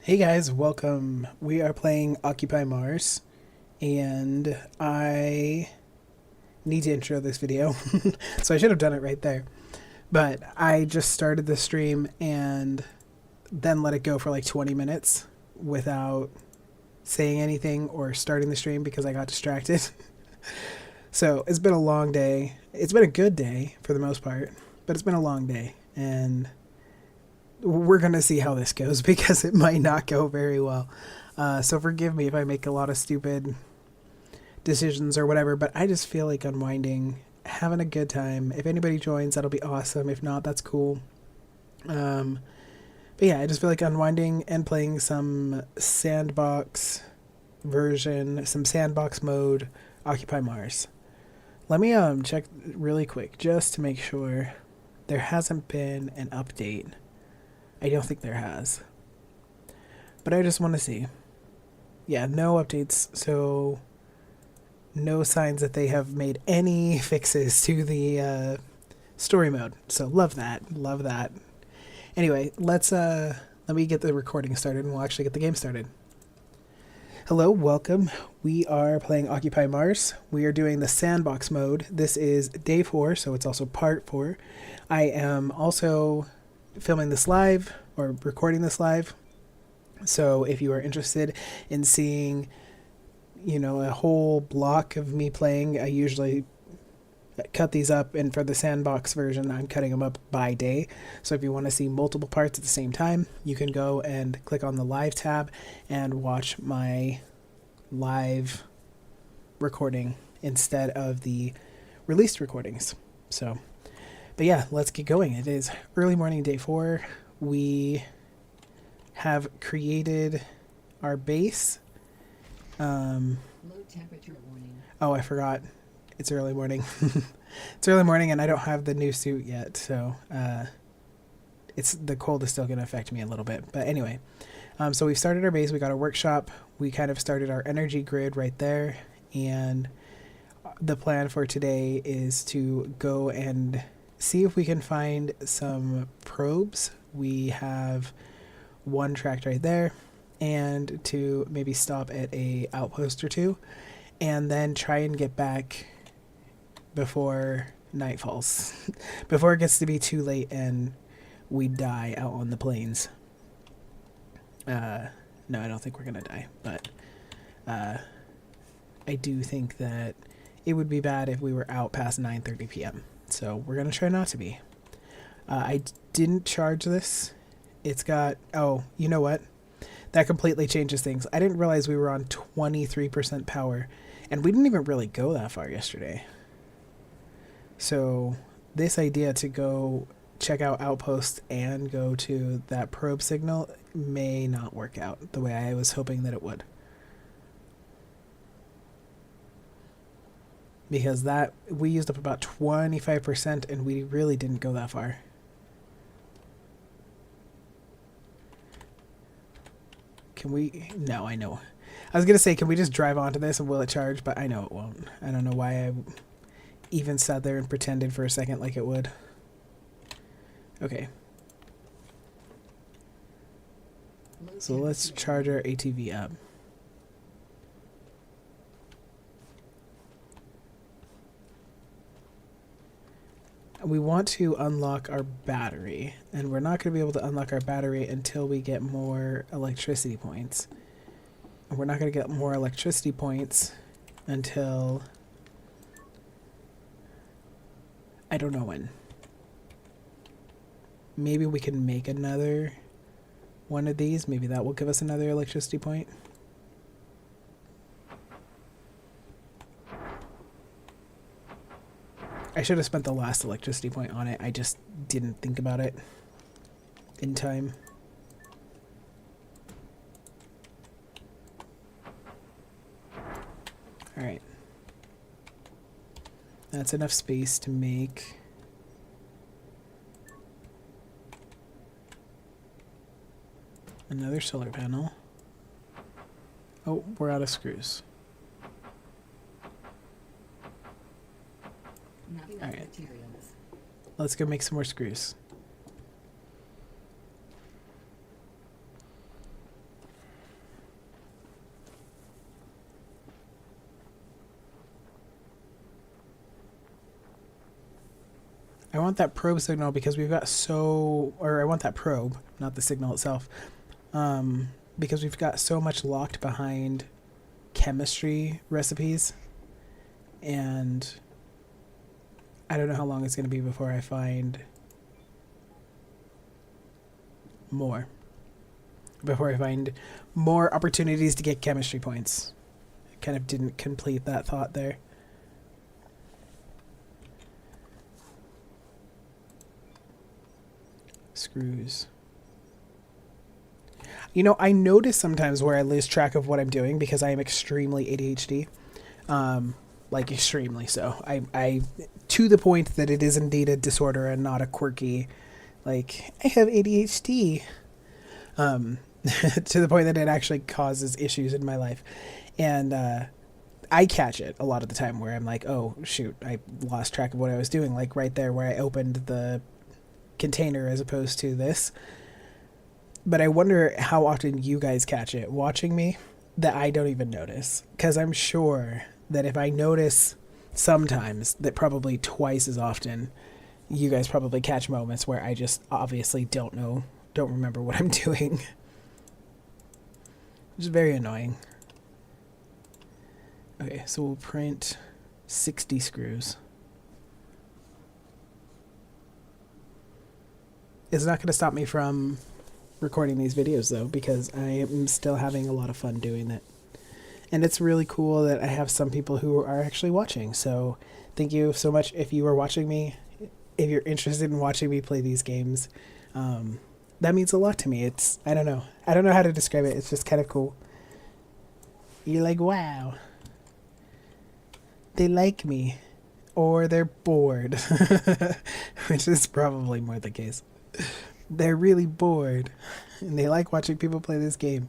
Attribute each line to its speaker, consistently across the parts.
Speaker 1: Hey guys, welcome. We are playing Occupy Mars, and I need to intro this video, so I should have done it right there. But I just started the stream and then let it go for like 20 minutes without saying anything or starting the stream because I got distracted. So it's been a long day. It's been a good day for the most part, but it's been a long day, and we're going to see how this goes because it might not go very well. So forgive me if I make a lot of stupid decisions or whatever, but I just feel like unwinding, having a good time. If anybody joins, that'll be awesome. If not, that's cool. But yeah, I just feel like unwinding and playing some sandbox version, some sandbox mode, Occupy Mars. Let me check really quick just to make sure there hasn't been an update. I don't think there has. But I just want to see. Yeah, no updates, so no signs that they have made any fixes to the story mode. So love that. Love that. Anyway, let me get the recording started and we'll actually get the game started. Hello, welcome. We are playing Occupy Mars. We are doing the sandbox mode. This is day 4, so it's also part 4. I am also filming this live or recording this live. So if you are interested in seeing, a whole block of me playing, I usually cut these up, and for the sandbox version, I'm cutting them up by day. So if you want to see multiple parts at the same time, you can go and click on the live tab and watch my live recording instead of the released recordings. So, but yeah, let's get going. It is early morning, day 4. We have created our base. Low temperature warning. Oh, I forgot. It's early morning. It's early morning, and I don't have the new suit yet, so it's the cold is still going to affect me a little bit. But anyway, so we've started our base. We got our workshop. We kind of started our energy grid right there, and the plan for today is to go and see if we can find some probes. We have one tracked right there, and to maybe stop at a outpost or two, and then try and get back before night falls, before it gets to be too late and we die out on the plains. No, I don't think we're gonna die, but I do think that it would be bad if we were out past 9:30 p.m. So we're gonna try not to be. I didn't charge this. It's got, oh, you know what? That completely changes things. I didn't realize we were on 23% power, and we didn't even really go that far yesterday. So this idea to go check out outposts and go to that probe signal may not work out the way I was hoping that it would. Because that, we used up about 25% and we really didn't go that far. Can we? No, I know. I was going to say, can we just drive onto this and will it charge? But I know it won't. I don't know why I even sat there and pretended for a second like it would. Okay. So let's charge our ATV up. We want to unlock our battery, and we're not going to be able to unlock our battery until we get more electricity points. And we're not going to get more electricity points until I don't know when. Maybe we can make another one of these. Maybe that will give us another electricity point. I should have spent the last electricity point on it. I just didn't think about it in time. Alright. That's enough space to make another solar panel. Oh, we're out of screws. Alright. Let's go make some more screws. I want that probe signal because we've got or I want that probe, not the signal itself, because we've got so much locked behind chemistry recipes, and I don't know how long it's going to be before I find more. Before I find more opportunities to get chemistry points. I kind of didn't complete that thought there. Screws. You know, I notice sometimes where I lose track of what I'm doing because I am extremely ADHD. Like extremely so. I to the point that it is indeed a disorder and not a quirky, like, I have ADHD. To the point that it actually causes issues in my life. And I catch it a lot of the time where I'm like, oh, shoot, I lost track of what I was doing. Like right there where I opened the container as opposed to this. But I wonder how often you guys catch it watching me that I don't even notice. Because I'm sure that if I notice sometimes, that probably twice as often, you guys probably catch moments where I just obviously don't remember what I'm doing. Which is very annoying. Okay, so we'll print 60 screws. It's not going to stop me from recording these videos though, because I am still having a lot of fun doing it. And it's really cool that I have some people who are actually watching. So thank you so much if you are watching me. If you're interested in watching me play these games, that means a lot to me. I don't know how to describe it. It's just kind of cool. You're like, wow, they like me, or they're bored, which is probably more the case. They're really bored and they like watching people play this game.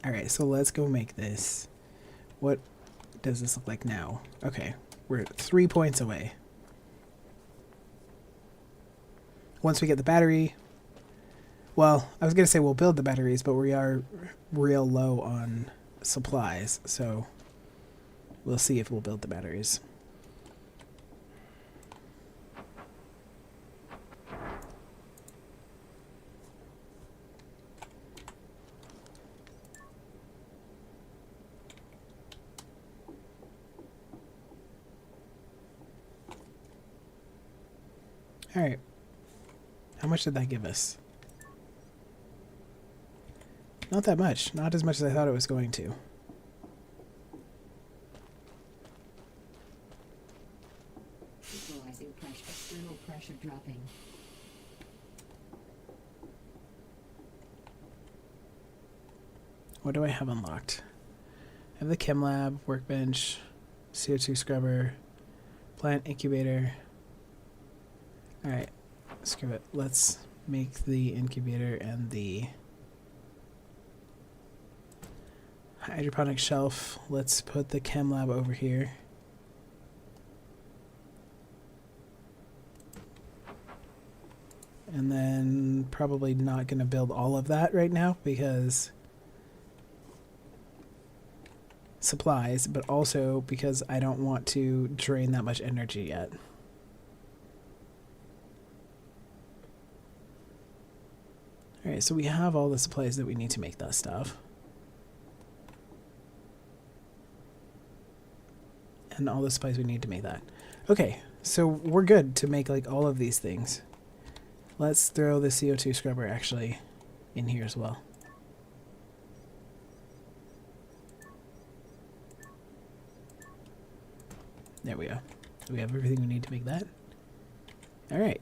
Speaker 1: Alright, so let's go make this. What does this look like now? Okay, we're 3 points away. Once we get the battery, well, I was going to say we'll build the batteries, but we are real low on supplies, so we'll see if we'll build the batteries. Alright. How much did that give us? Not that much. Not as much as I thought it was going to.
Speaker 2: Equalizing pressure, external pressure dropping.
Speaker 1: What do I have unlocked? I have the chem lab, workbench, CO2 scrubber, plant incubator. Alright, screw it. Let's make the incubator and the hydroponic shelf. Let's put the chem lab over here. And then probably not going to build all of that right now because supplies, but also because I don't want to drain that much energy yet. Alright, so we have all the supplies that we need to make that stuff. And all the supplies we need to make that. Okay, so we're good to make like all of these things. Let's throw the CO2 scrubber actually in here as well. There we go. We have everything we need to make that. Alright,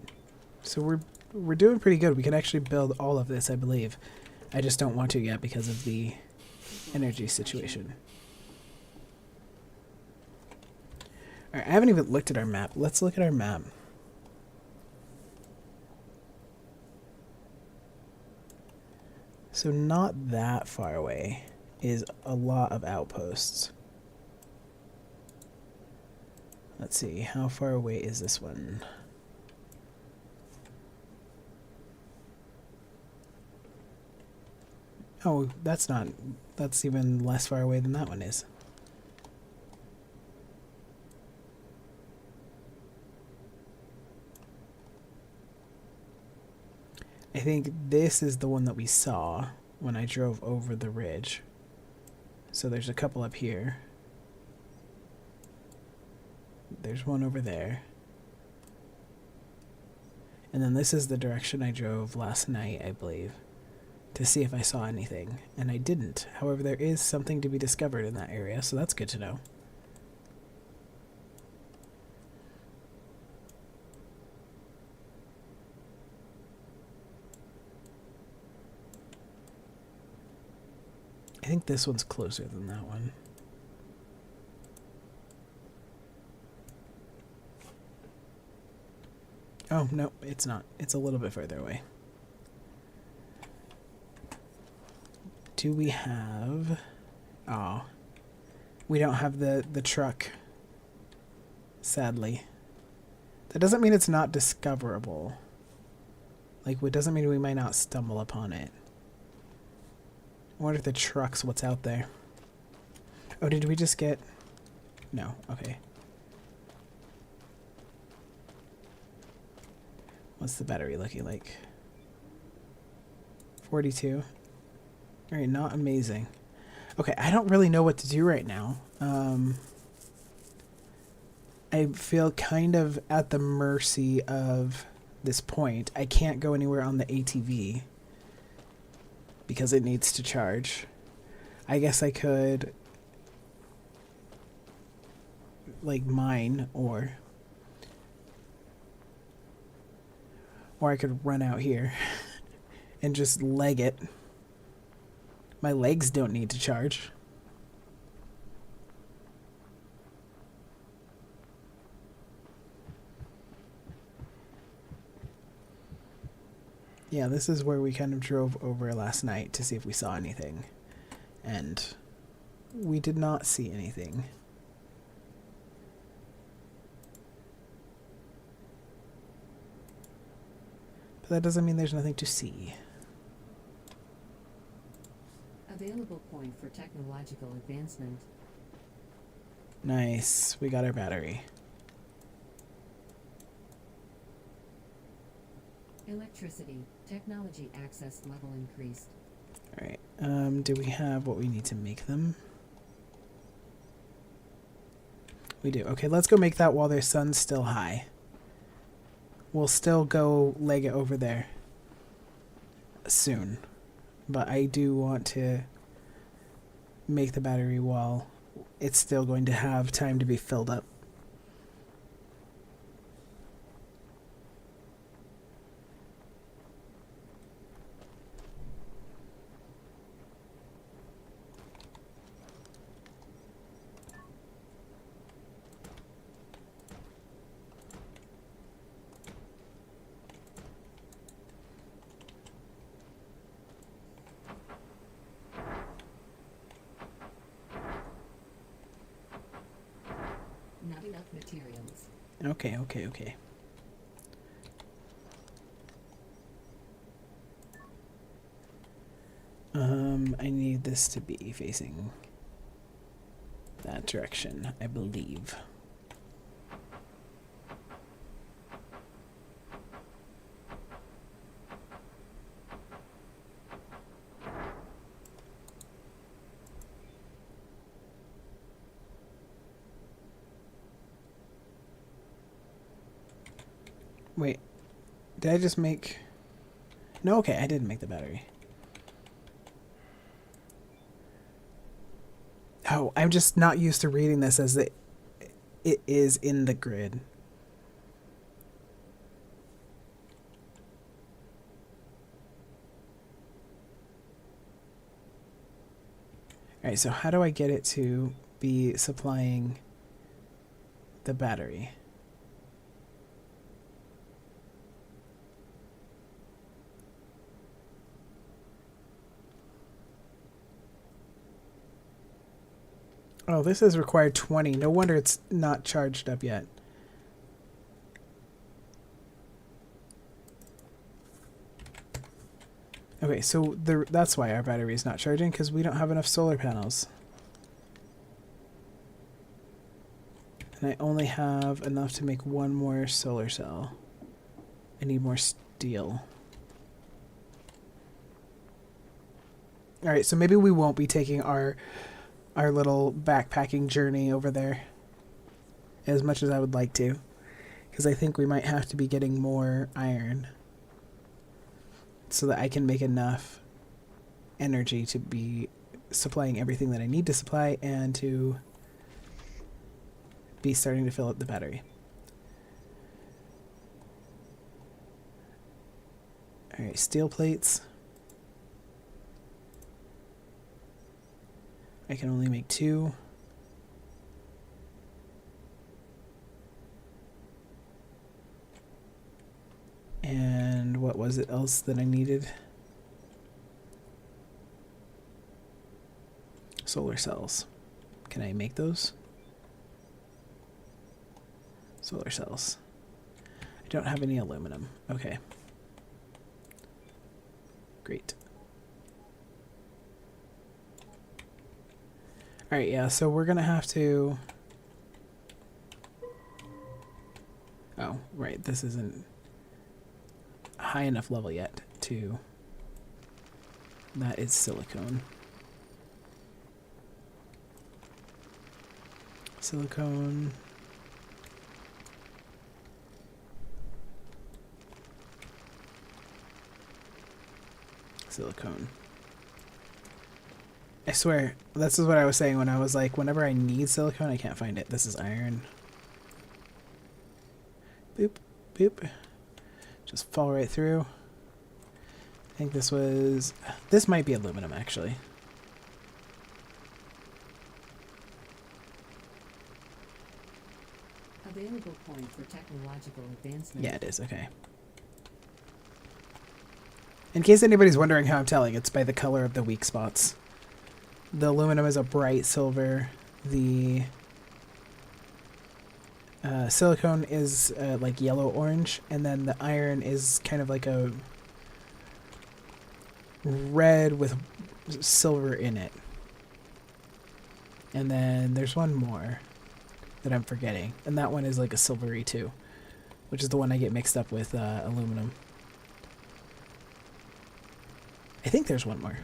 Speaker 1: so we're doing pretty good. We can actually build all of this, I believe. I just don't want to yet because of the energy situation. Alright, I haven't even looked at our map. Let's look at our map. So not that far away is a lot of outposts. Let's see, how far away is this one? Oh, that's even less far away than that one is. I think this is the one that we saw when I drove over the ridge. So there's a couple up here. There's one over there. And then this is the direction I drove last night, I believe, to see if I saw anything. And I didn't. However, there is something to be discovered in that area, so that's good to know. I think this one's closer than that one. Oh, no, it's not. It's a little bit further away. Do we have... Oh. We don't have the truck. Sadly. That doesn't mean it's not discoverable. Like, it doesn't mean we might not stumble upon it. I wonder if the truck's what's out there. Oh, did we just get... No, okay. What's the battery looking like? 42. Alright, not amazing. Okay, I don't really know what to do right now. I feel kind of at the mercy of this point. I can't go anywhere on the ATV because it needs to charge. I guess I could like mine or I could run out here and just leg it. My legs don't need to charge. Yeah, this is where we kind of drove over last night to see if we saw anything. And we did not see anything. But that doesn't mean there's nothing to see.
Speaker 2: Available point for technological advancement.
Speaker 1: Nice. We got our battery.
Speaker 2: Electricity. Technology access level increased.
Speaker 1: Alright. Do we have what we need to make them? We do. Okay, let's go make that while their sun's still high. We'll still go leg it over there soon. But I do want to make the battery while it's still going to have time to be filled up.
Speaker 2: Not enough materials.
Speaker 1: Okay. I need this to be facing that direction, I believe. Wait, did I just make... No, okay, I didn't make the battery. Oh, I'm just not used to reading this as it is in the grid. Alright, so how do I get it to be supplying the battery? Oh, this is required 20. No wonder it's not charged up yet. Okay, so that's why our battery is not charging, because we don't have enough solar panels. And I only have enough to make one more solar cell. I need more steel. All right, so maybe we won't be taking our little backpacking journey over there as much as I would like to, because I think we might have to be getting more iron so that I can make enough energy to be supplying everything that I need to supply and to be starting to fill up the battery. All right, steel plates. I can only make 2. And what was it else that I needed? Solar cells. Can I make those? Solar cells. I don't have any aluminum. Okay. Great. Alright, yeah, so we're gonna have to... Oh, right, this isn't high enough level yet to... That is silicone. Silicone... Silicone. I swear, this is what I was saying when I was like, whenever I need silicone, I can't find it. This is iron. Boop, boop. Just fall right through. I think this was... This might be aluminum, actually.
Speaker 2: Available point for technological advancement.
Speaker 1: Yeah, it is. Okay. In case anybody's wondering how I'm telling, it's by the color of the weak spots. The aluminum is a bright silver. The silicone is like yellow-orange. And then the iron is kind of like a red with silver in it. And then there's one more that I'm forgetting. And that one is like a silvery too, which is the one I get mixed up with aluminum. I think there's one more.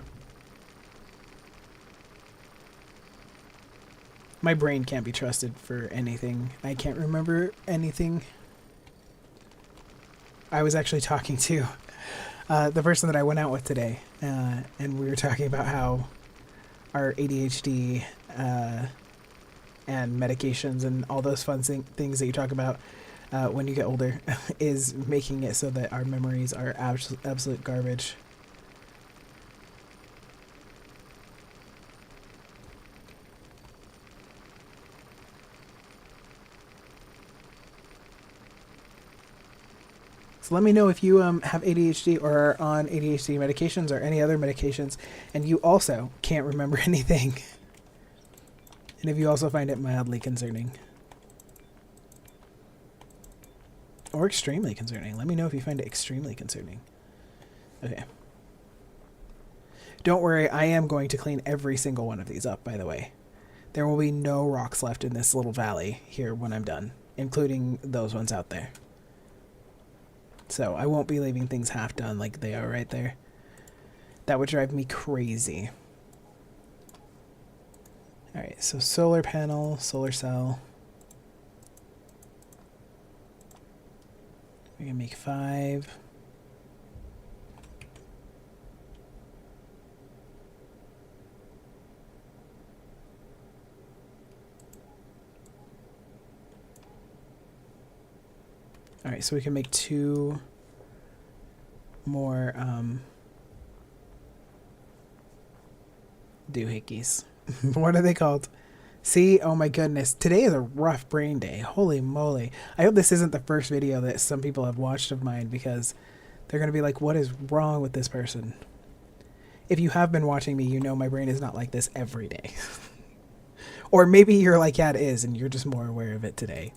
Speaker 1: My brain can't be trusted for anything. I can't remember anything. I was actually talking to the person that I went out with today, and we were talking about how our ADHD and medications and all those fun things that you talk about when you get older is making it so that our memories are absolute garbage. So let me know if you have ADHD or are on ADHD medications or any other medications, and you also can't remember anything. And if you also find it mildly concerning. Or extremely concerning. Let me know if you find it extremely concerning. Okay. Don't worry, I am going to clean every single one of these up, by the way. There will be no rocks left in this little valley here when I'm done, including those ones out there. So I won't be leaving things half done like they are right there. That would drive me crazy. Alright, so solar panel, solar cell. We can make 5. Alright, so we can make 2 more doohickeys. What are they called? See? Oh my goodness. Today is a rough brain day. Holy moly. I hope this isn't the first video that some people have watched of mine, because they're going to be like, what is wrong with this person? If you have been watching me, you know my brain is not like this every day. Or maybe you're like, yeah, it is, and you're just more aware of it today.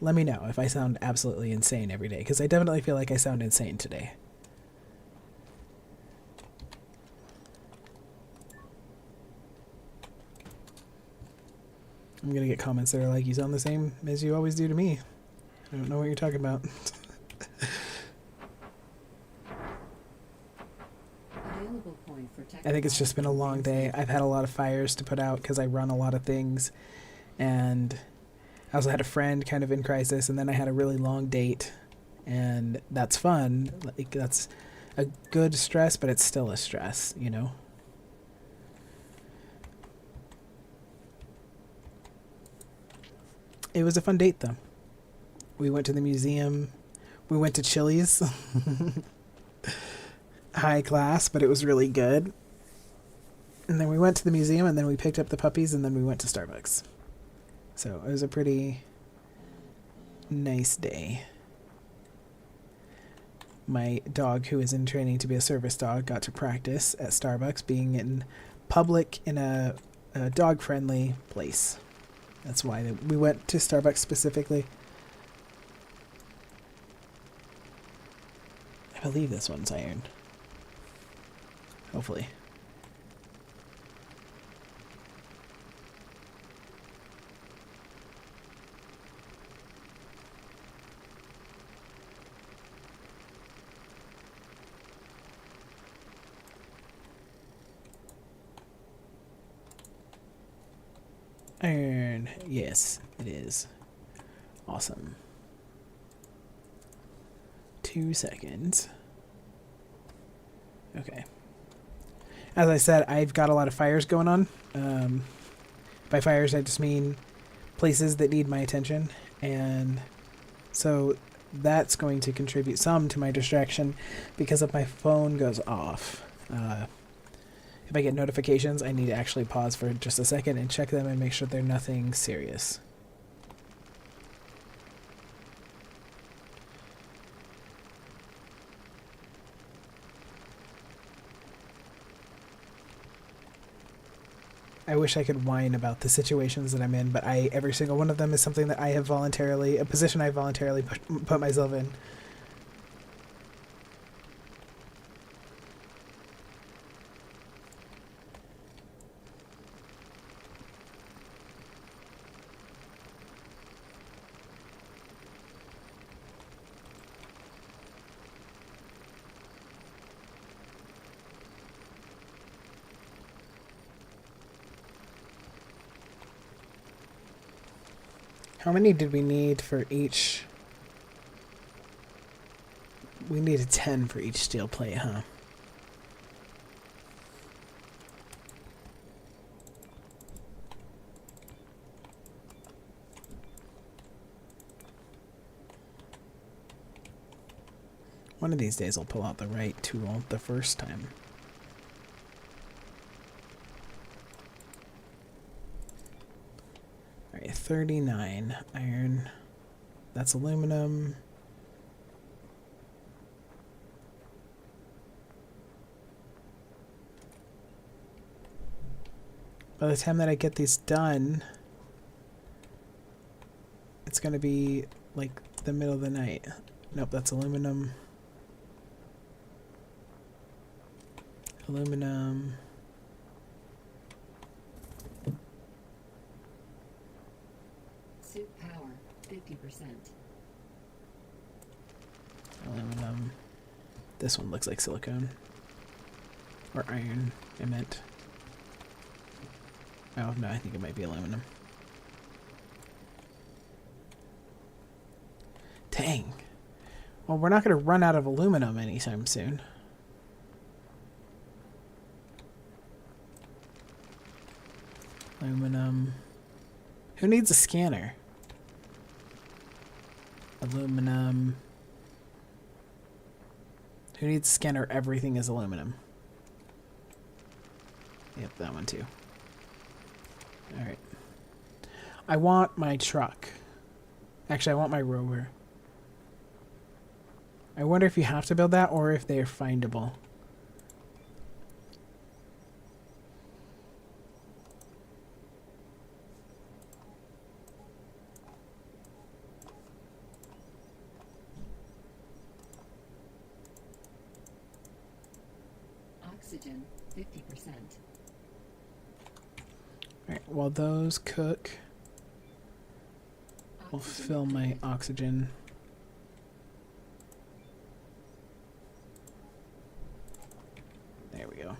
Speaker 1: Let me know if I sound absolutely insane every day, because I definitely feel like I sound insane today. I'm going to get comments that are like, you sound the same as you always do to me. I don't know what you're talking about.
Speaker 2: Available point for
Speaker 1: I think it's just been a long day. I've had a lot of fires to put out because I run a lot of things. And I also had a friend kind of in crisis, and then I had a really long date. And that's fun. Like, that's a good stress, but it's still a stress, you know? It was a fun date, though. We went to the museum. We went to Chili's. High class, but it was really good. And then we went to the museum, and then we picked up the puppies, and then we went to Starbucks. So it was a pretty nice day. My dog, who is in training to be a service dog, got to practice at Starbucks being in public in a dog-friendly place. That's why we went to Starbucks specifically. I believe this one's iron. Hopefully. Iron. Yes, it is. Awesome. 2 seconds. Okay. As I said, I've got a lot of fires going on. By fires, I just mean places that need my attention. And so that's going to contribute some to my distraction because if my phone goes off. If I get notifications, I need to actually pause for just a second and check them and make sure they're nothing serious. I wish I could whine about the situations that I'm in, but every single one of them is something that I have voluntarily, a position I voluntarily put myself in. How many did we need for each? We needed 10 for each steel plate, huh? One of these days I'll pull out the right tool the first time. Alright, 39 iron. That's aluminum. By the time that I get these done, it's gonna be like the middle of the night. Nope, that's aluminum. Aluminum.
Speaker 2: Suit power, 50%.
Speaker 1: Aluminum. This one looks like silicone. Or iron, I meant. Oh, no, I think it might be aluminum. Dang. Well, we're not going to run out of aluminum anytime soon. Aluminum. Who needs a scanner? Aluminum. Who needs a scanner? Everything is aluminum. Yep, that one too. Alright. I want my truck. Actually, I want my rover. I wonder if you have to build that or if they're findable.
Speaker 2: Oxygen, 50%.
Speaker 1: Alright, while those cook, I'll
Speaker 2: Oxygen
Speaker 1: fill my
Speaker 2: depleted.
Speaker 1: oxygen. There we go.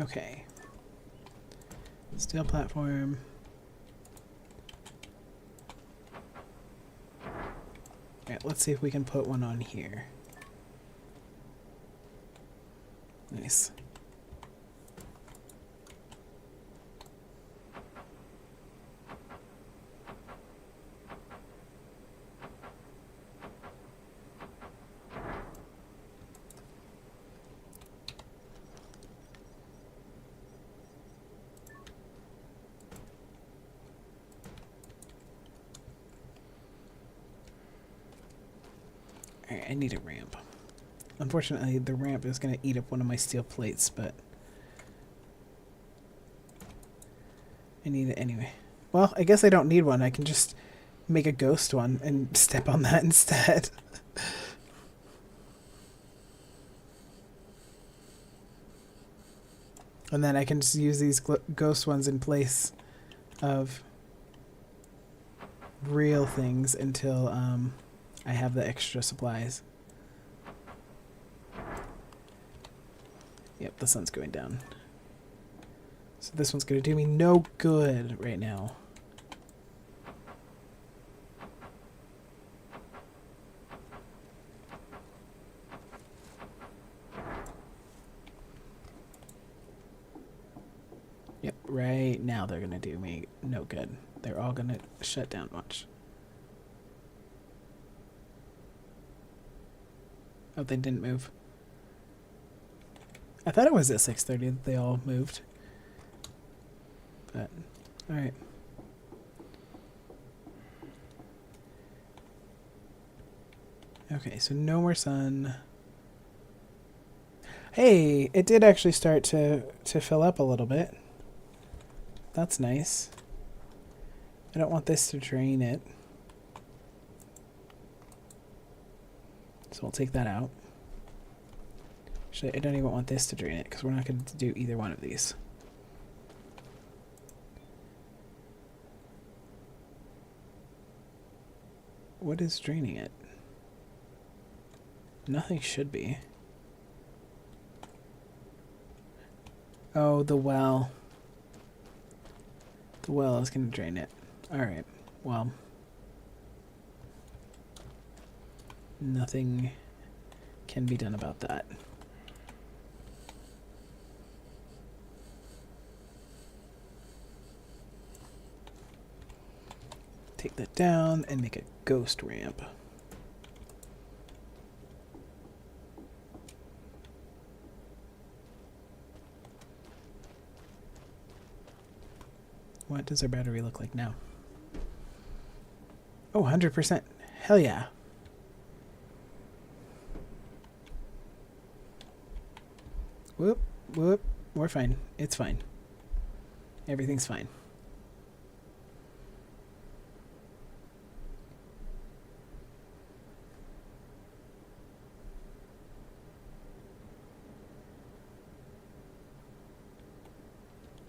Speaker 1: Okay. Steel platform. Alright, let's see if we can put one on here. Nice. Alright, I need a ramp. Unfortunately, the ramp is going to eat up one of my steel plates, but I need it anyway. Well, I guess I don't need one. I can just make a ghost one and step on that instead. And then I can just use these ghost ones in place of real things until I have the extra supplies. Yep, the sun's going down. So this one's going to do me no good right now. Yep, right now they're going to do me no good. They're all going to shut down. Watch. Oh, they didn't move. I thought it was at 6:30 that they all moved. But, alright. Okay, so no more sun. Hey, it did actually start to fill up a little bit. That's nice. I don't want this to drain it. So we'll take that out. Actually, I don't even want this to drain it because we're not going to do either one of these. What is draining it? Nothing should be. Oh, the well. The well is going to drain it. Alright, well. Nothing can be done about that. Take that down and make a ghost ramp. What does our battery look like now? Oh, 100%. Hell yeah. Whoop, whoop. We're fine. It's fine. Everything's fine.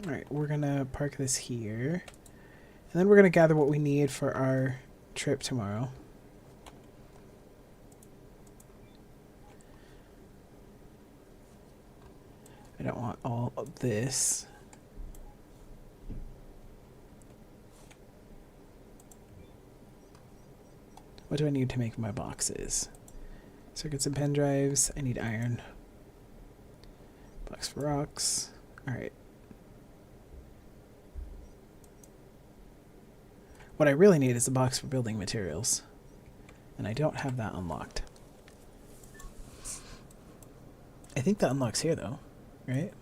Speaker 1: Alright, we're gonna park this here. And then we're gonna gather what we need for our trip tomorrow. I don't want all of this. What do I need to make my boxes? Circuits and pen drives. I need iron. Box for rocks. Alright. What I really need is a box for building materials. And I don't have that unlocked. I think that unlocks here though, right?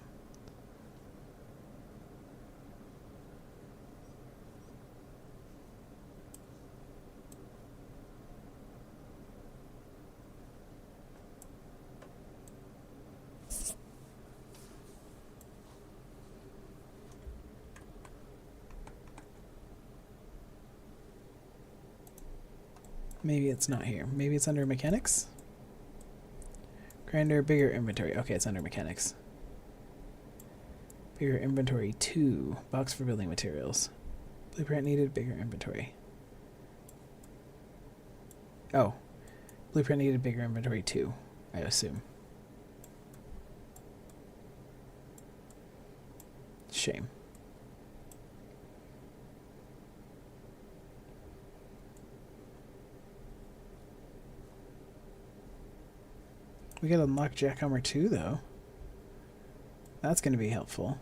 Speaker 1: Maybe it's not here. Maybe it's under mechanics? Grander, bigger inventory. Okay, it's under mechanics. Bigger inventory 2. Box for building materials. Blueprint needed, bigger inventory. Oh. Blueprint needed, bigger inventory 2, I assume. shame. We gotta unlock Jackhammer 2, though. That's gonna be helpful.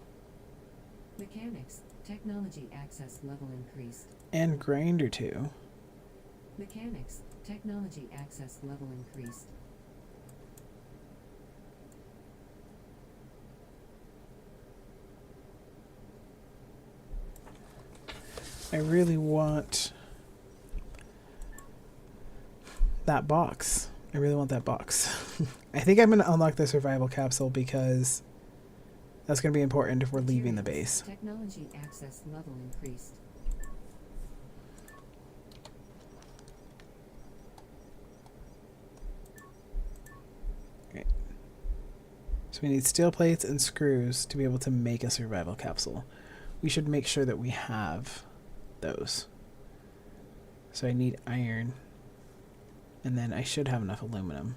Speaker 2: Mechanics. Technology access level increased.
Speaker 1: And Grinder 2.
Speaker 2: Mechanics. Technology access level increased.
Speaker 1: I really want that box. I really want that box. I think I'm going to unlock the survival capsule because that's going to be important if we're leaving the base.
Speaker 2: Technology access level increased.
Speaker 1: Right. So we need steel plates and screws to be able to make a survival capsule. We should make sure that we have those. So I need iron. And then I should have enough aluminum.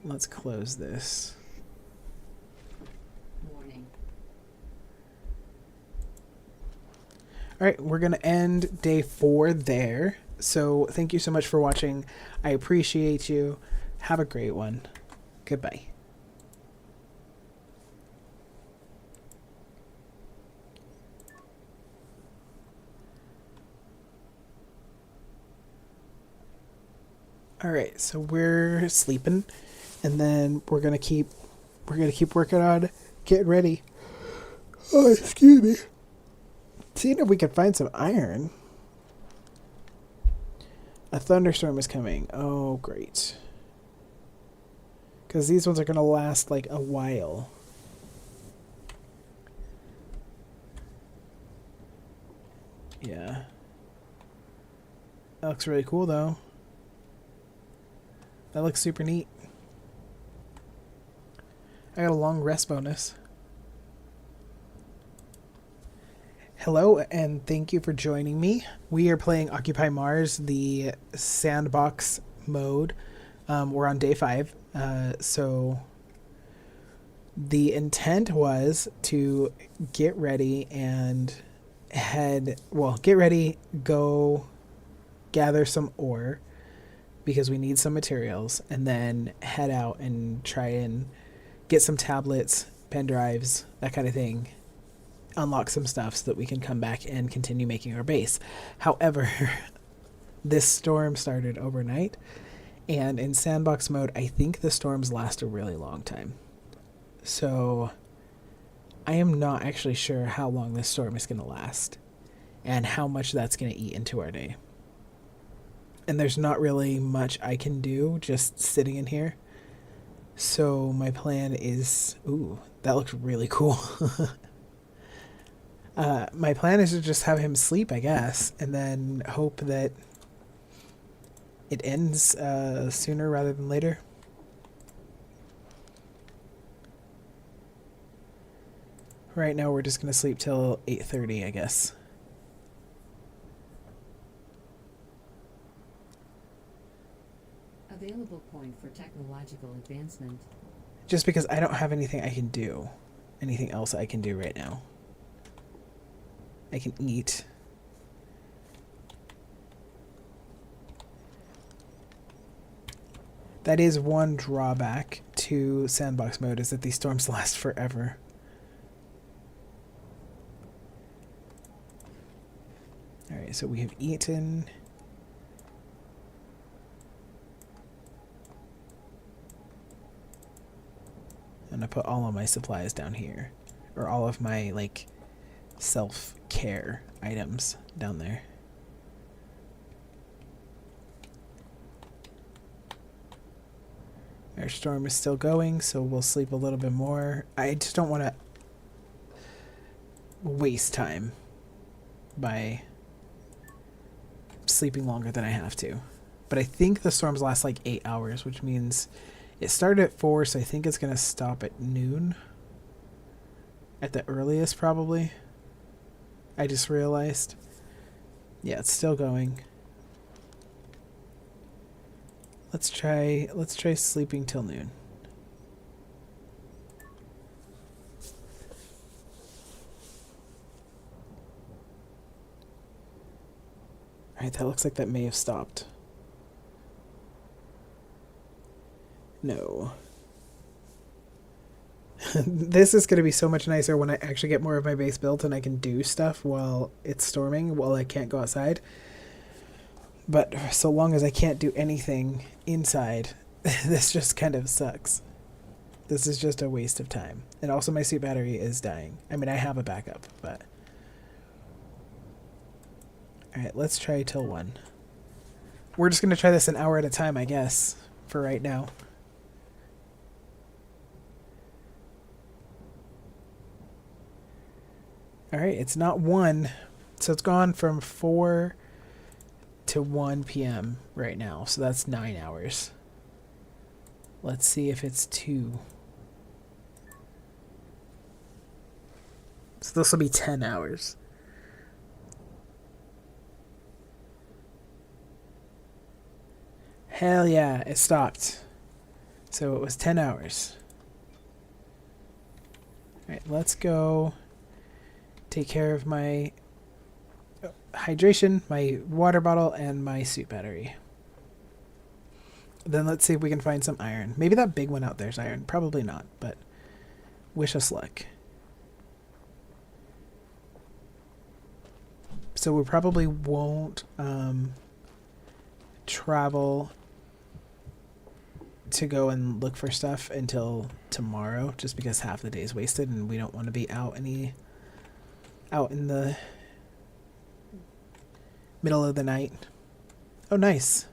Speaker 1: Let's close this.
Speaker 2: Warning.
Speaker 1: Alright, we're going to end day 4 there. So thank you so much for watching. I appreciate you. Have a great one. Goodbye. Alright, so we're sleeping, and then we're gonna keep working on getting ready. Oh, excuse me. Seeing if we can find some iron. A thunderstorm is coming. Oh, great. Because these ones are gonna last like a while. Yeah. That looks really cool, though. That looks super neat. I got a long rest bonus. Hello, and thank you for joining me. We are playing Occupy Mars, the sandbox mode. We're on day 5. So the intent was to get ready and get ready, go gather some ore, because we need some materials, and then head out and try and get some tablets, pen drives, that kind of thing. Unlock some stuff so that we can come back and continue making our base. However, this storm started overnight, and in sandbox mode, I think the storms last a really long time. So I am not actually sure how long this storm is going to last and how much that's going to eat into our day. And there's not really much I can do just sitting in here. So my plan is... Ooh, that looks really cool. My plan is to just have him sleep, I guess, and then hope that it ends sooner rather than later. Right now we're just going to sleep till 8:30, I guess.
Speaker 2: Available point for technological advancement.
Speaker 1: Just because I don't have anything I can do. Anything else I can do right now. I can eat. That is one drawback to sandbox mode, is that these storms last forever. Alright, so we have eaten. I'm gonna put all of my supplies down here. Or all of my, like, self-care items down there. Our storm is still going, so we'll sleep a little bit more. I just don't want to waste time by sleeping longer than I have to. But I think the storms last like 8 hours, which means it started at 4, so I think it's going to stop at noon. At the earliest, probably. I just realized. Yeah, it's still going. Let's try sleeping till noon. Alright, that looks like that may have stopped. No. This is going to be so much nicer when I actually get more of my base built and I can do stuff while it's storming, while I can't go outside. But so long as I can't do anything inside, this just kind of sucks. This is just a waste of time. And also my suit battery is dying. I mean, I have a backup, but... Alright, let's try till 1. We're just going to try this an hour at a time, I guess, for right now. Alright, it's not 1. So it's gone from 4 to 1 p.m. right now. So that's 9 hours. Let's see if it's 2. So this will be 10 hours. Hell yeah, it stopped. So it was 10 hours. Alright, let's go take care of my hydration, my water bottle, and my suit battery. Then let's see if we can find some iron. Maybe that big one out there's iron. Probably not, but wish us luck. So we probably won't travel to go and look for stuff until tomorrow, just because half the day is wasted and we don't want to be out in the middle of the night. Oh, nice.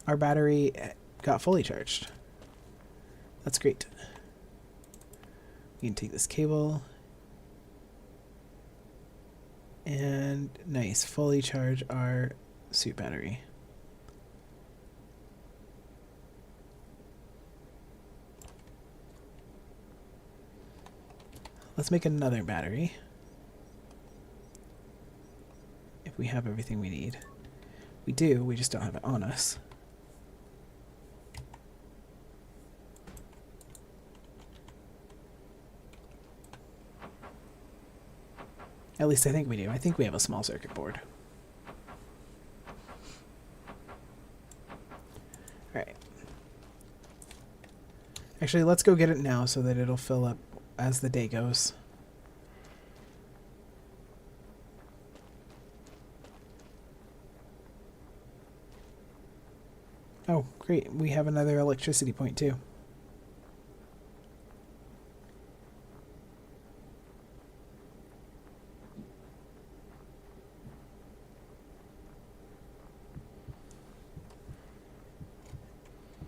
Speaker 1: Our battery got fully charged. That's great. We can take this cable. And nice, fully charge our suit battery. Let's make another battery. If we have everything we need. We do, we just don't have it on us. At least I think we do. I think we have a small circuit board. Alright. Actually, let's go get it now so that it'll fill up as the day goes. Oh, great. We have another electricity point too.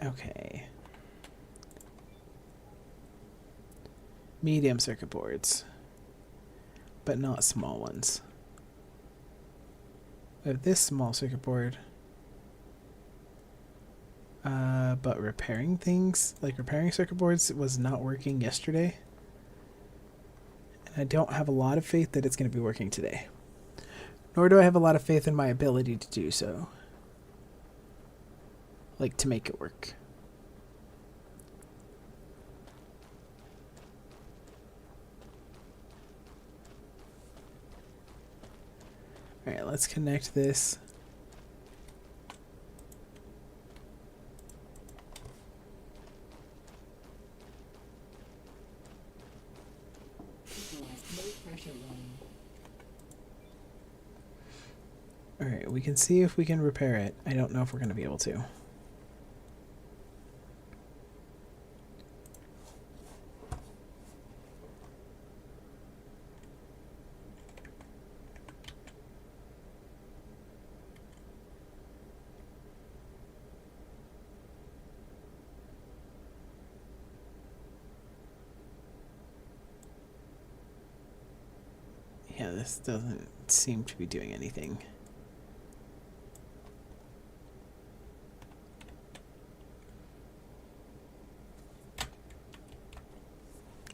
Speaker 1: Okay. Medium circuit boards, but not small ones. We have this small circuit board, but repairing things, like repairing circuit boards, was not working yesterday. And I don't have a lot of faith that it's going to be working today. Nor do I have a lot of faith in my ability to do so. Like, to make it work. Alright, let's connect this. Alright, we can see if we can repair it. I don't know if we're going to be able to. Yeah, this doesn't seem to be doing anything.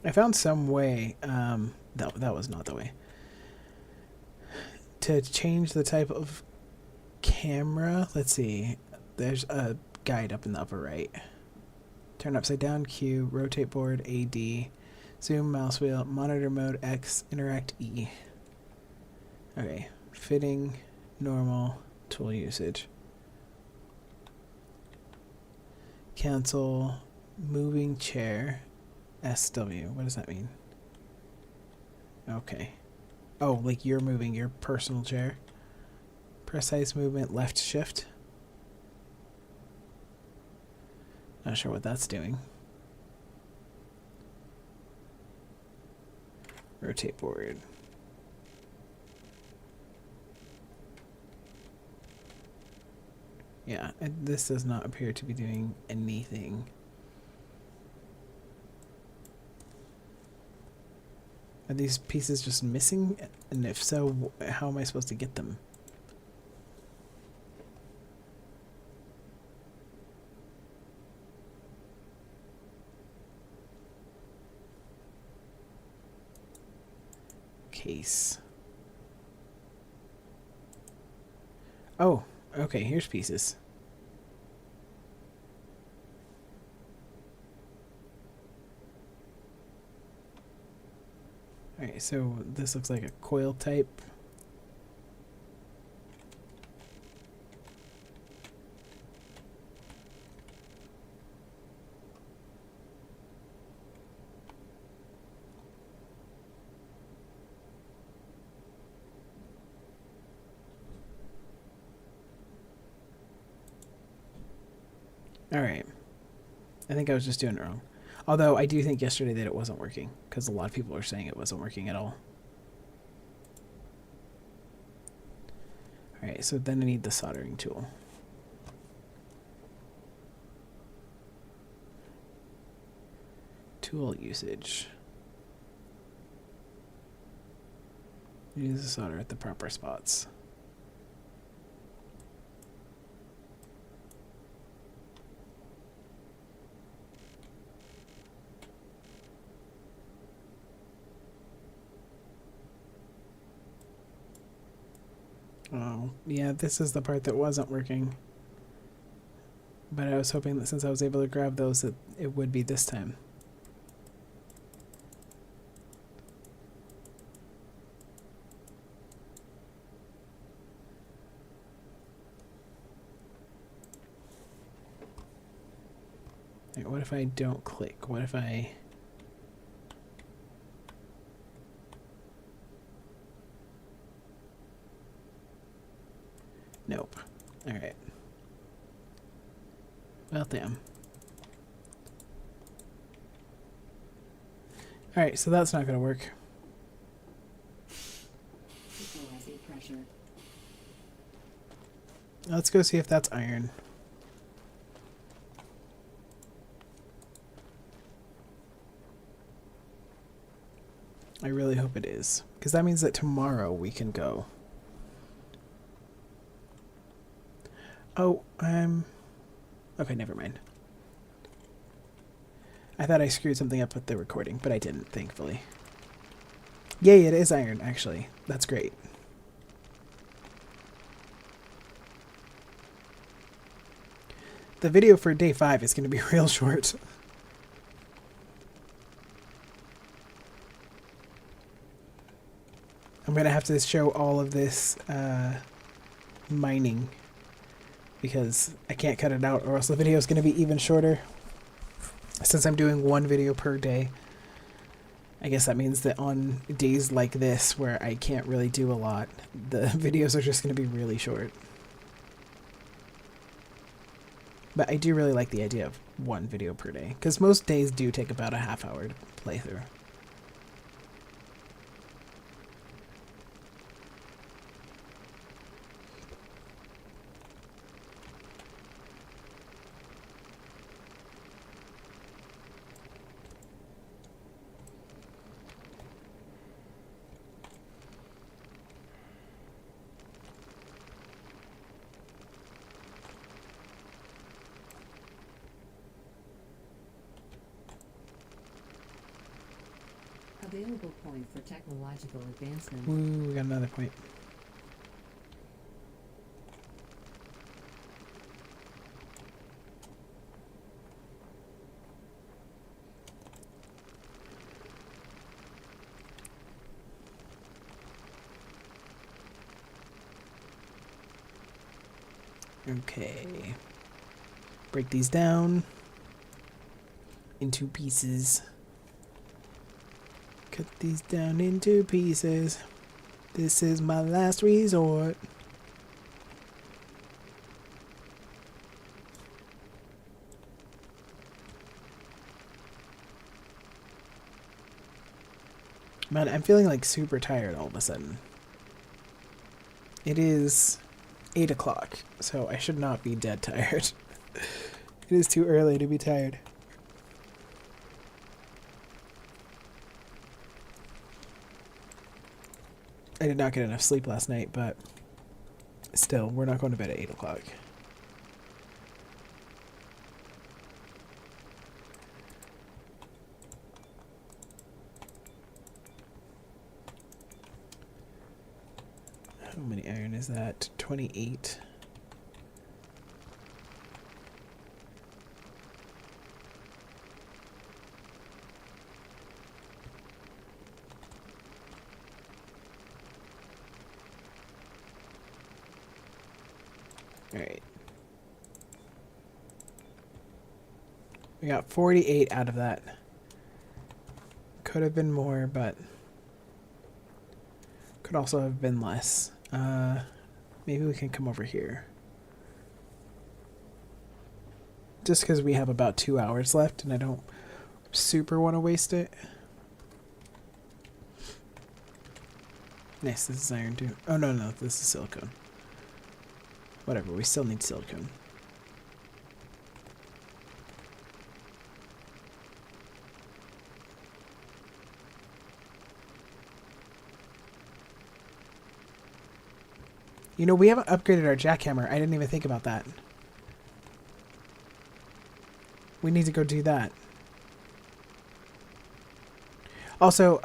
Speaker 1: I found some way, that was not the way, to change the type of camera. Let's see, there's a guide up in the upper right. Turn upside down, Q, rotate board, AD, zoom, mouse wheel, monitor mode, X, interact, E. Okay, fitting, normal, Tool usage. Cancel moving chair SW. What does that mean? Okay. Oh, like you're moving your personal chair. Precise movement left shift. Not sure what that's doing. Rotate forward. Yeah, this does not appear to be doing anything. Are these pieces just missing? And if so, how am I supposed to get them? Case. Oh, okay, here's pieces. Alright, so this looks like a coil type. Alright. I think I was just doing it wrong. Although I do think yesterday that it wasn't working, because a lot of people are saying it wasn't working at all. Alright, so then I need the soldering tool. Tool usage. Use the solder at the proper spots. Oh, yeah, this is the part that wasn't working. But I was hoping that since I was able to grab those that it would be this time. Right, what if I don't click? What if I... Nope. Alright. Well, damn. Alright, so that's not going to work.
Speaker 2: Equalizing pressure.
Speaker 1: Let's go see if that's iron. I really hope it is, because that means that tomorrow we can go. Oh, okay, never mind. I thought I screwed something up with the recording, but I didn't, thankfully. Yay, it is iron, actually. That's great. The video for day 5 is going to be real short. I'm going to have to show all of this mining, because I can't cut it out or else the video is going to be even shorter. Since I'm doing one video per day, I guess that means that on days like this where I can't really do a lot, the videos are just going to be really short. But I do really like the idea of one video per day, because most days do take about a half-hour to play through.
Speaker 2: Available point for technological advancement.
Speaker 1: Ooh, we got another point. Okay. Break these down into pieces. Cut these down into pieces. This is my last resort. Man, I'm feeling like super tired all of a sudden. It is 8 o'clock, so I should not be dead tired. It is too early to be tired. I did not get enough sleep last night, but still, we're not going to bed at 8 o'clock. How many iron is that? 28. Alright. We got 48 out of that. Could have been more, but could also have been less. Maybe we can come over here. Just because we have about 2 hours left and I don't super want to waste it. Nice, this is iron too. Oh, no, this is silicone. Whatever, we still need silicone. You know, we haven't upgraded our jackhammer. I didn't even think about that. We need to go do that. Also,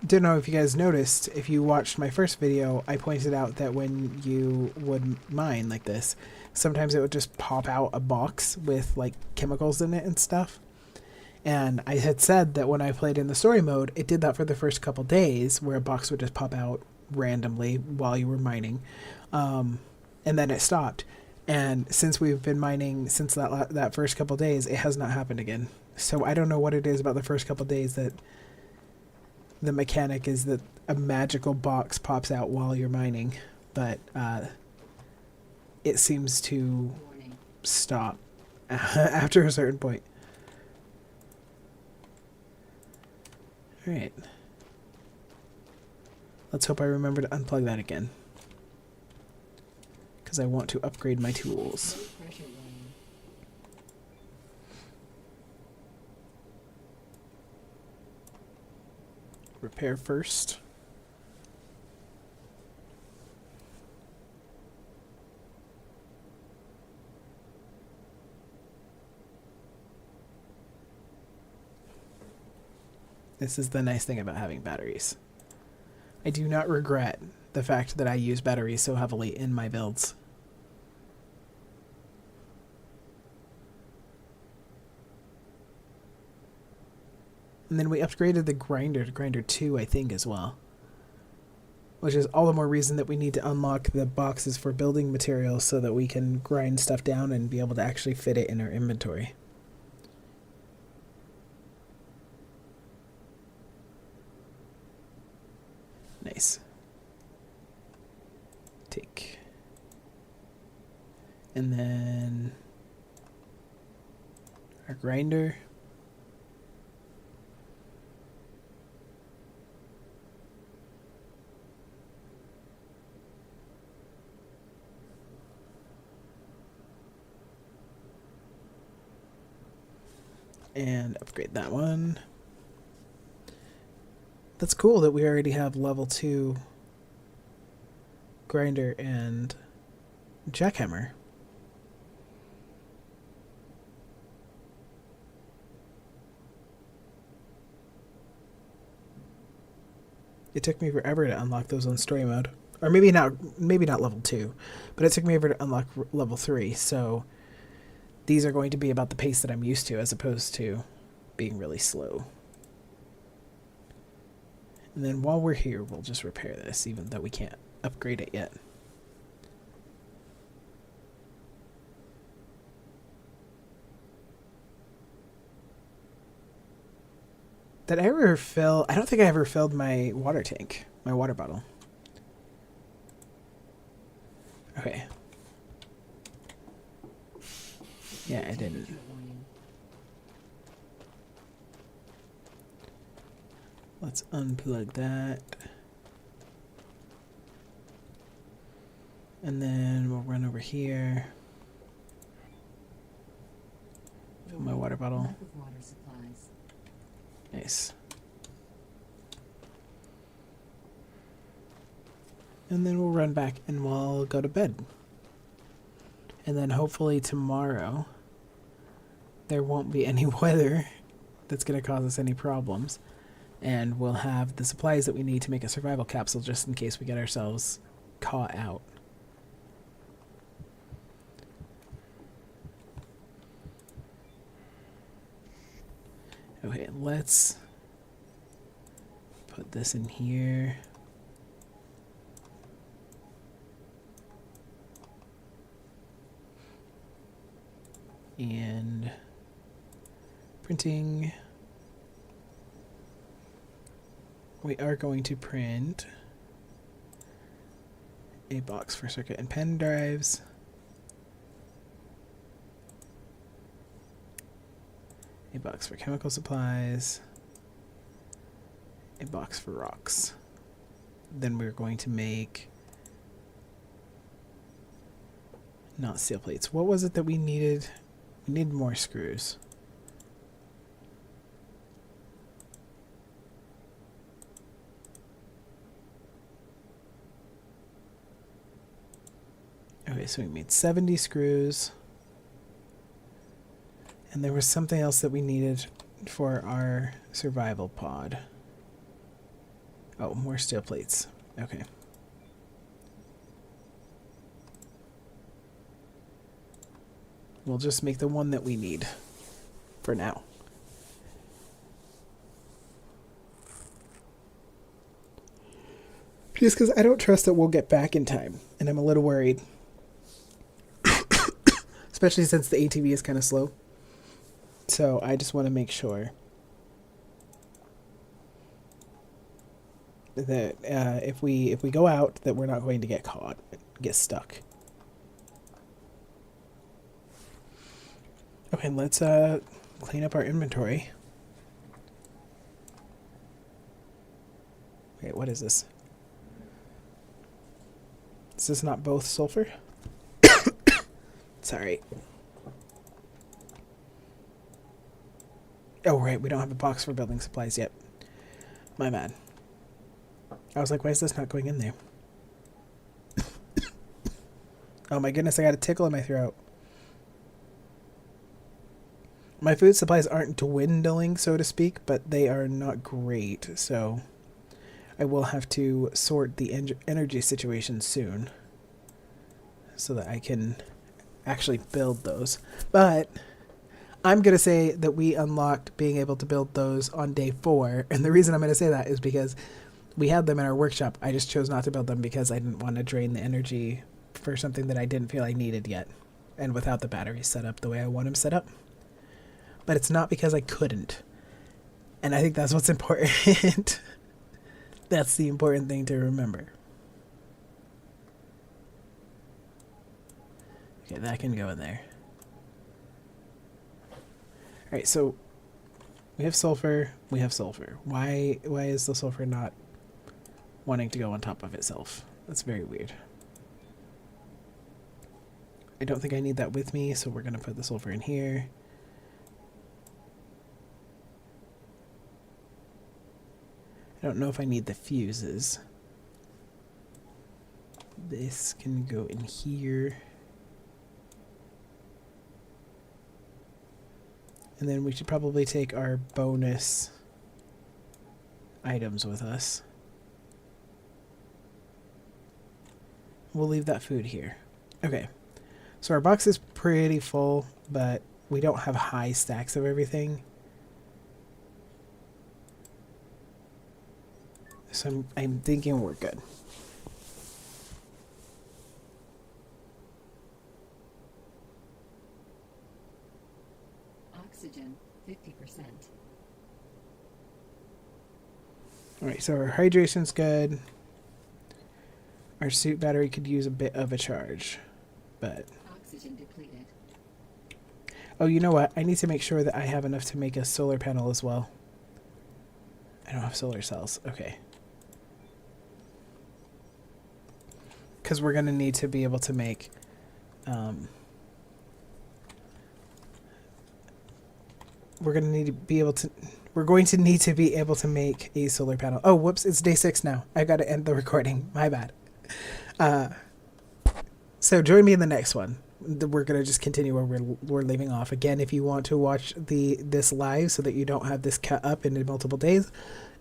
Speaker 1: didn't know if you guys noticed, if you watched my first video, I pointed out that when you would mine like this, sometimes it would just pop out a box with like chemicals in it and stuff. And I had said that when I played in the story mode, it did that for the first couple days, where a box would just pop out randomly while you were mining, and then it stopped. And since we've been mining since that first couple days, it has not happened again. So I don't know what it is about the first couple days that the mechanic is that a magical box pops out while you're mining, but it seems to stop after a certain point. Alright. Let's hope I remember to unplug that again, because I want to upgrade my tools. Repair first. This is the nice thing about having batteries. I do not regret the fact that I use batteries so heavily in my builds. And then we upgraded the grinder to grinder 2, I think, as well. Which is all the more reason that we need to unlock the boxes for building materials so that we can grind stuff down and be able to actually fit it in our inventory. Nice. Take. And then our grinder. And upgrade that one. That's cool that we already have level 2 grinder and jackhammer. It took me forever to unlock those on story mode. Or maybe not level 2, but it took me forever to unlock level 3, so these are going to be about the pace that I'm used to as opposed to being really slow. And then while we're here, we'll just repair this, even though we can't upgrade it yet. Did I ever fill? I don't think I ever filled my water tank, my water bottle. Okay. Yeah, I didn't.
Speaker 2: Temperature warning.
Speaker 1: Let's unplug that. And then we'll run over here. Fill my water bottle.
Speaker 2: Lack of water supplies.
Speaker 1: Nice. And then we'll run back and we'll go to bed. And then hopefully tomorrow there won't be any weather that's going to cause us any problems. And we'll have the supplies that we need to make a survival capsule just in case we get ourselves caught out. Okay, let's put this in here. And printing. We are going to print a box for circuit and pen drives. A box for chemical supplies. A box for rocks. Then we're going to make not steel plates. What was it that we needed? We need more screws. Okay, so we made 70 screws. And there was something else that we needed for our survival pod. Oh, more steel plates. Okay. We'll just make the one that we need for now. Just because I don't trust that we'll get back in time, and I'm a little worried. Especially since the ATV is kind of slow. So I just want to make sure that if we go out, that we're not going to get caught, get stuck. Okay, let's clean up our inventory. Wait, what is this? Is this not both sulfur? Sorry. Oh, right, we don't have a box for building supplies yet. My bad. I was like, why is this not going in there? Oh my goodness, I got a tickle in my throat. My food supplies aren't dwindling, so to speak, but they are not great, so I will have to sort the energy situation soon so that I can actually build those. But I'm going to say that we unlocked being able to build those on day 4, and the reason I'm going to say that is because we had them in our workshop. I just chose not to build them because I didn't want to drain the energy for something that I didn't feel I needed yet, and without the batteries set up the way I want them set up. But it's not because I couldn't. And I think that's what's important. That's the important thing to remember. Okay, that can go in there. Alright, so we have sulfur, we have sulfur. Why is the sulfur not wanting to go on top of itself? That's very weird. I don't think I need that with me, so we're going to put the sulfur in here. I don't know if I need the fuses. This can go in here. And then we should probably take our bonus items with us. We'll leave that food here. Okay. So our box is pretty full, but we don't have high stacks of everything. So I'm thinking we're good.
Speaker 2: Oxygen, 50%.
Speaker 1: Alright, so our hydration's good. Our suit battery could use a bit of a charge, but...
Speaker 2: Oxygen depleted.
Speaker 1: Oh, you know what? I need to make sure that I have enough to make a solar panel as well. I don't have solar cells. Okay. Because we're going to need to be able to make... we're going to need to be able to... We're going to need to be able to make a solar panel. Oh, whoops. It's day 6 now. I got to end the recording. My bad. So join me in the next one. We're going to just continue where we're leaving off. Again, if you want to watch this live so that you don't have this cut up into multiple days,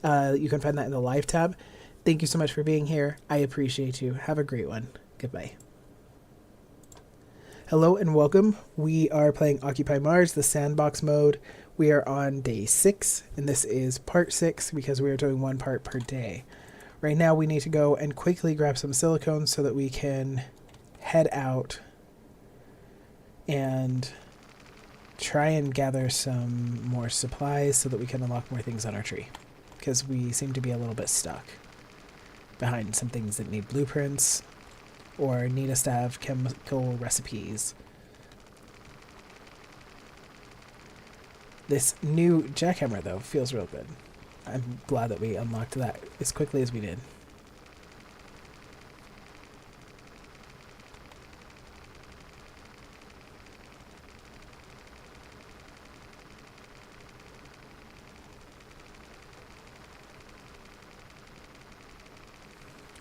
Speaker 1: you can find that in the live tab. Thank you so much for being here. I appreciate you. Have a great one. Goodbye. Hello and welcome. We are playing Occupy Mars, the sandbox mode. We are on day 6, and this is part 6 because we are doing 1 part per day. Right now we need to go and quickly grab some silicone so that we can head out and try and gather some more supplies so that we can unlock more things on our tree. Because we seem to be a little bit stuck behind some things that need blueprints or need us to have chemical recipes. This new jackhammer, though, feels real good. I'm glad that we unlocked that as quickly as we did.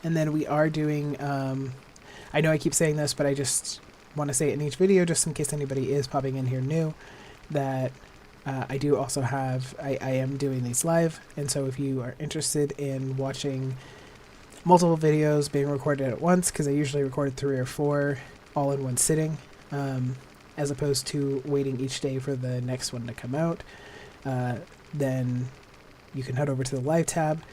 Speaker 1: And then we are doing, I know I keep saying this, but I just want to say it in each video just in case anybody is popping in here new, that I do also have, I am doing these live, and so if you are interested in watching multiple videos being recorded at once, because I usually record 3 or 4 all in one sitting, as opposed to waiting each day for the next one to come out, then you can head over to the live tab.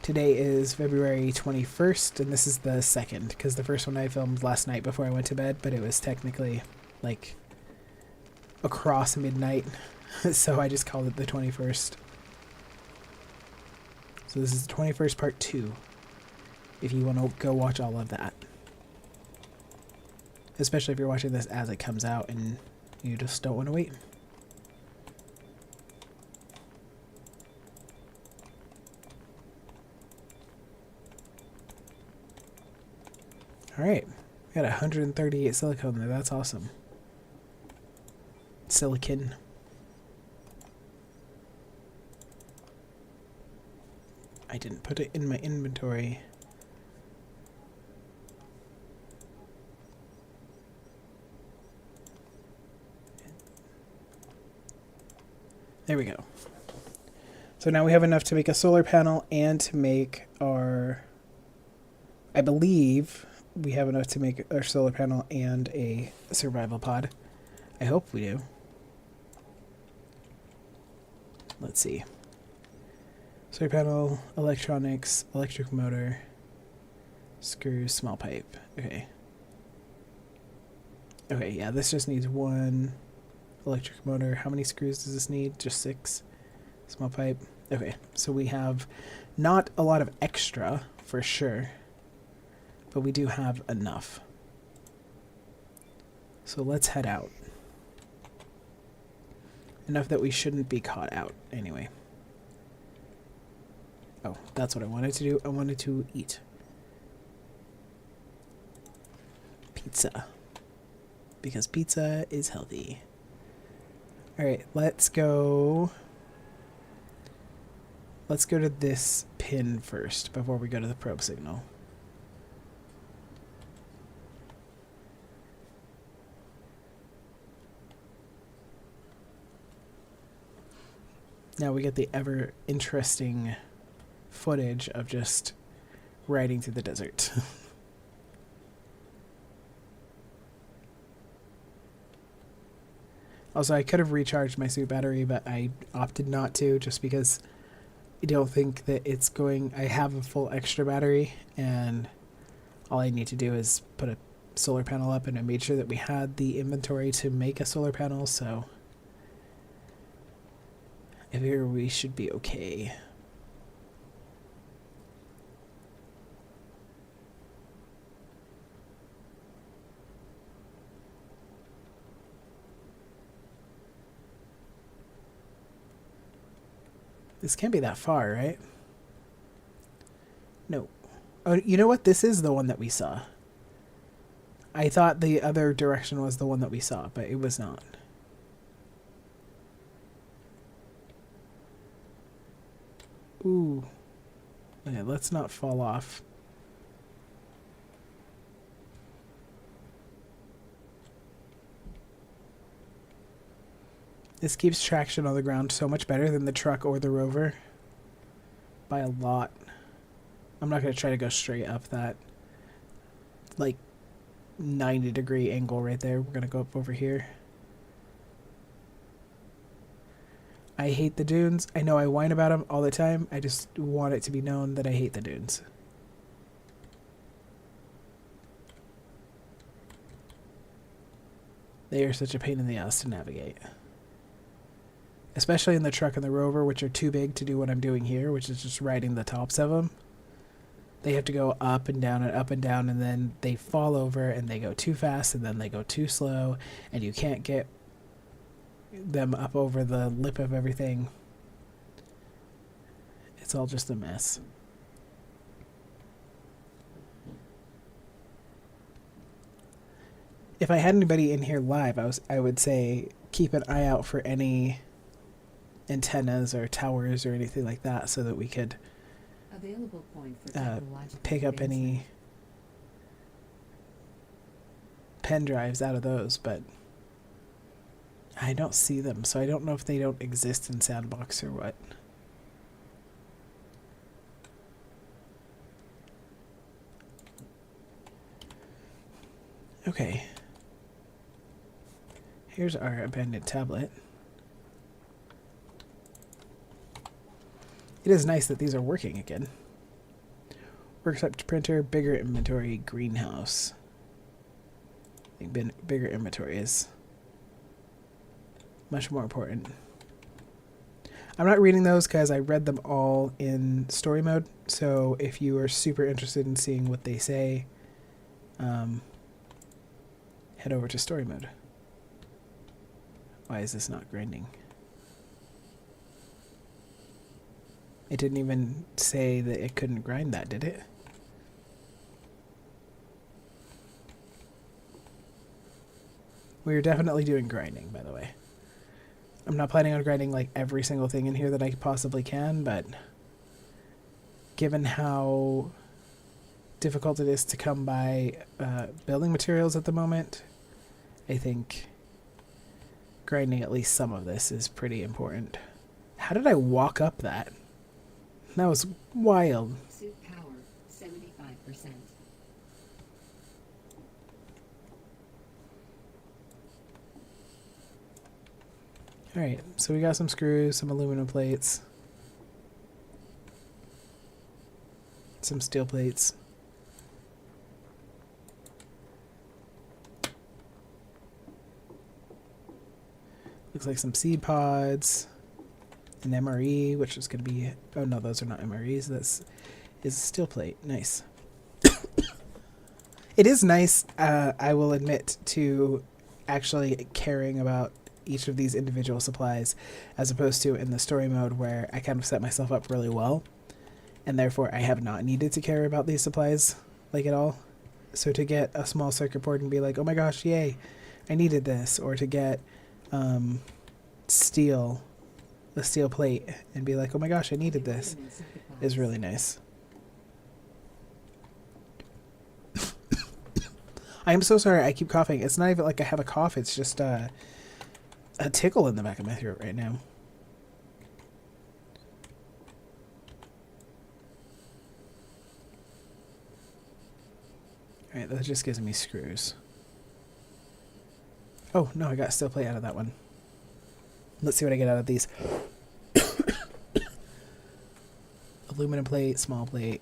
Speaker 1: Today is February 21st, and this is the 2nd, because the first one I filmed last night before I went to bed, but it was technically, like, across midnight, so I just called it the 21st. So this is the 21st part 2, if you want to go watch all of that. Especially if you're watching this as it comes out and you just don't want to wait. Alright, we got 138 silicone there, that's awesome. Silicon. I didn't put it in my inventory. There we go. So now we have enough to make a solar panel and to make our, I believe we have enough to make our solar panel and a survival pod. I hope we do. Let's see. Solar panel, electronics, electric motor, screws, small pipe. Okay. Okay, yeah, this just needs 1 electric motor. How many screws does this need? Just 6. Small pipe. Okay, so we have not a lot of extra, for sure, but we do have enough. So let's head out. Enough that we shouldn't be caught out, anyway. Oh, that's what I wanted to do. I wanted to eat pizza. Because pizza is healthy. Alright, let's go. Let's go to this pin first before we go to the probe signal. Now we get the ever interesting footage of just riding through the desert. Also, I could have recharged my suit battery, but I opted not to just because I don't think that it's going... I have a full extra battery, and all I need to do is put a solar panel up, and I made sure that we had the inventory to make a solar panel, so I figure we should be okay. This can't be that far, right? No. Oh, you know what? This is the one that we saw. I thought the other direction was the one that we saw, but it was not. Ooh. Okay, let's not fall off. This keeps traction on the ground so much better than the truck or the rover. By a lot. I'm not going to try to go straight up that, like, 90-degree angle right there. We're going to go up over here. I hate the dunes. I know I whine about them all the time. I just want it to be known that I hate the dunes. They are such a pain in the ass to navigate. Especially in the truck and the rover, which are too big to do what I'm doing here, which is just riding the tops of them. They have to go up and down, and then they fall over, and they go too fast, and then they go too slow, and you can't get them up over the lip of everything. It's all just a mess. If I had anybody in here live, I would say keep an eye out for any antennas or towers or anything like that, so that we could
Speaker 2: Available point for technological
Speaker 1: pick up
Speaker 2: advancement.
Speaker 1: any pen drives out of those, but I don't see them, so I don't know if they don't exist in Sandbox or what. Okay. Here's our abandoned tablet. It is nice that these are working again. Workspace printer, bigger inventory, greenhouse. I think bigger inventory is much more important. I'm not reading those because I read them all in story mode. So if you are super interested in seeing what they say, head over to story mode. Why is this not grinding? It didn't even say that it couldn't grind that, did it? We're definitely doing grinding, by the way. I'm not planning on grinding like every single thing in here that I possibly can, but given how difficult it is to come by building materials at the moment, I think grinding at least some of this is pretty important. How did I walk up that? That was wild.
Speaker 2: Suit power, 75%.
Speaker 1: Alright, so we got some screws, some aluminum plates, some steel plates. Looks like some seed pods, an MRE, which is going to be... Oh no, those are not MREs. This is a steel plate. Nice. It is nice, I will admit, to actually caring about each of these individual supplies, as opposed to in the story mode where I kind of set myself up really well, and therefore I have not needed to care about these supplies, like, at all. So to get a small circuit board and be like, oh my gosh, yay, I needed this, or to get steel, a steel plate, and be like, oh my gosh, I needed this, is really nice. I am so sorry, I keep coughing. It's not even like I have a cough, it's just a tickle in the back of my throat right now. Alright, that just gives me screws. Oh, no, I got steel plate out of that one. Let's see what I get out of these. Aluminum plate, small pipe.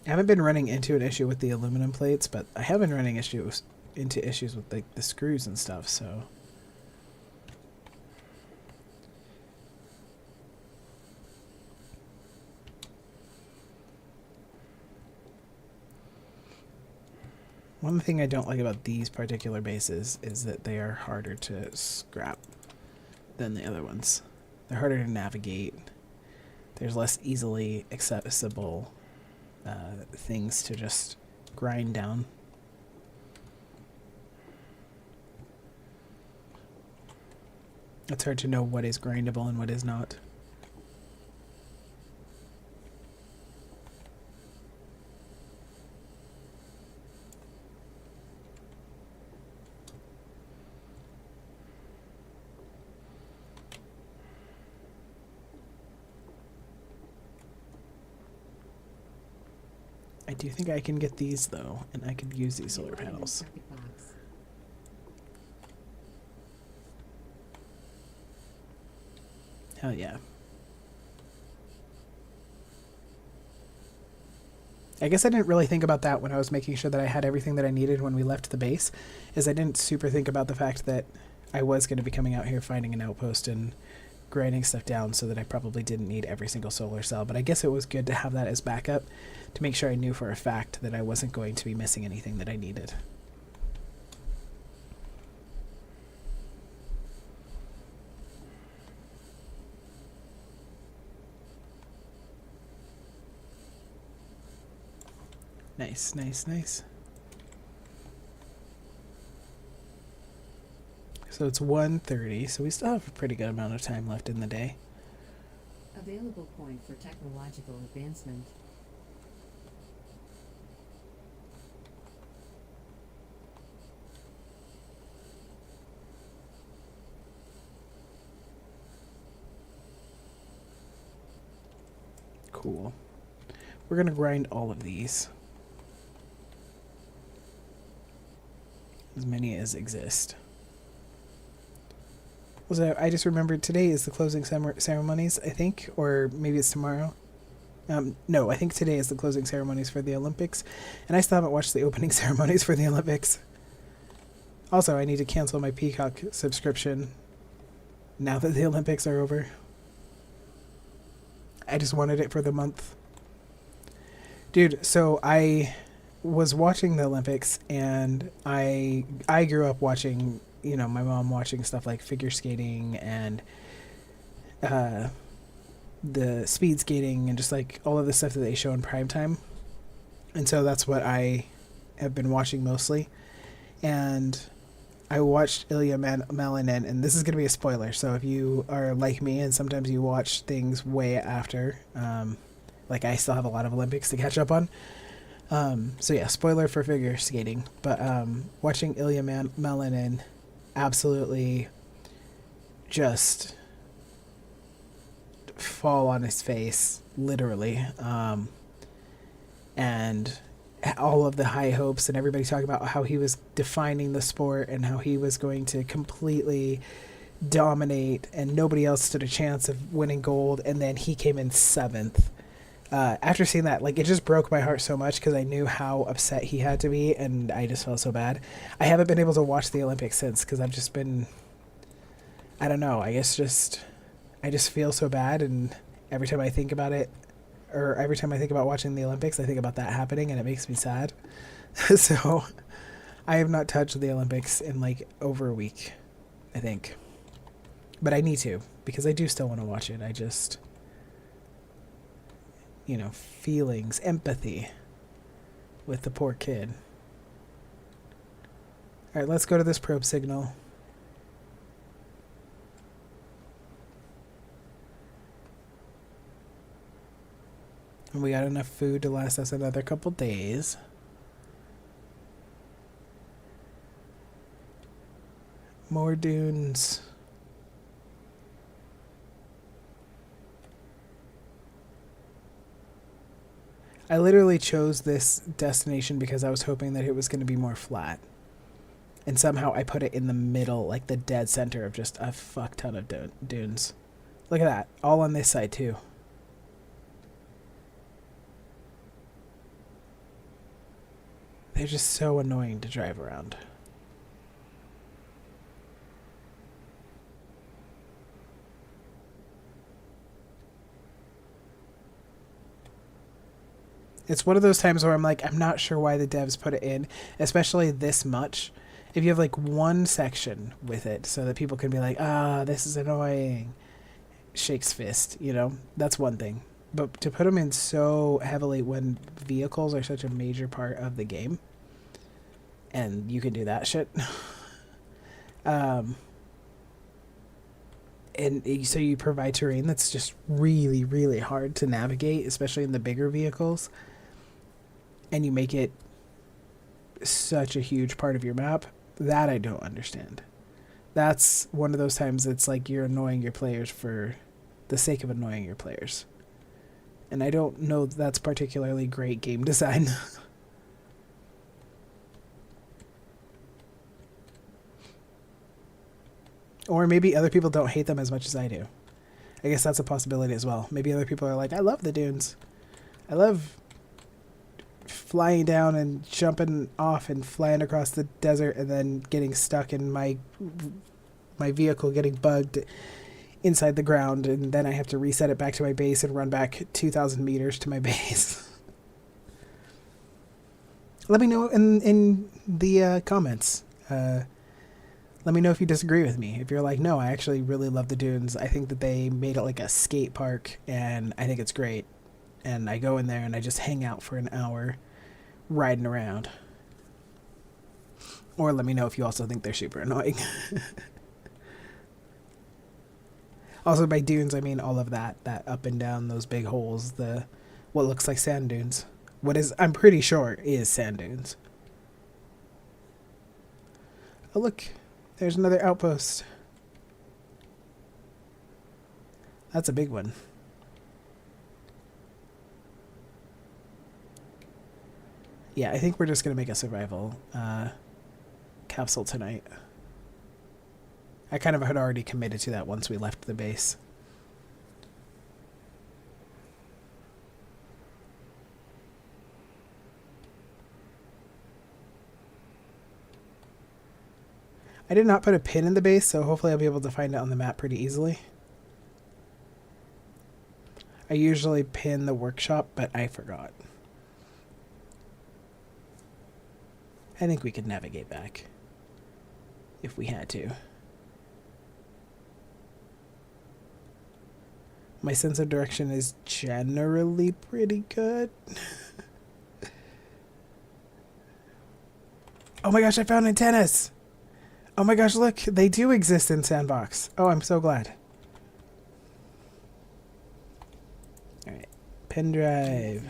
Speaker 1: I haven't been running into an issue with the aluminum plates, but I have been running into issues with like the screws and stuff, so... One thing I don't like about these particular bases is that they are harder to scrap than the other ones. They're harder to navigate. There's less easily accessible things to just grind down. It's hard to know what is grindable and what is not. I do think I can get these though, and I could use these solar panels. Hell yeah. I guess I didn't really think about that when I was making sure that I had everything that I needed when we left the base, is I didn't super think about the fact that I was going to be coming out here finding an outpost and grinding stuff down, so that I probably didn't need every single solar cell. But I guess it was good to have that as backup to make sure I knew for a fact that I wasn't going to be missing anything that I needed. Nice, nice, nice. So it's 1:30, so we still have a pretty good amount of time left in the day.
Speaker 2: Available point for technological advancement.
Speaker 1: Cool. We're going to grind all of these. As many as exist. So I just remembered today is the closing ceremonies, I think, or maybe it's tomorrow. No, I think today is the closing ceremonies for the Olympics, and I still haven't watched the opening ceremonies for the Olympics. Also, I need to cancel my Peacock subscription now that the Olympics are over. I just wanted it for the month. Dude, so I was watching the Olympics, and I grew up watching, you know, my mom watching stuff like figure skating and the speed skating and just like all of the stuff that they show in prime time. And so that's what I have been watching mostly. And I watched Ilya Malinin, and this is going to be a spoiler. So if you are like me and sometimes you watch things way after, like I still have a lot of Olympics to catch up on. So yeah, spoiler for figure skating. But watching Ilya Malinin absolutely just fall on his face, literally. And all of the high hopes and everybody talking about how he was defining the sport and how he was going to completely dominate and nobody else stood a chance of winning gold, and then he came in 7th. After seeing that, like, it just broke my heart so much because I knew how upset he had to be, and I just felt so bad. I haven't been able to watch the Olympics since because I've just been, I don't know, I guess I just feel so bad, and every time I think about it, or every time I think about watching the Olympics, I think about that happening, and it makes me sad. So I have not touched the Olympics in like over a week, I think. But I need to, because I do still want to watch it. I just, you know, feelings, empathy with the poor kid. All right, let's go to this probe signal. And we got enough food to last us another couple days. More dunes. I literally chose this destination because I was hoping that it was going to be more flat. And somehow I put it in the middle, like the dead center of just a fuck ton of dunes. Look at that. All on this side, too. They're just so annoying to drive around. It's one of those times where I'm like, I'm not sure why the devs put it in, especially this much. If you have like one section with it so that people can be like, ah, this is annoying, shakes fist, you know, that's one thing. But to put them in so heavily when vehicles are such a major part of the game, and you can do that shit. um, so you provide terrain that's just really, really hard to navigate, especially in the bigger vehicles, and you make it such a huge part of your map. That I don't understand. That's one of those times it's like you're annoying your players for the sake of annoying your players. And I don't know that's particularly great game design. Or maybe other people don't hate them as much as I do. I guess that's a possibility as well. Maybe other people are like, I love the dunes. I love flying down and jumping off and flying across the desert and then getting stuck in my vehicle getting bugged inside the ground, and then I have to reset it back to my base and run back 2,000 meters to my base. Let me know in the comments. Let me know if you disagree with me. If you're like, no, I actually really love the dunes. I think that they made it like a skate park, and I think it's great. And I go in there and I just hang out for an hour riding around. Or let me know if you also think they're super annoying. Also, by dunes, I mean all of that up and down, those big holes, the what looks like sand dunes. What is, I'm pretty sure, is sand dunes. Oh, look. There's another outpost. That's a big one. Yeah, I think we're just going to make a survival capsule tonight. I kind of had already committed to that once we left the base. I did not put a pin in the base, so hopefully I'll be able to find it on the map pretty easily. I usually pin the workshop, but I forgot. I think we could navigate back if we had to. My sense of direction is generally pretty good. Oh my gosh, I found antennas! Oh my gosh, look, they do exist in Sandbox. Oh, I'm so glad. Alright, pen drive.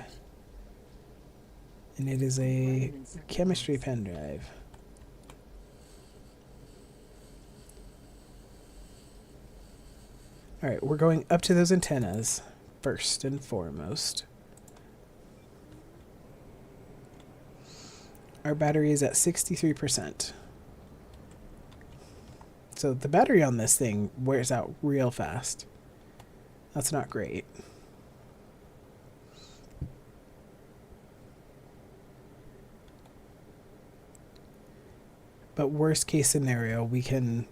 Speaker 1: And it is a chemistry pen drive. Alright, we're going up to those antennas first and foremost. Our battery is at 63%. So the battery on this thing wears out real fast. That's not great. But worst case scenario, we can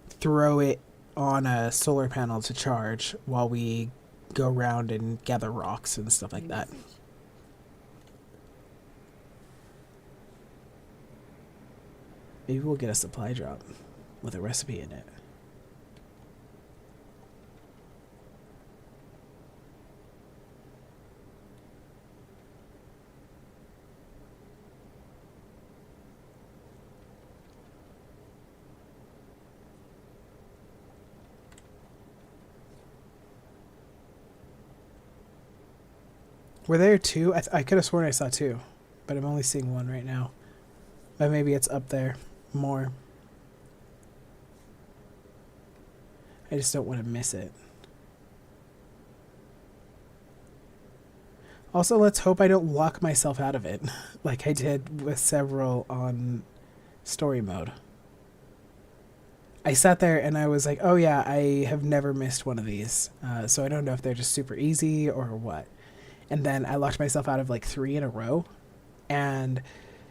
Speaker 1: throw it on a solar panel to charge while we go around and gather rocks and stuff like that. Maybe we'll get a supply drop with a recipe in it. Were there two? I could have sworn I saw two, but I'm only seeing one right now. But maybe it's up there more. I just don't want to miss it. Also, let's hope I don't lock myself out of it, like I did with several on story mode. I sat there and I was like, oh yeah, I have never missed one of these, so I don't know if they're just super easy or what. And then I locked myself out of like 3 in a row, and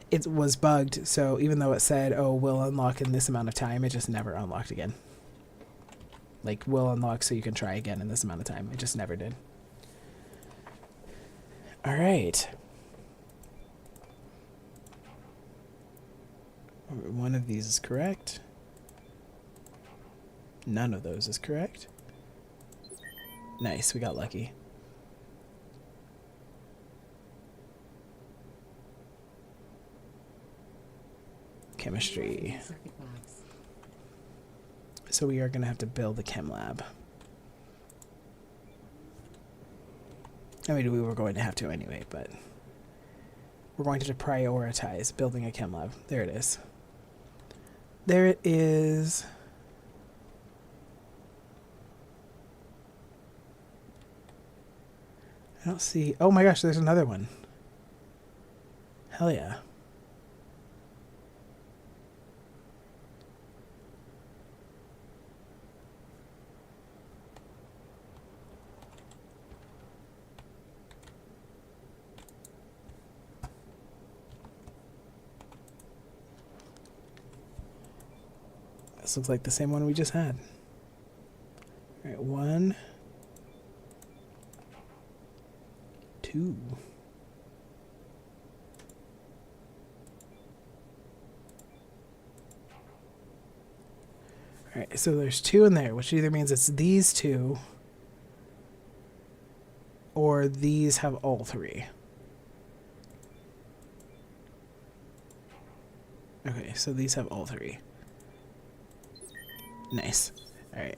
Speaker 1: it was bugged, so even though it said, oh, will unlock in this amount of time, it just never unlocked again. Like, will unlock so you can try again in this amount of time. It just never did. Alright. One of these is correct. None of those is correct. Nice, we got lucky. Chemistry.
Speaker 2: Circuit box.
Speaker 1: So we are going to have to build a chem lab. I mean, we were going to have to anyway, but we're going to prioritize building a chem lab. There it is. There it is. I don't see... Oh my gosh, there's another one. Hell yeah. This looks like the same one we just had. All right, 1, 2. All right, so there's 2 in there, which either means it's these 2 or these have all 3. Okay, so these have all 3. Nice. All right.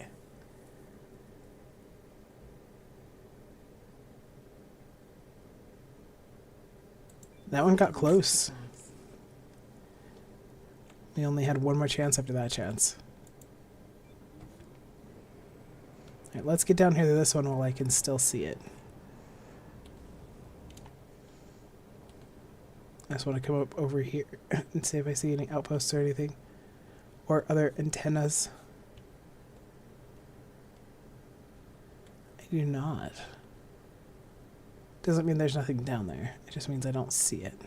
Speaker 1: That one got close. We only had one more chance after that chance. All right, let's get down here to this one while I can still see it. I just want to come up over here and see if I see any outposts or anything. Or other antennas. I do not. Doesn't mean there's nothing down there. It just means I don't see it.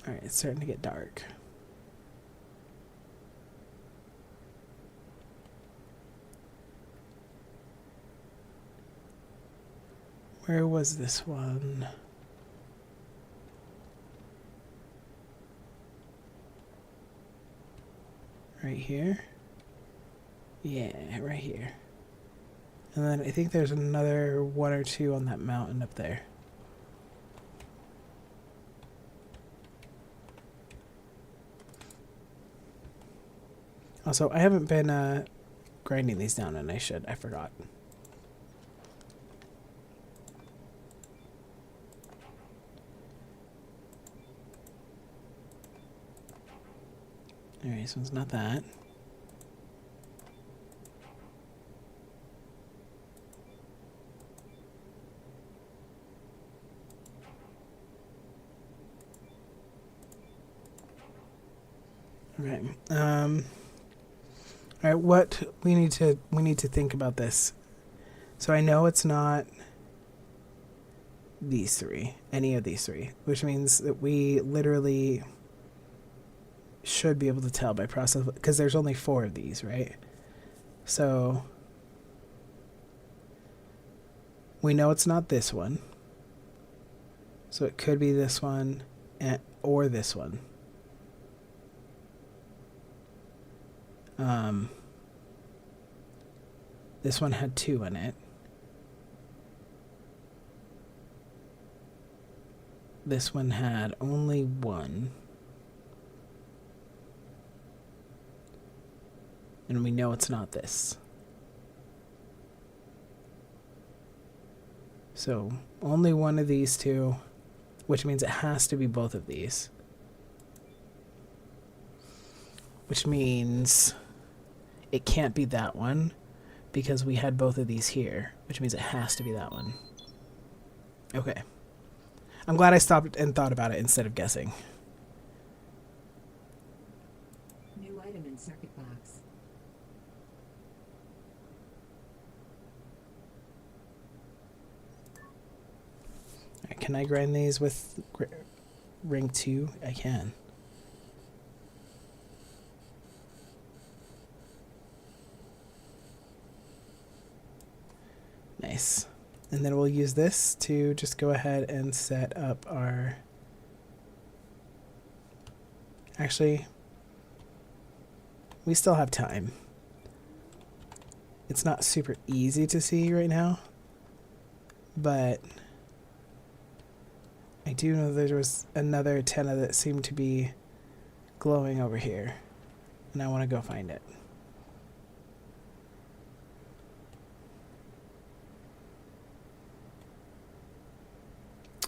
Speaker 1: Alright, it's starting to get dark. Where was this one? Right here? Yeah, right here. And then I think there's another 1 or 2 on that mountain up there. Also, I haven't been grinding these down, and I should. I forgot. Alright, this one's not that. Okay. Alright, what we need to think about this. So I know it's not these 3, any of these 3, which means that we literally should be able to tell by process, because there's only 4 of these, right? So we know it's not this one. So it could be this one or this one. This one had 2 in it. This one had only 1. And we know it's not this. So only one of these 2, which means it has to be both of these. Which means it can't be that one because we had both of these here, which means it has to be that one. Okay. I'm glad I stopped and thought about it instead of guessing.
Speaker 2: New item in circuit box.
Speaker 1: Alright, can I grind these with ring 2? I can. Nice. And then we'll use this to just go ahead and set up our... Actually, we still have time. It's not super easy to see right now, but I do know there was another antenna that seemed to be glowing over here, and I want to go find it.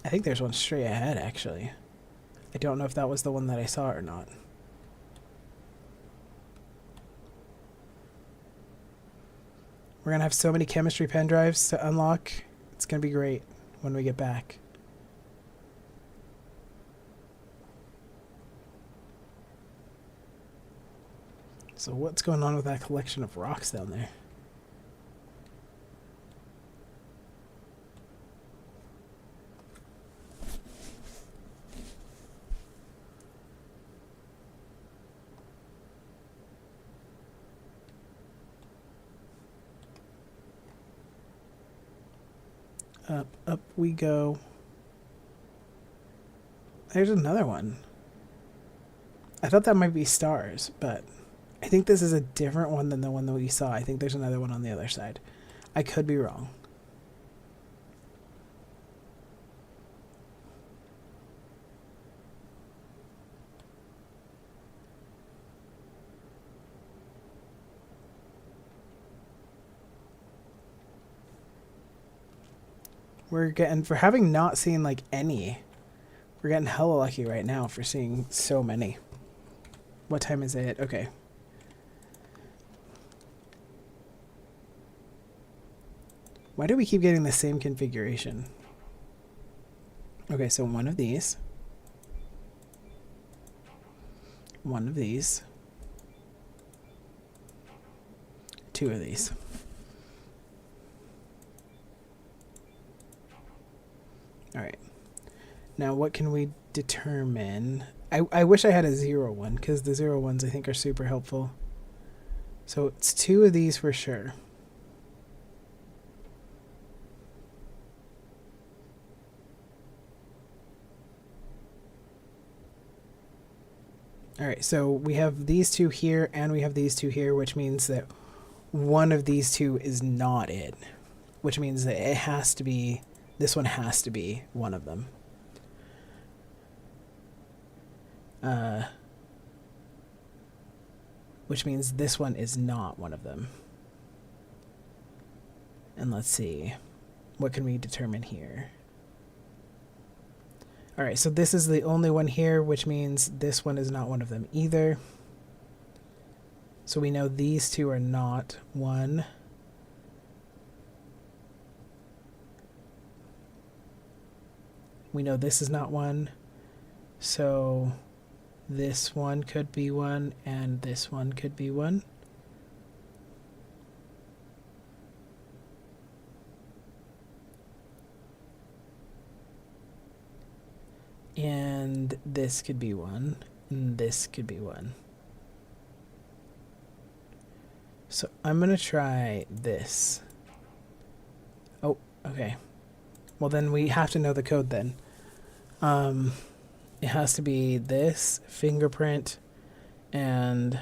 Speaker 1: I think there's one straight ahead, actually. I don't know if that was the one that I saw or not. We're going to have so many chemistry pen drives to unlock. It's going to be great when we get back. So what's going on with that collection of rocks down there? Up we go. There's another one. I thought that might be stars, but I think this is a different one than the one that we saw. I think there's another one on the other side. I could be wrong. We're getting, for having not seen like any, we're getting hella lucky right now for seeing so many. What time is it? Okay. Why do we keep getting the same configuration? Okay, so one of these. One of these. Two of these. Alright. Now what can we determine? I wish I had a 0 one, because the 0 ones I think are super helpful. So it's two of these for sure. Alright, so we have these two here and we have these two here, which means that one of these two is not it. Which means that it has to be, this one has to be one of them. Which means this one is not one of them. And let's see, what can we determine here? Alright, so this is the only one here, which means this one is not one of them either. So we know these two are not one. We know this is not one. So this one could be one, and this one could be one. And this could be one, and this could be one. So I'm gonna try this. Oh, okay. Well, then we have to know the code then. It has to be this, fingerprint, and...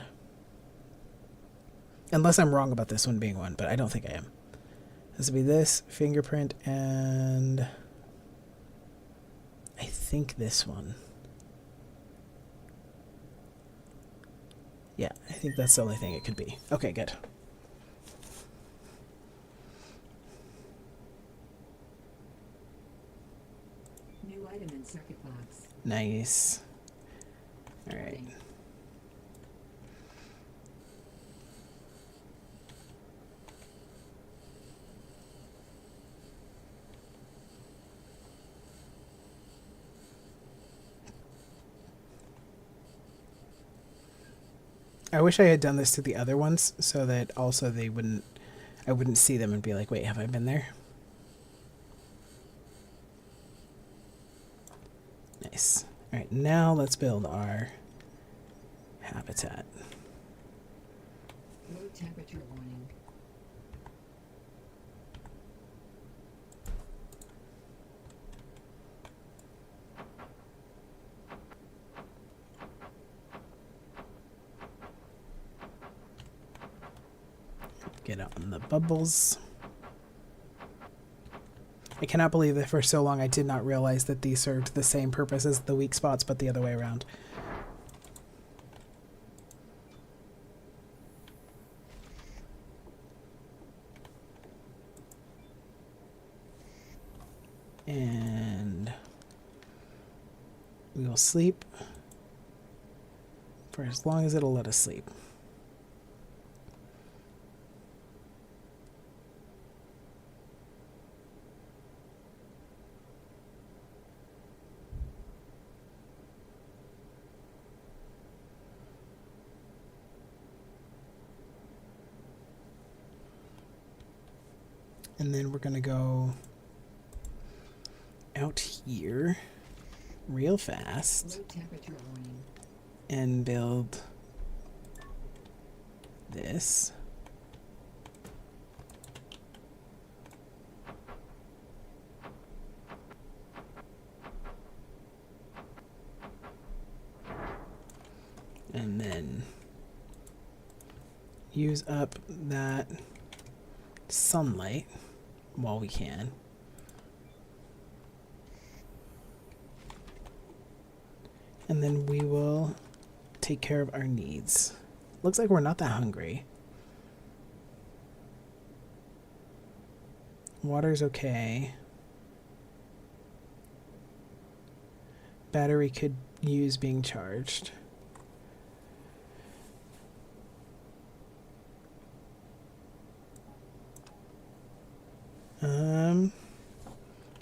Speaker 1: Unless I'm wrong about this one being one, but I don't think I am. It has to be this, fingerprint, and... I think this one. Yeah, I think that's the only thing it could be. Okay, good.
Speaker 2: New item in circuit box.
Speaker 1: Nice. All right. I wish I had done this to the other ones so that also they wouldn't, I wouldn't see them and be like, wait, have I been there? Nice. All right, now let's build our habitat.
Speaker 2: Low temperature warning.
Speaker 1: Get on the bubbles. I cannot believe that for so long I did not realize that these served the same purpose as the weak spots, but the other way around. And we will sleep for as long as it'll let us sleep. And then we're going to go out here real fast
Speaker 2: Low temperature warning.
Speaker 1: and build this. And then use up that sunlight while we can. And then we will take care of our needs. Looks like we're not that hungry. Water's okay. Battery could use being charged.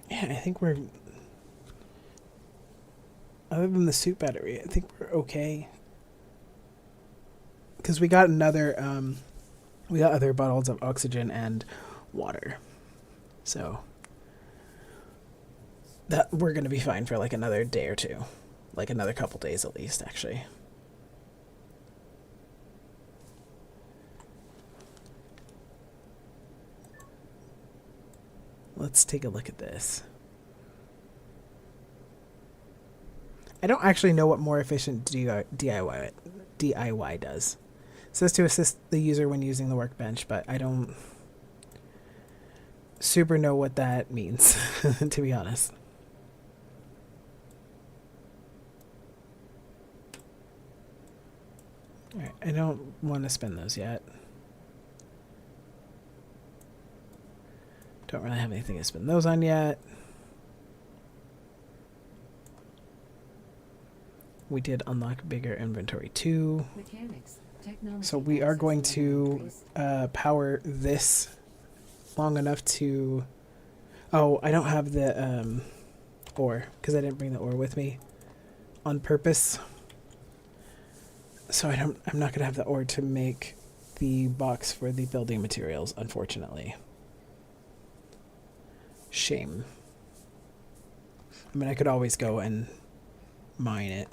Speaker 1: Yeah, I think we're, other than the suit battery, I think we're okay. Because we got we got other bottles of oxygen and water. So that we're going to be fine for like another day or two. Like another couple days at least, actually. Let's take a look at this. I don't actually know what more efficient DIY does. It says to assist the user when using the workbench, but I don't super know what that means, to be honest. Alright, I don't want to spend those yet. Don't really have anything to spend those on yet. We did unlock bigger inventory too.
Speaker 2: Mechanics.
Speaker 1: So we are going to power this long enough to... Oh, I don't have the ore, because I didn't bring the ore with me on purpose. So I'm not going to have the ore to make the box for the building materials, unfortunately. Shame. I mean, I could always go and mine it.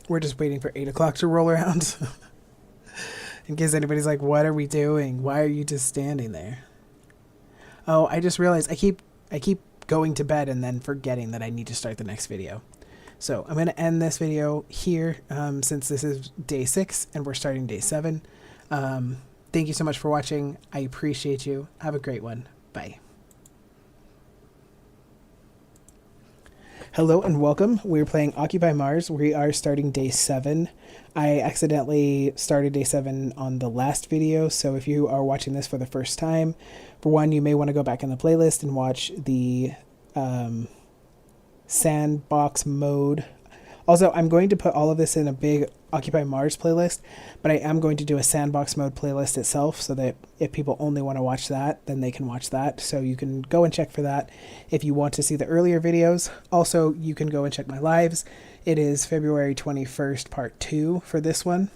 Speaker 1: We're just waiting for 8 o'clock to roll around. In case anybody's like, what are we doing? Why are you just standing there? Oh, I just realized I keep going to bed and then forgetting that I need to start the next video. So I'm going to end this video here since this is day 6 and we're starting day 7. Thank you so much for watching. I appreciate you. Have a great one. Bye. Hello and welcome. We're playing Occupy Mars. We are starting day 7. I accidentally started day 7 on the last video, so if you are watching this for the first time, for one, you may want to go back in the playlist and watch the sandbox mode. Also, I'm going to put all of this in a big Occupy Mars playlist, but I am going to do a sandbox mode playlist itself so that if people only want to watch that, then they can watch that. So you can go and check for that if you want to see the earlier videos. Also, you can go and check my lives. It is February 21st, part 2 for this one.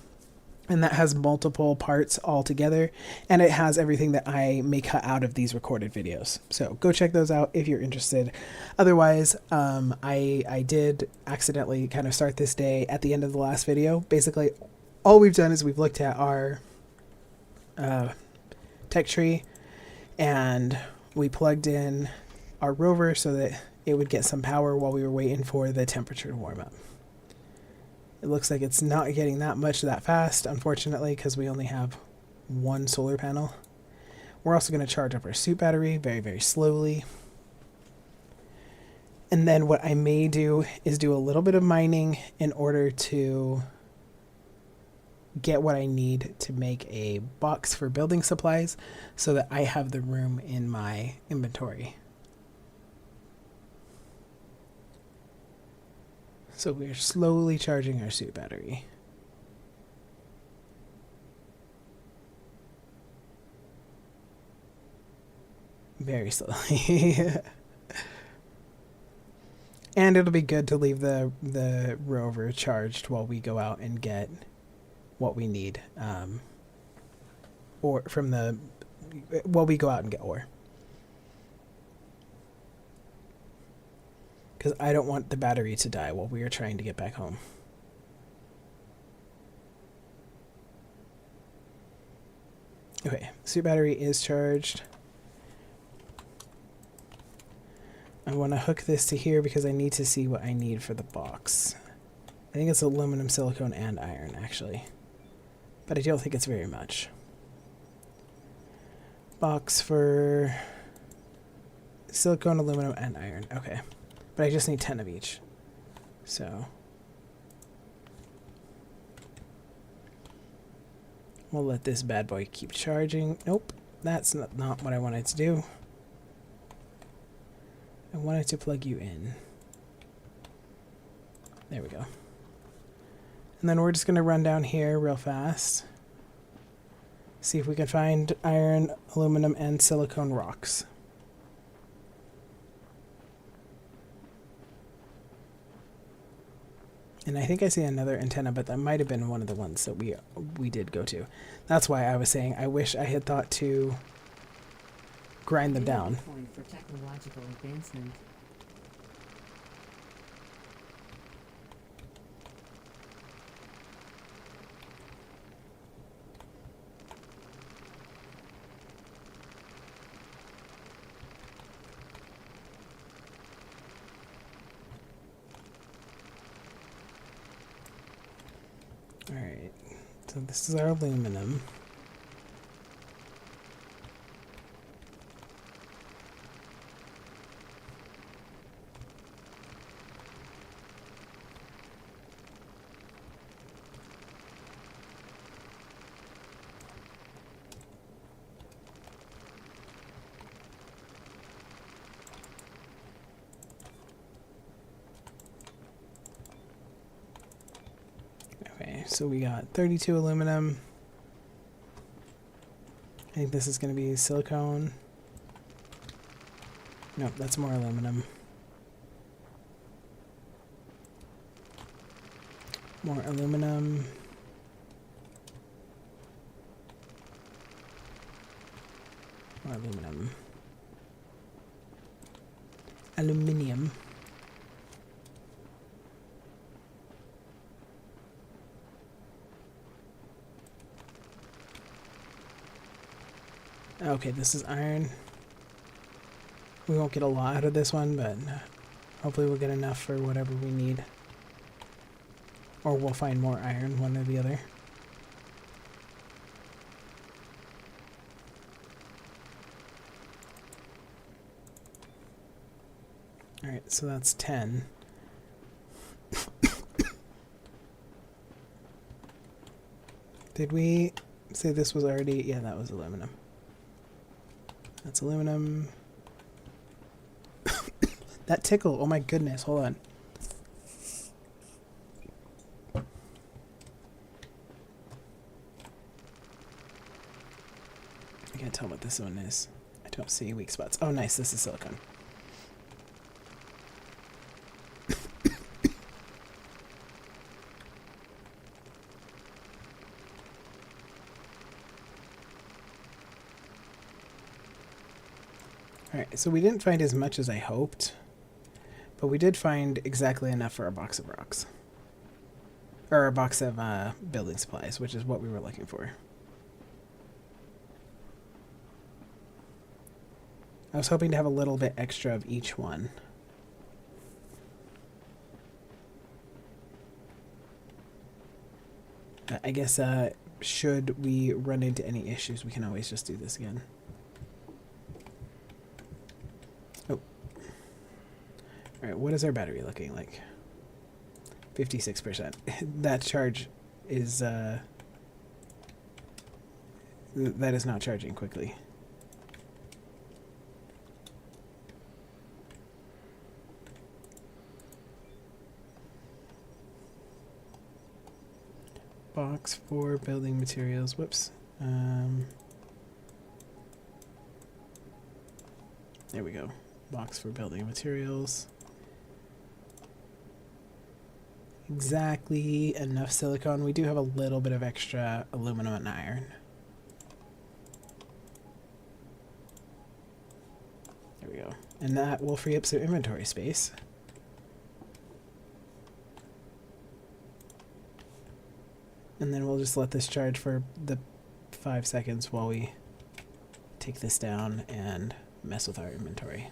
Speaker 1: And that has multiple parts all together, and it has everything that I may cut out of these recorded videos. So go check those out if you're interested. Otherwise, I did accidentally kind of start this day at the end of the last video. Basically, all we've done is we've looked at our tech tree, and we plugged in our rover so that it would get some power while we were waiting for the temperature to warm up. It looks like it's not getting that much that fast, unfortunately, because we only have one solar panel. We're also going to charge up our suit battery very, very slowly. And then what I may do is do a little bit of mining in order to get what I need to make a box for building supplies so that I have the room in my inventory. So we're slowly charging our suit battery. Very slowly. And it'll be good to leave the rover charged while we go out and get what we need, or from the while we go out and get ore. Because I don't want the battery to die while we are trying to get back home. Okay, suit battery is charged. I want to hook this to here because I need to see what I need for the box. I think it's aluminum, silicone, and iron, actually. But I don't think it's very much. Box for silicone, aluminum, and iron. Okay. But I just need 10 of each. So we'll let this bad boy keep charging. Nope, that's not what I wanted to do. I wanted to plug you in. There we go. And then we're just going to run down here real fast. See if we can find iron, aluminum, and silicone rocks. And I think I see another antenna, but that might have been one of the ones that we did go to. That's why I was saying I wish I had thought to grind them down.
Speaker 2: Point for technological advancement.
Speaker 1: Alright, so this is our aluminum. Okay, so we got 32 aluminum. I think this is going to be silicone. No, that's more aluminum. More aluminum. More aluminum. Aluminium. Okay, this is iron. We won't get a lot out of this one, but hopefully we'll get enough for whatever we need. Or we'll find more iron, one or the other. Alright, so that's 10. Did we say this was already... Yeah, that was aluminum. That's aluminum. That tickle, oh my goodness, hold on. I can't tell what this one is. I don't see weak spots. Oh nice, this is silicone. Alright, so we didn't find as much as I hoped, but we did find exactly enough for a box of rocks. Or a box of building supplies, which is what we were looking for. I was hoping to have a little bit extra of each one. I guess should we run into any issues, we can always just do this again. Oh. Alright, what is our battery looking like? 56%. That charge is, that is not charging quickly. Box for building materials. Whoops. There we go. Box for building materials. Exactly enough silicone. We do have a little bit of extra aluminum and iron. There we go. And that will free up some inventory space. And then we'll just let this charge for the 5 seconds while we take this down and mess with our inventory.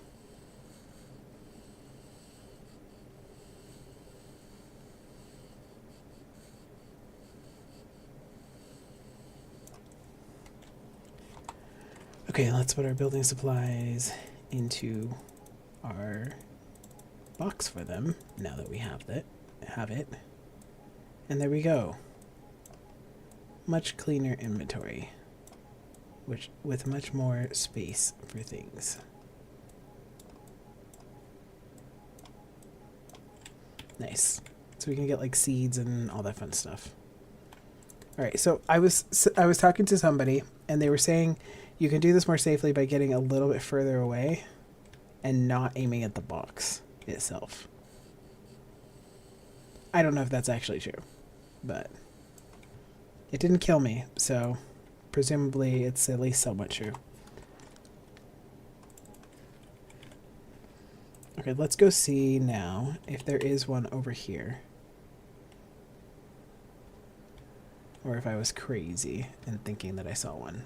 Speaker 1: Okay, let's put our building supplies into our box for them now that we have it. And there we go. Much cleaner inventory, which with much more space for things. Nice. So we can get like seeds and all that fun stuff. All right, so I was talking to somebody and they were saying you can do this more safely by getting a little bit further away and not aiming at the box itself. I don't know if that's actually true, but it didn't kill me, so presumably it's at least somewhat true. Okay, let's go see now if there is one over here. Or if I was crazy in thinking that I saw one.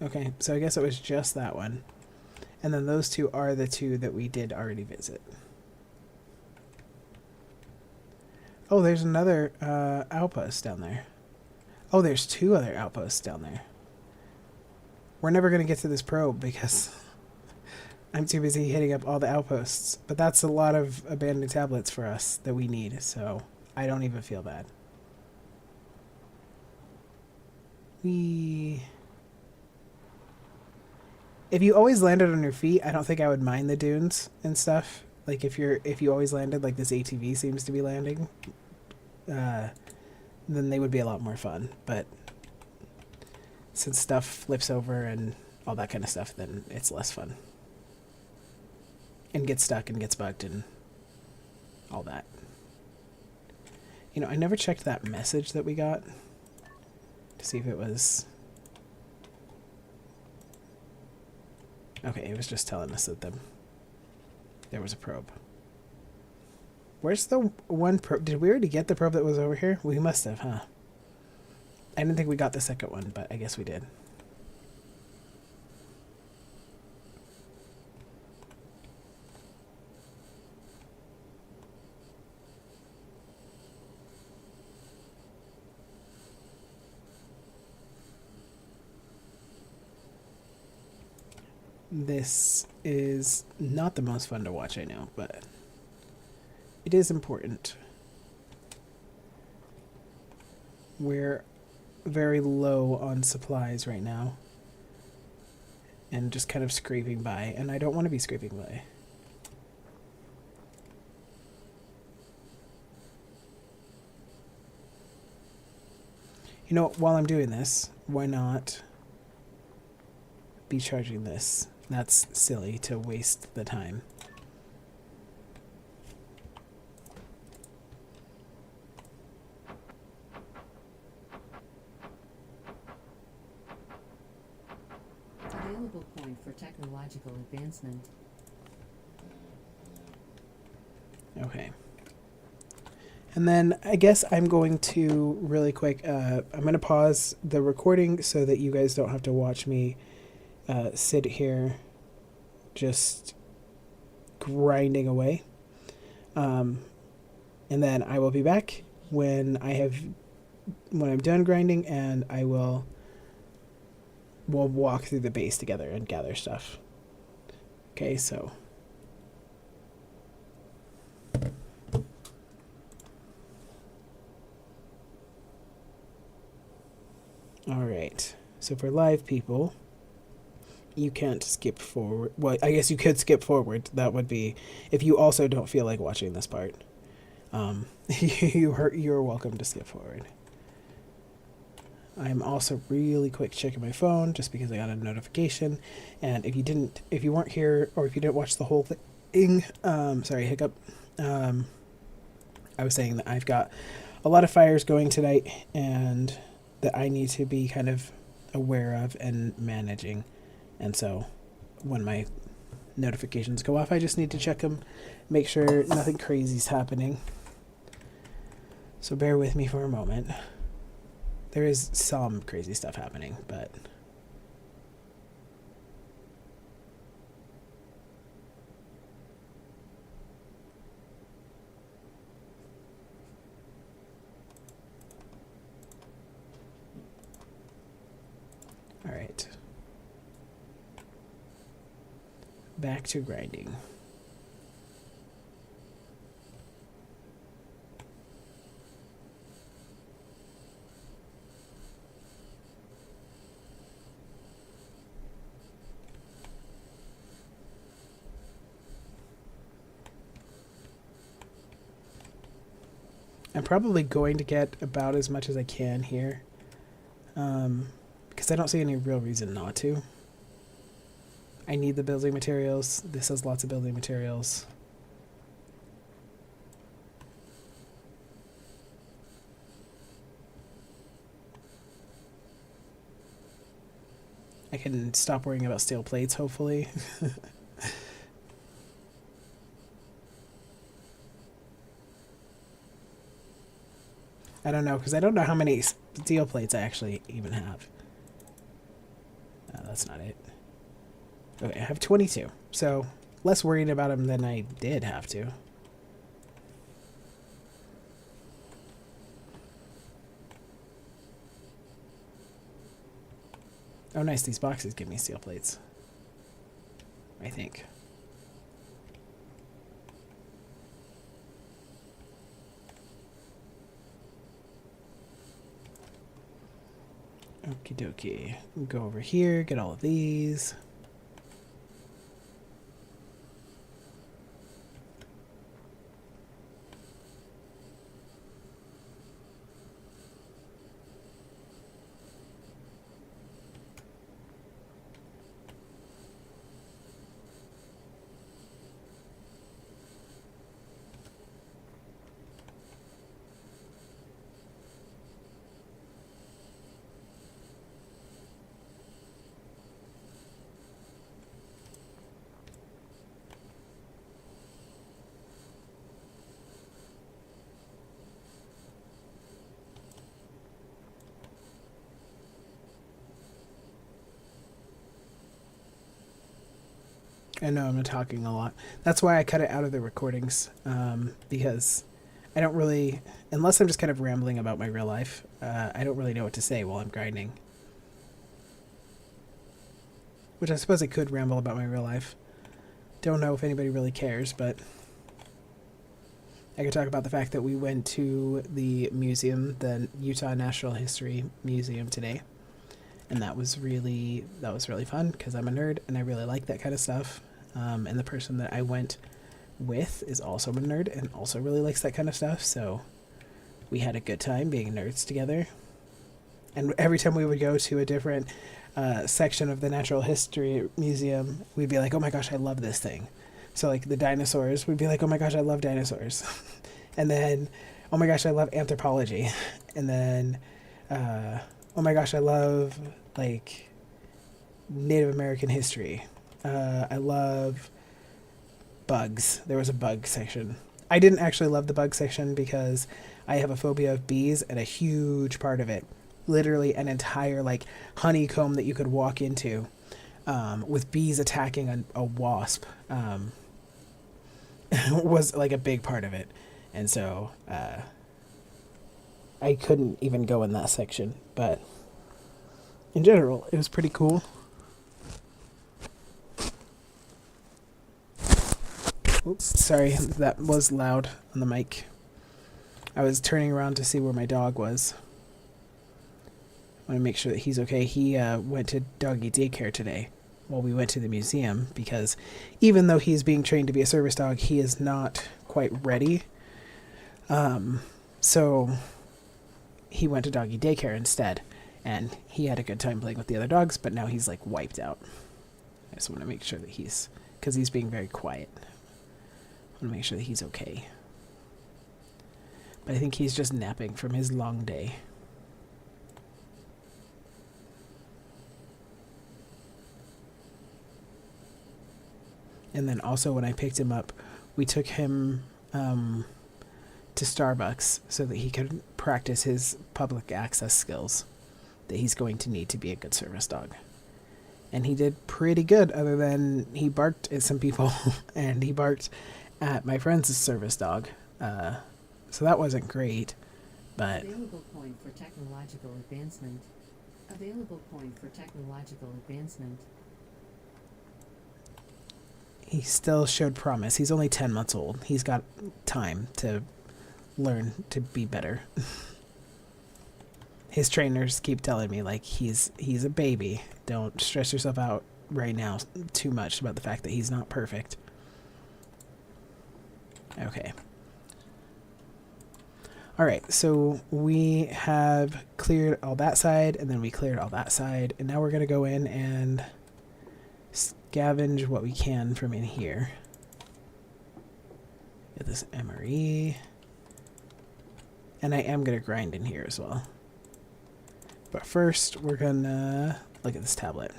Speaker 1: Okay, so I guess it was just that one. And then those two are the two that we did already visit. Oh, there's another outpost down there. Oh, there's two other outposts down there. We're never going to get to this probe because I'm too busy hitting up all the outposts. But that's a lot of abandoned tablets for us that we need, so I don't even feel bad. If you always landed on your feet, I don't think I would mind the dunes and stuff. Like if you always landed like this ATV seems to be landing, then they would be a lot more fun. But since stuff flips over and all that kind of stuff, then it's less fun. And gets stuck and gets bugged and all that. You know, I never checked that message that we got to see if it was... Okay, it was just telling us that there was a probe. Where's the one probe? Did we already get the probe that was over here? We must have, huh? I didn't think we got the second one, but I guess we did. This is not the most fun to watch, I know, but it is important. We're very low on supplies right now and just kind of scraping by, and I don't want to be scraping by. You know, while I'm doing this, why not be charging this? That's silly to waste the time.
Speaker 2: Consumable point for technological advancement.
Speaker 1: Okay. And then I guess I'm going to really quick, I'm going to pause the recording so that you guys don't have to watch me sit here just grinding away. And then I will be back when I'm done grinding, and we'll walk through the base together and gather stuff. Okay, so. Alright, so for live people, you can't skip forward. Well, I guess you could skip forward. That would be if you also don't feel like watching this part. You're welcome to skip forward. I'm also really quick checking my phone just because I got a notification. And if you weren't here or if you didn't watch the whole thing, sorry, hiccup. I was saying that I've got a lot of fires going tonight and that I need to be kind of aware of and managing. And so when my notifications go off, I just need to check them, make sure nothing crazy is happening. So bear with me for a moment. There is some crazy stuff happening, but all right. Back to grinding. I'm probably going to get about as much as I can here, because I don't see any real reason not to. I need the building materials. This has lots of building materials. I can stop worrying about steel plates, hopefully. I don't know, because I don't know how many steel plates I actually even have. No, that's not it. Okay, I have 22, so less worried about them than I did have to. Oh nice, these boxes give me steel plates, I think. Okie dokie. Go over here, get all of these. I know I'm talking a lot. That's why I cut it out of the recordings, because I don't really, unless I'm just kind of rambling about my real life, I don't really know what to say while I'm grinding. Which I suppose I could ramble about my real life. Don't know if anybody really cares, but I could talk about the fact that we went to the museum, the Utah Natural History Museum today. And that was really fun because I'm a nerd and I really like that kind of stuff. And the person that I went with is also a nerd and also really likes that kind of stuff. So we had a good time being nerds together. And every time we would go to a different section of the Natural History Museum, we'd be like, oh my gosh, I love this thing. So like the dinosaurs, we'd be like, oh my gosh, I love dinosaurs. And then, oh my gosh, I love anthropology. And then, oh my gosh, I love like Native American history. I love bugs. There was a bug section. I didn't actually love the bug section because I have a phobia of bees, and a huge part of it, literally an entire like honeycomb that you could walk into, with bees attacking a wasp, was like a big part of it, and so I couldn't even go in that section. But in general, it was pretty cool. Oops, sorry, that was loud on the mic. I was turning around to see where my dog was. I want to make sure that he's okay. He went to doggy daycare today while we went to the museum, because even though he's being trained to be a service dog, he is not quite ready. So he went to doggy daycare instead, and he had a good time playing with the other dogs, but now he's like wiped out. I just want to make sure that because he's being very quiet. I want to make sure that he's okay. But I think he's just napping from his long day. And then also when I picked him up, we took him to Starbucks so that he could practice his public access skills that he's going to need to be a good service dog. And he did pretty good, other than he barked at some people and he barked at my friend's service dog. So that wasn't great, but...
Speaker 2: Available point for technological advancement. Available point for technological advancement.
Speaker 1: He still showed promise. He's only 10 months old. He's got time to learn to be better. His trainers keep telling me, like, he's a baby. Don't stress yourself out right now too much about the fact that he's not perfect. Okay. Alright, so we have cleared all that side, and then we cleared all that side, and now we're going to go in and scavenge what we can from in here. Get this MRE. And I am going to grind in here as well. But first, we're going to look at this tablet.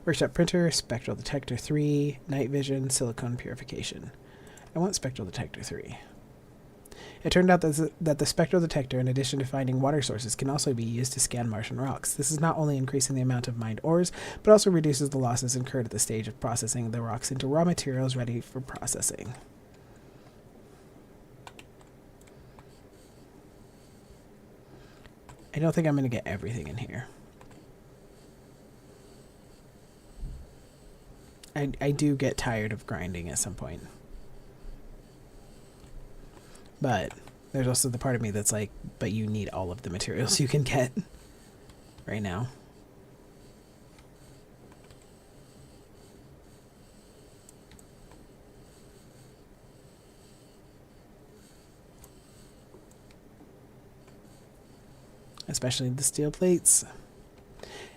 Speaker 1: Workshop printer, spectral detector 3, night vision, silicone purification. I want spectral detector 3. It turned out that the spectral detector, in addition to finding water sources, can also be used to scan Martian rocks. This is not only increasing the amount of mined ores, but also reduces the losses incurred at the stage of processing the rocks into raw materials ready for processing. I don't think I'm going to get everything in here. I do get tired of grinding at some point. But there's also the part of me that's like, but you need all of the materials you can get right now. Especially the steel plates.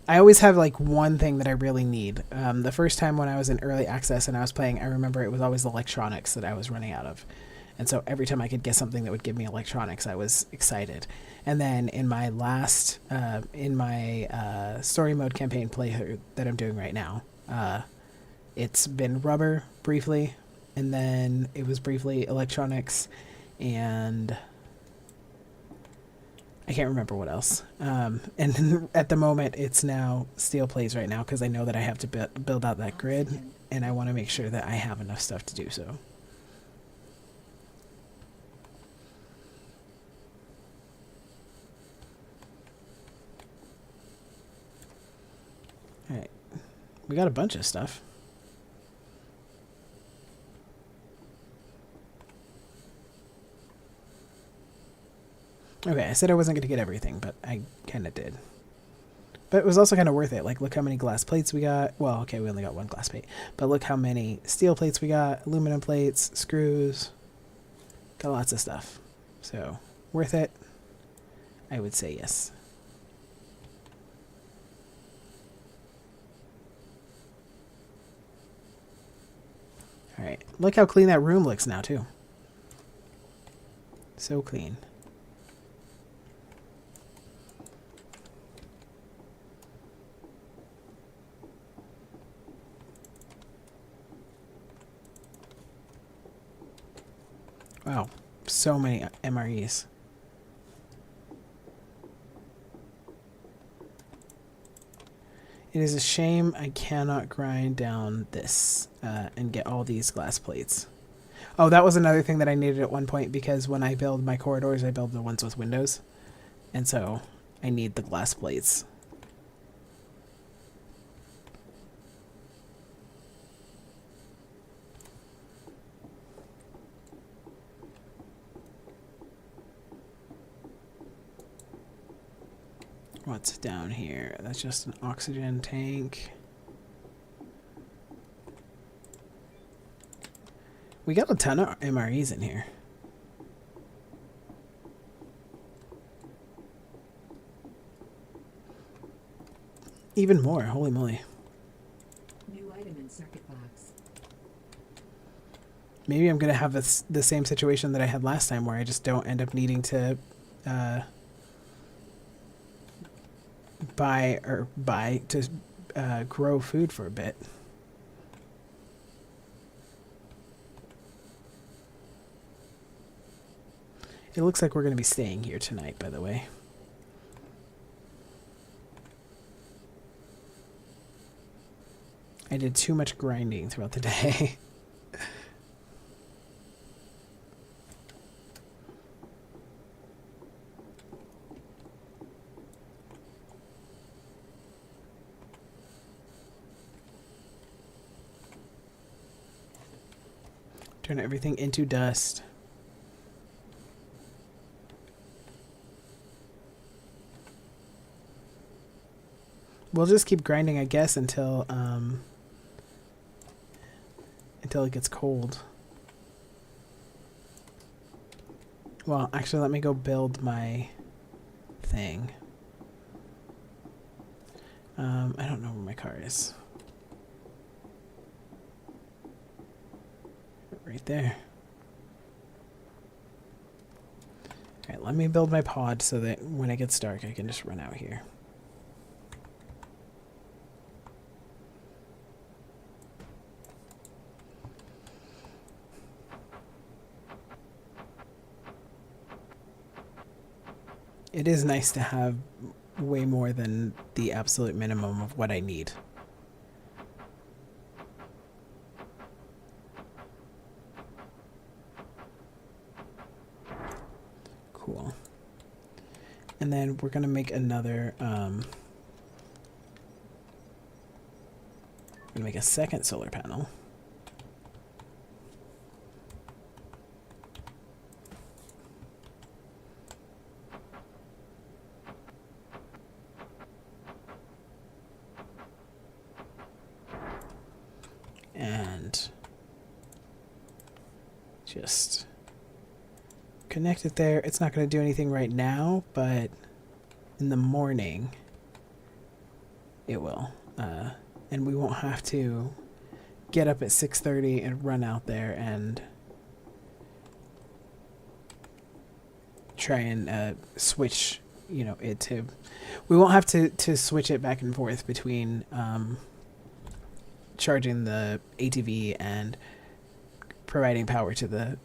Speaker 1: I always have like one thing that I really need. The first time when I was in early access and I was playing, I remember it was always electronics that I was running out of. And so every time I could get something that would give me electronics, I was excited. And then in my last, story mode campaign playthrough that I'm doing right now, it's been rubber briefly, and then it was briefly electronics, and I can't remember what else. And at the moment, it's now steel plates right now, because I know that I have to build out that grid, and I want to make sure that I have enough stuff to do so. Alright, we got a bunch of stuff. Okay, I said I wasn't going to get everything, but I kind of did. But it was also kind of worth it. Like, look how many glass plates we got. Well, okay, we only got one glass plate. But look how many steel plates we got, aluminum plates, screws. Got lots of stuff. So, worth it? I would say yes. Alright, look how clean that room looks now, too. So clean. Wow, so many MREs. It is a shame I cannot grind down this and get all these glass plates. Oh, that was another thing that I needed at one point, because when I build my corridors, I build the ones with windows. And so I need the glass plates. What's down here? That's just an oxygen tank. We got a ton of MREs in here. Even more, holy moly.
Speaker 2: New item in circuit box.
Speaker 1: Maybe I'm going to have the same situation that I had last time, where I just don't end up needing to buy to grow food for a bit. It looks like we're going to be staying here tonight, by the way. I did too much grinding throughout the day. Turn everything into dust. We'll just keep grinding, I guess, until it gets cold. Well, actually, let me go build my thing. I don't know where my car is. Right there. Alright, let me build my pod so that when it gets dark, I can just run out here. It is nice to have way more than the absolute minimum of what I need. Cool. And then we're going to make another, we're going to make a second solar panel. And just connect it there. It's not going to do anything right now, but in the morning it will. And we won't have to get up at 6:30 and run out there and try and switch, it to... We won't have to switch it back and forth between charging the ATV and providing power to the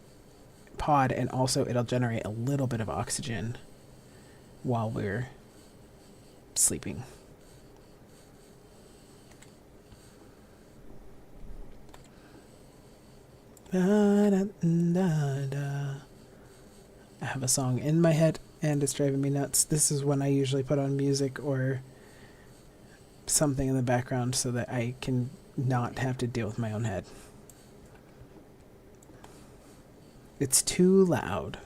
Speaker 1: pod, and also it'll generate a little bit of oxygen while we're sleeping. I have a song in my head and it's driving me nuts. This is when I usually put on music or something in the background so that I can not have to deal with my own head. It's too loud.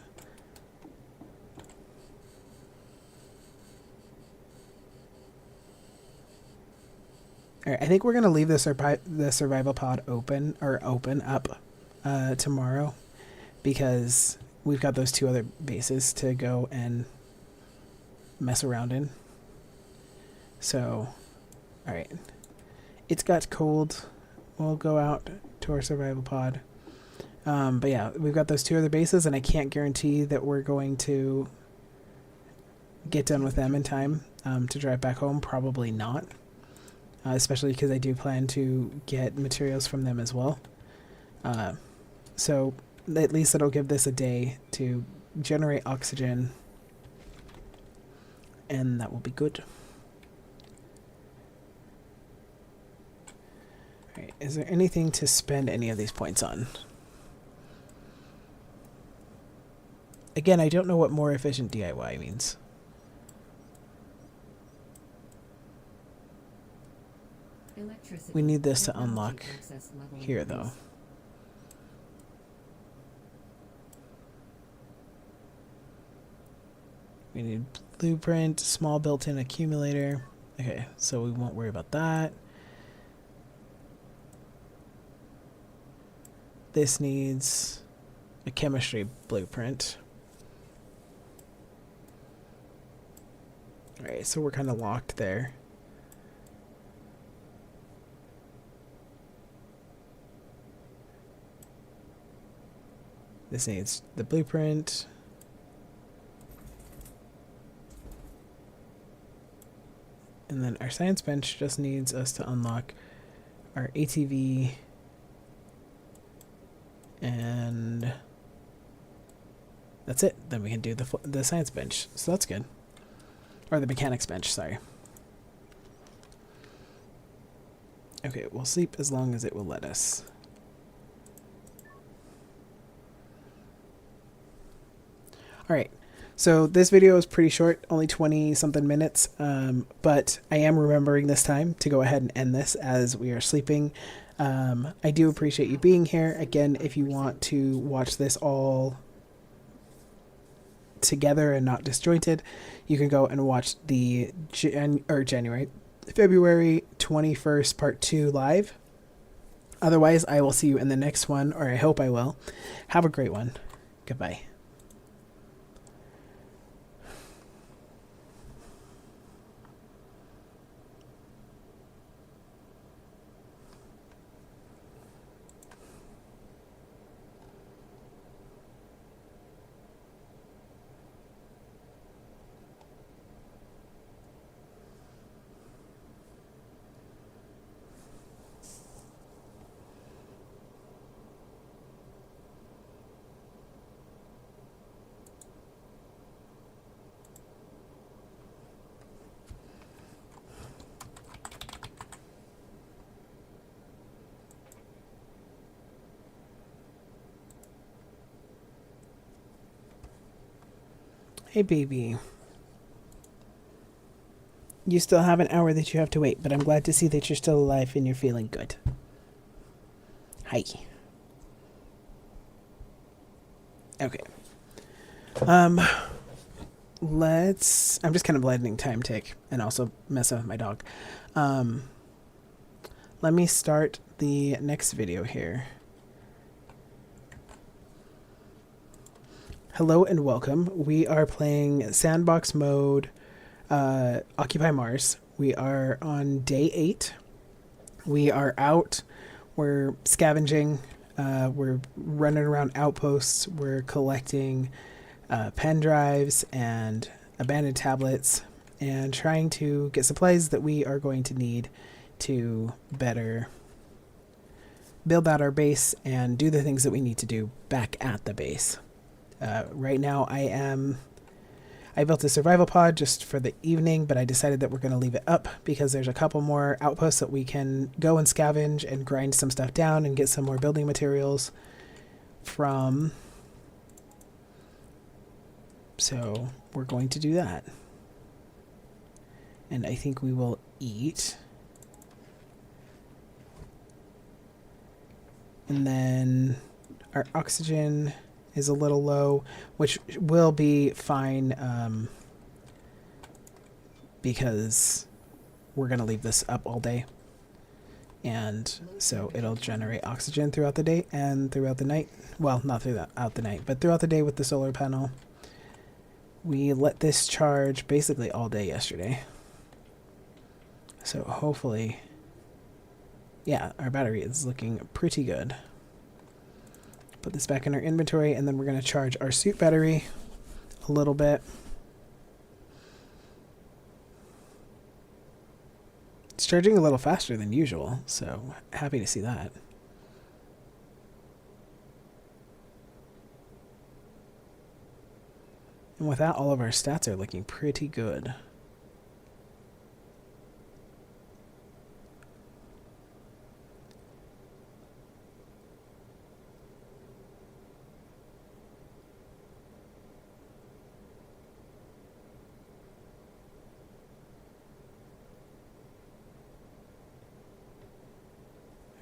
Speaker 1: Alright, I think we're going to leave the survival pod open up tomorrow, because we've got those two other bases to go and mess around in. So, alright. It's got cold. We'll go out to our survival pod. But yeah, we've got those two other bases, and I can't guarantee that we're going to get done with them in time to drive back home. Probably not. Especially because I do plan to get materials from them as well. So at least it'll give this a day to generate oxygen, and that will be good. Alright, is there anything to spend any of these points on? Again, I don't know what more efficient DIY means. We need this to unlock here, though. We need blueprint, small built-in accumulator. Okay, so we won't worry about that. This needs a chemistry blueprint. Alright, so we're kind of locked there. This needs the blueprint. And then our science bench just needs us to unlock our ATV and that's it. Then we can do the science bench. So that's good. Or the mechanics bench, sorry. Okay, we'll sleep as long as it will let us. Alright, so this video is pretty short, only 20 something minutes, but I am remembering this time to go ahead and end this as we are sleeping. I do appreciate you being here. Again, if you want to watch this all together and not disjointed, you can go and watch the February 21st part 2 live. Otherwise, I will see you in the next one, or I hope I will. Have a great one. Goodbye. Hey, baby. You still have an hour that you have to wait, but I'm glad to see that you're still alive and you're feeling good. Hi. Okay. I'm just kind of letting time tick and also messing with my dog. Let me start the next video here. Hello and welcome. We are playing sandbox mode, Occupy Mars. We are on day 8. We are out. We're scavenging. We're running around outposts. We're collecting pen drives and abandoned tablets and trying to get supplies that we are going to need to better build out our base and do the things that we need to do back at the base. Right now I built a survival pod just for the evening, but I decided that we're going to leave it up because there's a couple more outposts that we can go and scavenge and grind some stuff down and get some more building materials from. So we're going to do that. And I think we will eat. And then our oxygen is a little low, which will be fine because we're going to leave this up all day. And so it'll generate oxygen throughout the day and throughout the night. Well, not throughout the night, but throughout the day with the solar panel. We let this charge basically all day yesterday. So hopefully, yeah, our battery is looking pretty good. Put this back in our inventory, and then we're going to charge our suit battery a little bit. It's charging a little faster than usual, so happy to see that. And with that, all of our stats are looking pretty good.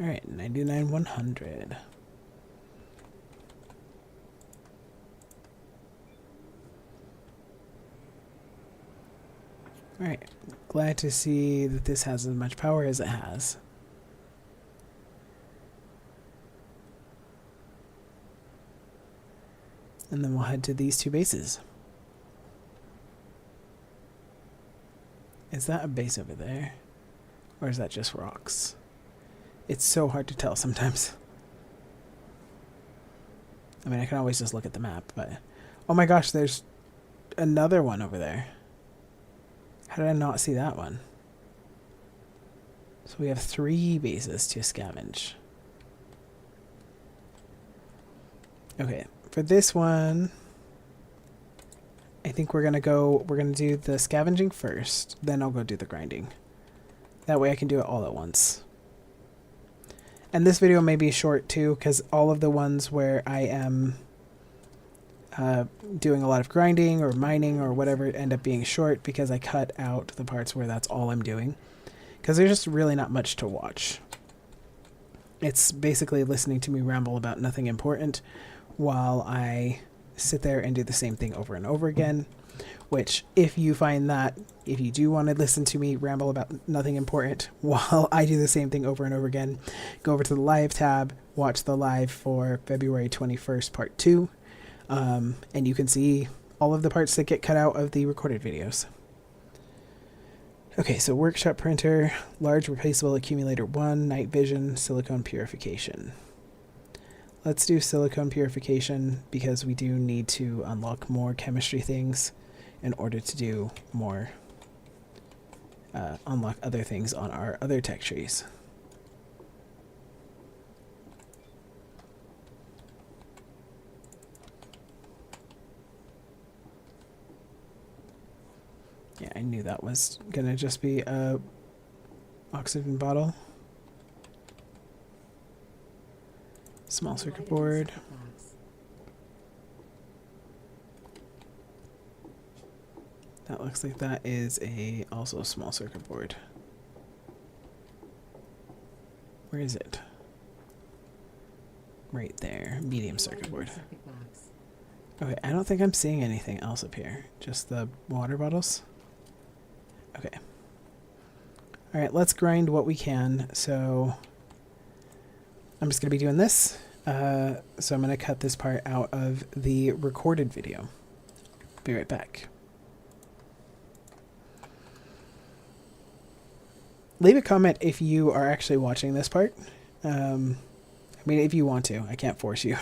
Speaker 1: All right, 99, 100. All right, glad to see that this has as much power as it has. And then we'll head to these two bases. Is that a base over there? Or is that just rocks? It's so hard to tell sometimes. I mean, I can always just look at the map, but... Oh my gosh, there's another one over there. How did I not see that one? So we have 3 bases to scavenge. Okay, for this one... I think we're gonna do the scavenging first, then I'll go do the grinding. That way I can do it all at once. And this video may be short too, because all of the ones where I am doing a lot of grinding or mining or whatever end up being short because I cut out the parts where that's all I'm doing. Because there's just really not much to watch. It's basically listening to me ramble about nothing important while I sit there and do the same thing over and over again. Which, if you find that, if you do want to listen to me ramble about nothing important while I do the same thing over and over again, go over to the live tab, watch the live for February 21st, part 2, and you can see all of the parts that get cut out of the recorded videos. Okay, so workshop printer, large replaceable accumulator 1, night vision, silicone purification. Let's do silicone purification because we do need to unlock more chemistry things in order to do more, unlock other things on our other tech trees. Yeah, I knew that was gonna just be a oxygen bottle. Small circuit board. That looks like that is also a small circuit board. Where is it? Right there, medium circuit board. Okay, I don't think I'm seeing anything else up here. Just the water bottles. Okay. All right, let's grind what we can. So I'm just gonna be doing this. So I'm gonna cut this part out of the recorded video. Be right back. Leave a comment if you are actually watching this part. I mean, if you want to. I can't force you.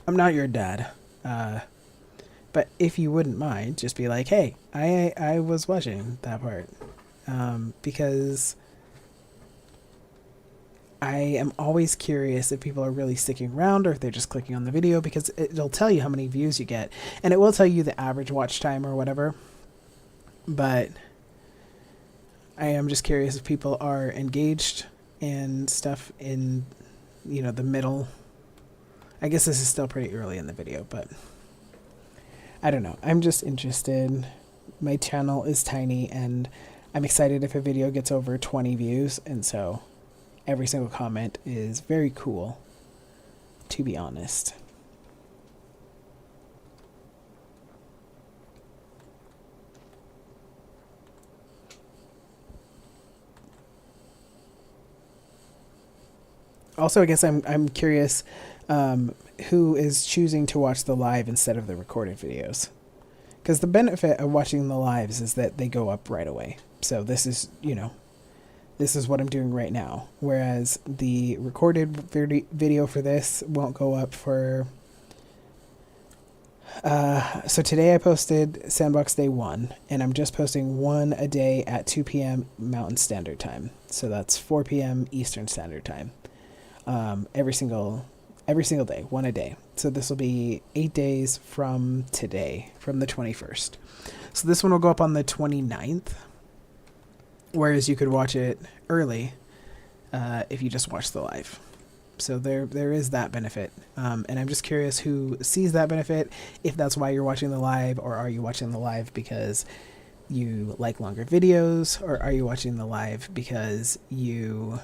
Speaker 1: I'm not your dad. But if you wouldn't mind, just be like, hey, I was watching that part. Because I am always curious if people are really sticking around or if they're just clicking on the video, because it'll tell you how many views you get. And it will tell you the average watch time or whatever. But I am just curious if people are engaged in stuff in, you know, the middle. I guess this is still pretty early in the video, but I don't know. I'm just interested. My channel is tiny and I'm excited if a video gets over 20 views. And so every single comment is very cool, to be honest. Also, I guess I'm curious who is choosing to watch the live instead of the recorded videos. Because the benefit of watching the lives is that they go up right away. So this is, you know, this is what I'm doing right now. Whereas the recorded video for this won't go up for... so today I posted Sandbox Day 1, and I'm just posting one a day at 2 p.m. Mountain Standard Time. So that's 4 p.m. Eastern Standard Time. Every single Every single day, one a day. So this will be 8 days from today, from the 21st. So this one will go up on the 29th, whereas you could watch it early if you just watch the live. So there is that benefit. And I'm just curious who sees that benefit, if that's why you're watching the live, or are you watching the live because you like longer videos, or are you watching the live because you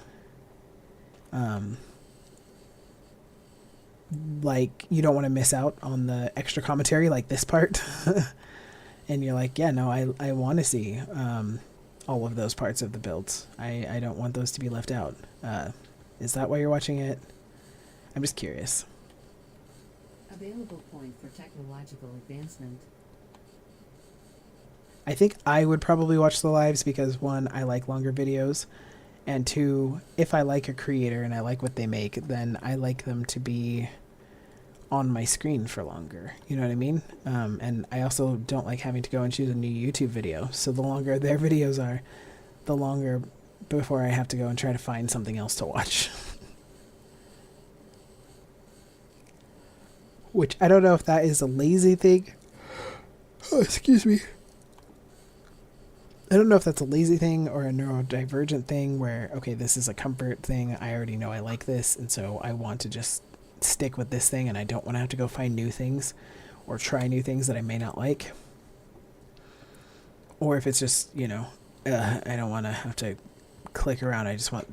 Speaker 1: like you don't want to miss out on the extra commentary like this part. And you're like, yeah, no, I want to see all of those parts of the builds. I don't want those to be left out. Is that why you're watching it? I'm just curious.
Speaker 2: Available point for technological advancement.
Speaker 1: I think I would probably watch the lives because, one, I like longer videos, and two, if I like a creator and I like what they make, then I like them to be on my screen for longer. You know what I mean? And I also don't like having to go and choose a new YouTube video. So the longer their videos are, the longer before I have to go and try to find something else to watch. Which I don't know if that is a lazy thing. Oh, excuse me. I don't know if that's a lazy thing or a neurodivergent thing where, okay, this is a comfort thing. I already know I like this, and so I want to just stick with this thing, and I don't want to have to go find new things or try new things that I may not like. Or if it's just, I don't want to have to click around. I just want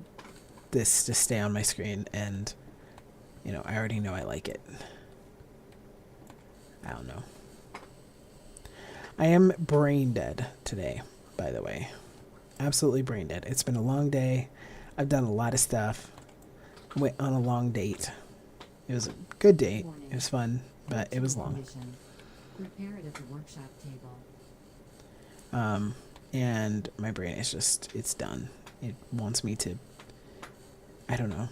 Speaker 1: this to stay on my screen, and, I already know I like it. I don't know. I am brain dead today, by the way. Absolutely brain dead. It's been a long day. I've done a lot of stuff. Went on a long date. It was a good date. It was fun, but it was long.
Speaker 2: Prepare it at the workshop table.
Speaker 1: And my brain is just, it's done. It wants me to, I don't know.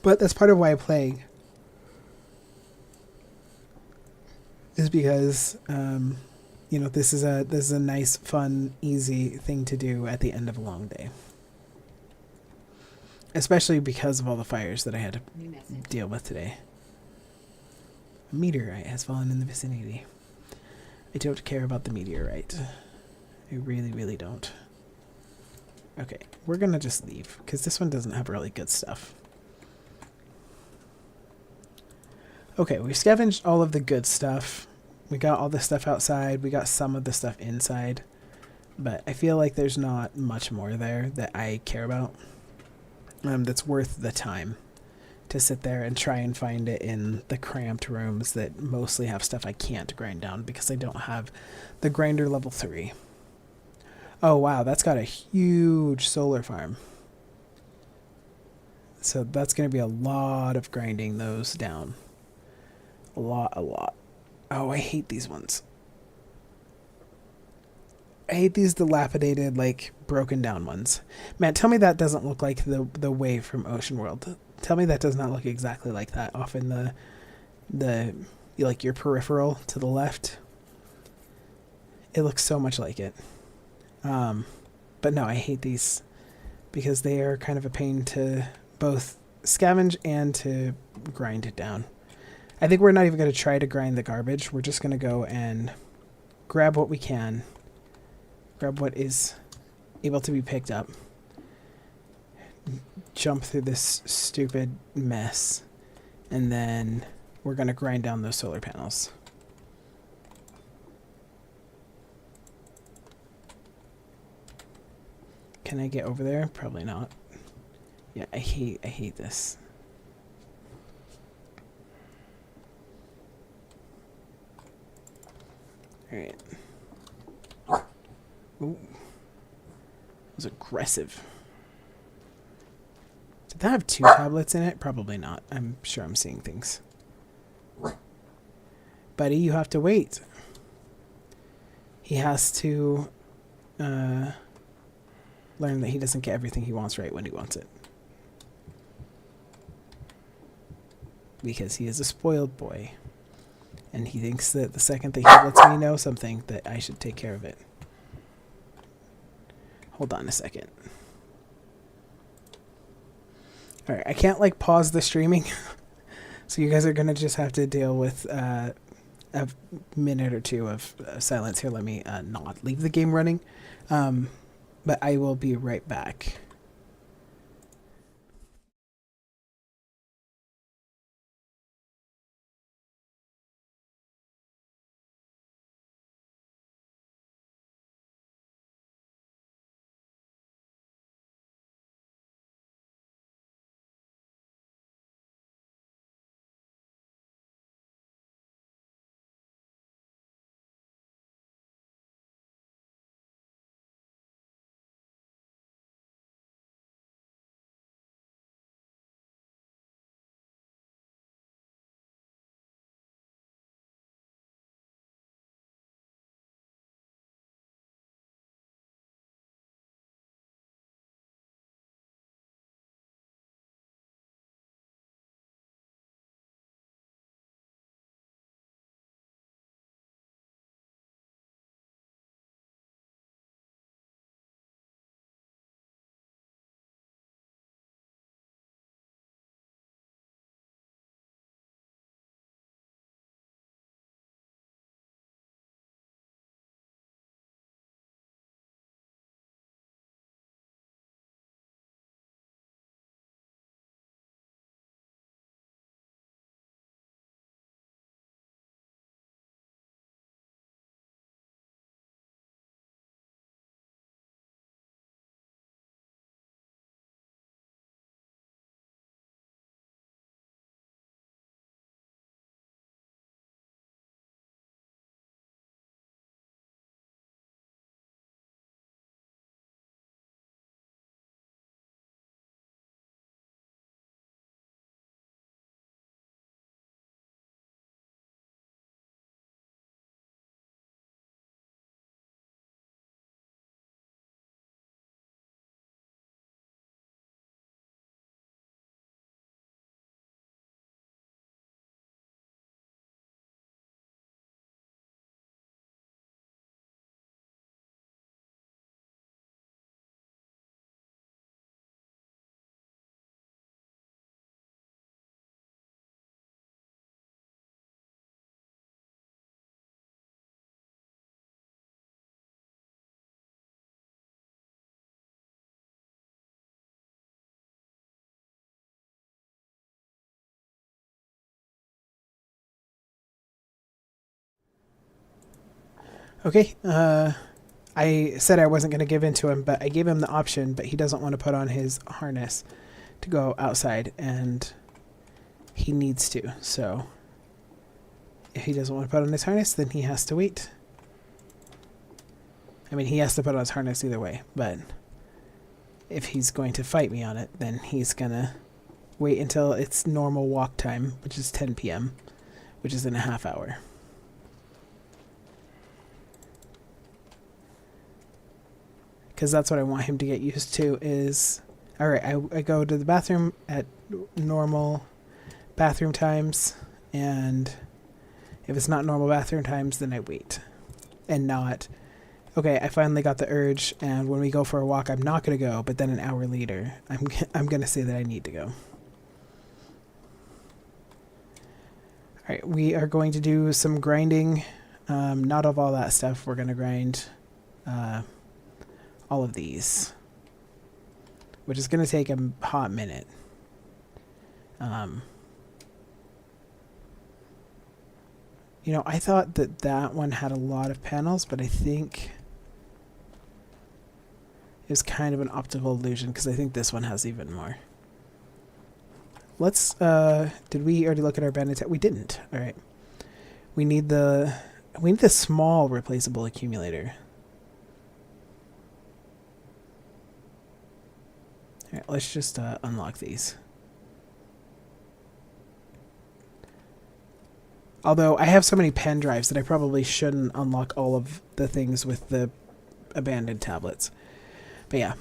Speaker 1: But that's part of why I'm playing. Is because, this is a nice, fun, easy thing to do at the end of a long day. Especially because of all the fires that I had to deal with today. A meteorite has fallen in the vicinity. I don't care about the meteorite. I really, really don't. Okay, we're gonna just leave, because this one doesn't have really good stuff. Okay, we scavenged all of the good stuff. We got all the stuff outside. We got some of the stuff inside. But I feel like there's not much more there that I care about. That's worth the time to sit there and try and find it in the cramped rooms that mostly have stuff I can't grind down because I don't have the grinder level 3. Oh wow, that's got a huge solar farm. So that's going to be a lot of grinding those down. A lot. Oh, I hate these ones. I hate these dilapidated, broken down ones. Man, tell me that doesn't look like the wave from Ocean World. Tell me that does not look exactly like that off in your peripheral to the left. It looks so much like it. But no, I hate these because they are kind of a pain to both scavenge and to grind it down. I think we're not even going to try to grind the garbage. We're just going to go and grab what we can. Grab what is able to be picked up. Jump through this stupid mess. And then we're going to grind down those solar panels. Can I get over there? Probably not. Yeah, I hate this. Alright. Ooh. That was aggressive. Did that have 2 tablets in it? Probably not. I'm sure I'm seeing things. Buddy, you have to wait. He has to learn that he doesn't get everything he wants right when he wants it. Because he is a spoiled boy. And he thinks that the second that he lets me know something, that I should take care of it. Hold on a second. Alright, I can't like pause the streaming, so you guys are gonna just have to deal with a minute or two of silence here. Let me not leave the game running, but I will be right back. Okay, I said I wasn't going to give in to him, but I gave him the option, but he doesn't want to put on his harness to go outside, and he needs to. So if he doesn't want to put on his harness, then he has to wait. I mean, he has to put on his harness either way, but if he's going to fight me on it, then he's going to wait until it's normal walk time, which is 10 p.m., which is in a half hour. Because that's what I want him to get used to is, all right, I go to the bathroom at normal bathroom times, and if it's not normal bathroom times, then I wait. And not, okay, I finally got the urge, and when we go for a walk, I'm not going to go, but then an hour later, I'm going to say that I need to go. All right, we are going to do some grinding. Not of all that stuff. We're going to grind all of these, which is going to take a hot minute. You know, I thought that that one had a lot of panels, but I think it was kind of an optical illusion because I think this one has even more. Let's, did we already look at our bandit? We didn't. All right. We need the small replaceable accumulator. All right, let's just unlock these. Although I have so many pen drives that I probably shouldn't unlock all of the things with the abandoned tablets. But yeah,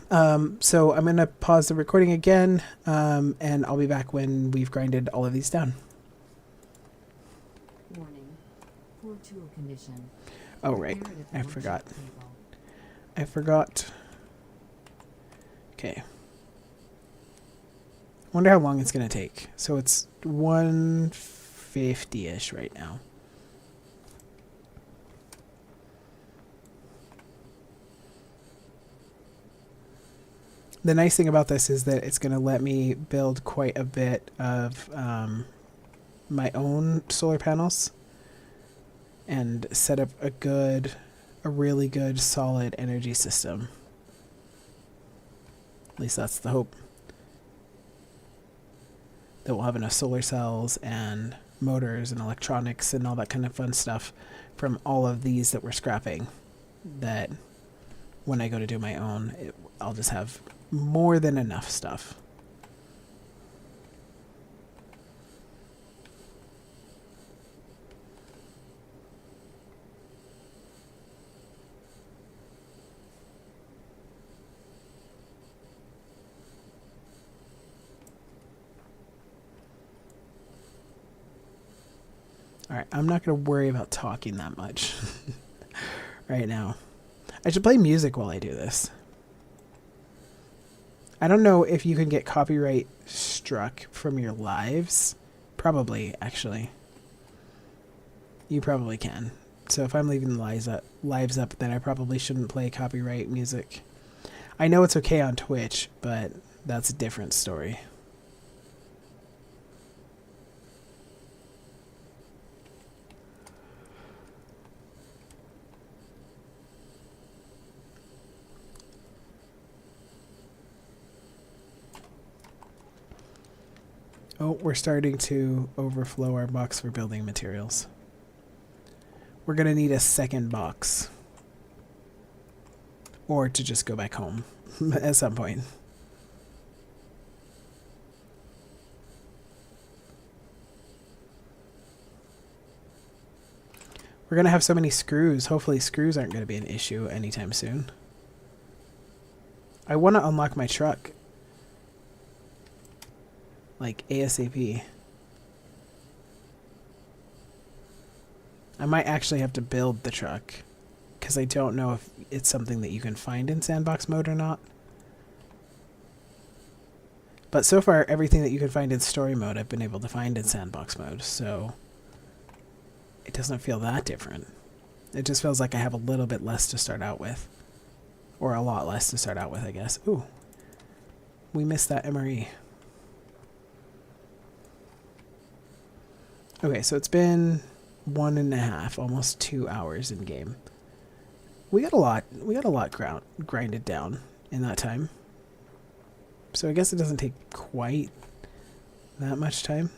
Speaker 1: so I'm going to pause the recording again, and I'll be back when we've grinded all of these down.
Speaker 2: Warning. Poor tool condition.
Speaker 1: Oh, right.
Speaker 2: Repair it at the
Speaker 1: I
Speaker 2: workshop
Speaker 1: forgot.
Speaker 2: table.
Speaker 1: I forgot. Okay. Wonder how long it's going to take. So it's 150-ish right now. The nice thing about this is that it's going to let me build quite a bit of my own solar panels and set up a really good, solid energy system. At least that's the hope. That we'll have enough solar cells and motors and electronics and all that kind of fun stuff from all of these that we're scrapping, that when I go to do my own, I'll just have more than enough stuff. Alright, I'm not going to worry about talking that much right now. I should play music while I do this. I don't know if you can get copyright struck from your lives. Probably, actually. You probably can. So if I'm leaving the lives up, then I probably shouldn't play copyright music. I know it's okay on Twitch, but that's a different story. Oh, we're starting to overflow our box for building materials. We're going to need a second box. Or to just go back home at some point. We're going to have so many screws. Hopefully screws aren't going to be an issue anytime soon. I want to unlock my truck. Like ASAP. I might actually have to build the truck, because I don't know if it's something that you can find in sandbox mode or not. But so far, everything that you can find in story mode, I've been able to find in sandbox mode, so it doesn't feel that different. It just feels like I have a little bit less to start out with. Or a lot less to start out with, I guess. Ooh. We missed that MRE. Okay, so it's been 1.5, almost 2 hours in game. We got a lot grinded down in that time. So I guess it doesn't take quite that much time.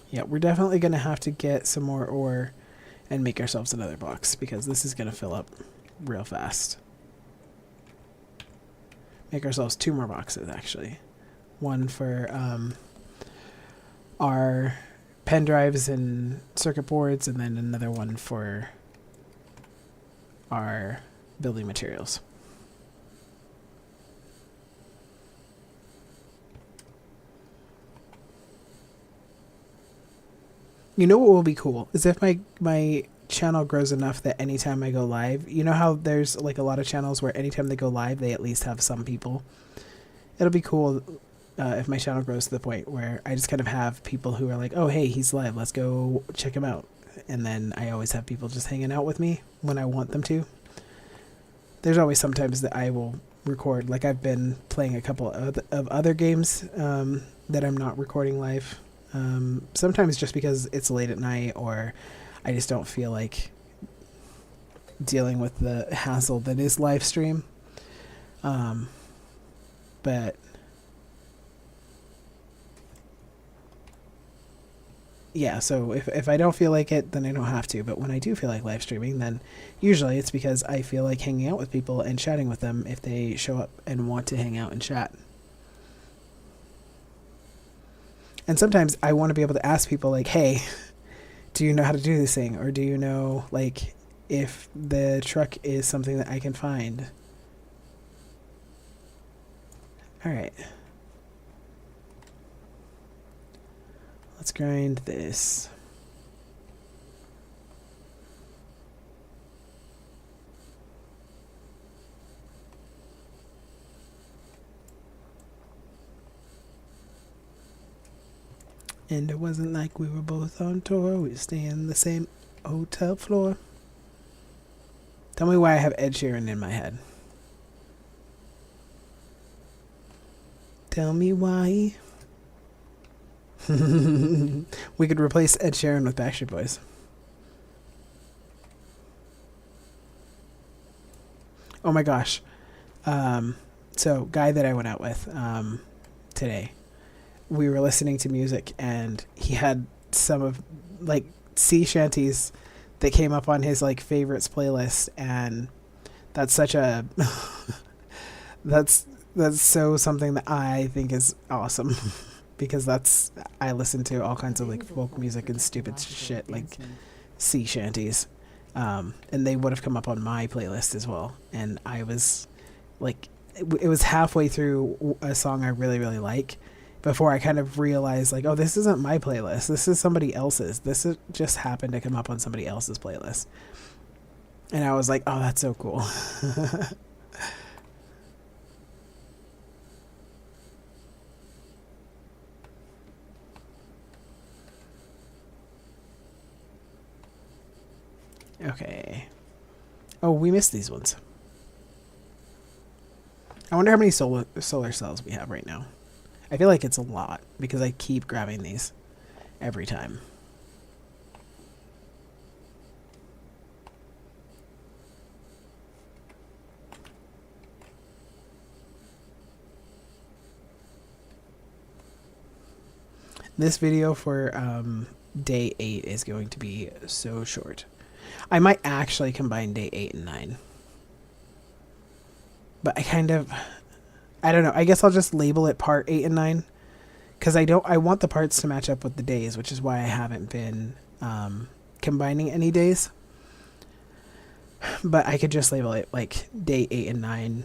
Speaker 1: Yeah, we're definitely going to have to get some more ore and make ourselves another box, because this is going to fill up real fast. Make ourselves 2 more boxes, actually. One for our pen drives and circuit boards, and then another one for our building materials. You know what will be cool is if my channel grows enough that anytime I go live, you know how there's like a lot of channels where anytime they go live, they at least have some people. It'll be cool if my channel grows to the point where I just kind of have people who are like, oh, hey, he's live, let's go check him out. And then I always have people just hanging out with me when I want them to. There's always sometimes that I will record, like I've been playing a couple of other games that I'm not recording live. Sometimes just because it's late at night, or I just don't feel like dealing with the hassle that is live stream. But yeah, so if I don't feel like it, then I don't have to. But when I do feel like live streaming, then usually it's because I feel like hanging out with people and chatting with them if they show up and want to hang out and chat. And sometimes I want to be able to ask people like, hey, do you know how to do this thing? Or do you know, like, if the truck is something that I can find? Alright. Let's grind this. And it wasn't like we were both on tour. We were staying in the same hotel floor. Tell me why I have Ed Sheeran in my head. Tell me why. We could replace Ed Sheeran with Backstreet Boys. Oh my gosh. So, guy that I went out with today, we were listening to music and he had some of like sea shanties that came up on his like favorites playlist, and that's such a that's so something that I think is awesome because that's I listen to all kinds of like folk music and stupid shit like sea shanties, and they would have come up on my playlist as well, and I was like it was halfway through a song I really really like before I kind of realized like, oh, this isn't my playlist, this is somebody else's, just happened to come up on somebody else's playlist, and I was like, oh, that's so cool. Okay. Oh, we missed these ones. I wonder how many solar cells we have right now. I feel like it's a lot because I keep grabbing these every time. This video for day 8 is going to be so short. I might actually combine day 8 and 9. But I don't know. I guess I'll just label it part 8 and 9 because I want the parts to match up with the days, which is why I haven't been combining any days. But I could just label it like day 8 and 9,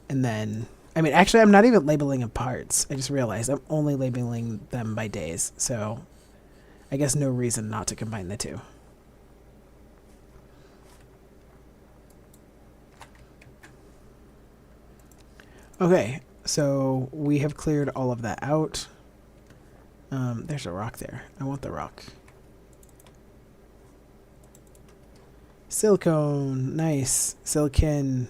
Speaker 1: and then I mean, actually, I'm not even labeling them parts. I just realized I'm only labeling them by days, so I guess no reason not to combine the two. Okay, so we have cleared all of that out. There's a rock there. I want the rock. Silicone. Nice. Silicon.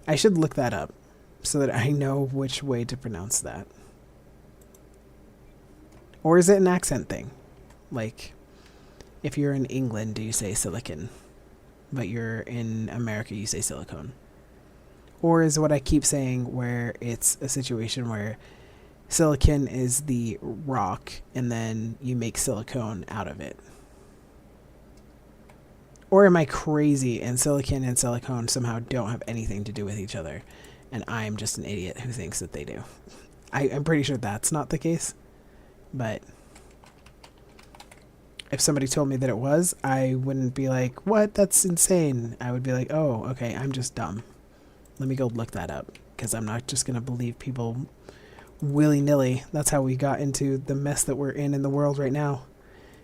Speaker 1: I should look that up so that I know which way to pronounce that. Or is it an accent thing? Like, if you're in England, do you say silicon? But you're in America, you say silicone? Or is what I keep saying where it's a situation where silicon is the rock and then you make silicone out of it? Or am I crazy and silicon and silicone somehow don't have anything to do with each other and I'm just an idiot who thinks that they do? I'm pretty sure that's not the case, but if somebody told me that it was, I wouldn't be like, what? That's insane. I would be like, oh, okay, I'm just dumb. Let me go look that up because I'm not just going to believe people willy-nilly. That's how we got into the mess that we're in the world right now,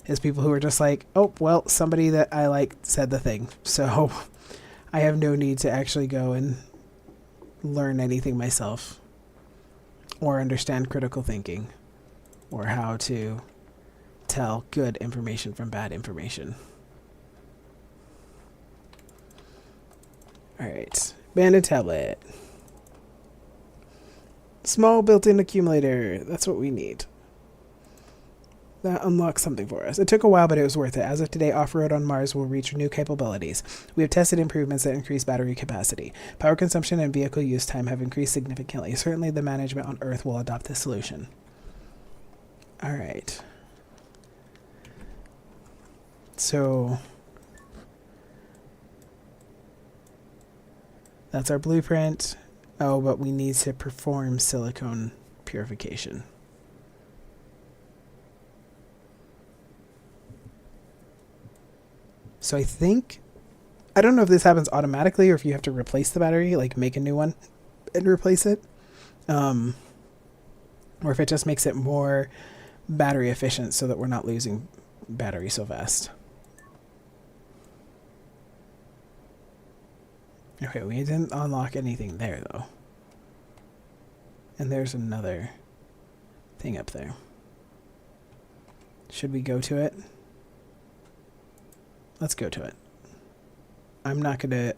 Speaker 1: is people who are just like, oh, well, somebody that I like said the thing, so I have no need to actually go and learn anything myself or understand critical thinking or how to tell good information from bad information. All right. Banded tablet. Small built-in accumulator. That's what we need. That unlocks something for us. It took a while, but it was worth it. As of today, off-road on Mars will reach new capabilities. We have tested improvements that increase battery capacity. Power consumption and vehicle use time have increased significantly. Certainly, the management on Earth will adopt this solution. All right. So that's our blueprint. Oh, but we need to perform silicone purification. So I don't know if this happens automatically or if you have to replace the battery, like make a new one and replace it. Or if it just makes it more battery efficient so that we're not losing battery so fast. Okay, we didn't unlock anything there though. And there's another thing up there. Should we go to it? Let's go to it. I'm not gonna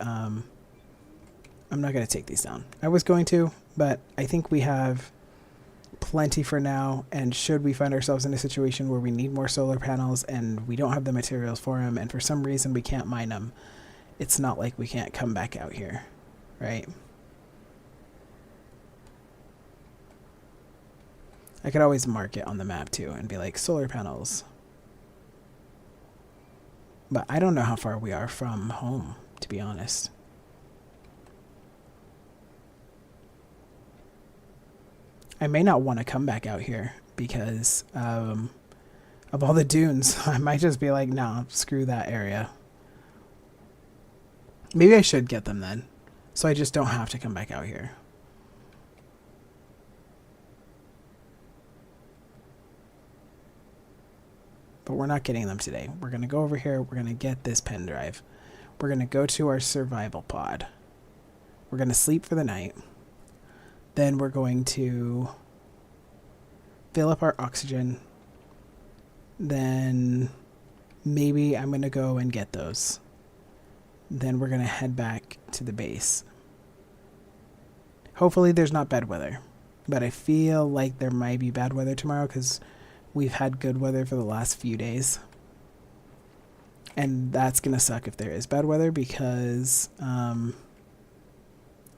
Speaker 1: take these down. I was going to, but I think we have plenty for now, and should we find ourselves in a situation where we need more solar panels and we don't have the materials for them, and for some reason we can't mine them, it's not like we can't come back out here, right? I could always mark it on the map too and be like, solar panels. But I don't know how far we are from home, to be honest. I may not want to come back out here because of all the dunes. I might just be like, no, screw that area. Maybe I should get them then, so I just don't have to come back out here. But we're not getting them today. We're going to go over here. We're going to get this pen drive. We're going to go to our survival pod. We're going to sleep for the night. Then we're going to fill up our oxygen. Then maybe I'm going to go and get those. Then we're going to head back to the base. Hopefully there's not bad weather. But I feel like there might be bad weather tomorrow because we've had good weather for the last few days. And that's going to suck if there is bad weather because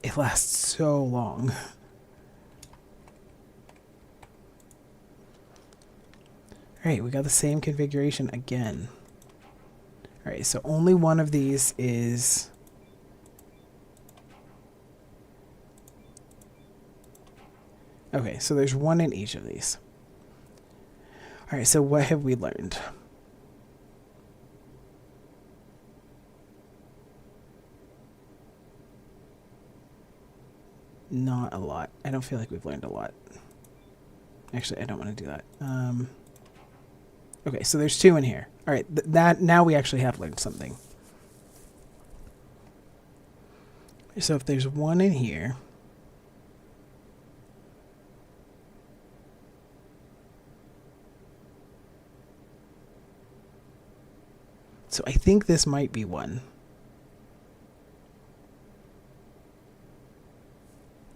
Speaker 1: it lasts so long. Alright, we got the same configuration again. Alright, so only one of these is... Okay, so there's one in each of these. Alright, so what have we learned? Not a lot. I don't feel like we've learned a lot. Actually, I don't want to do that. Okay, so there's two in here. Alright, that now we actually have learned something. So if there's one in here... So I think this might be one.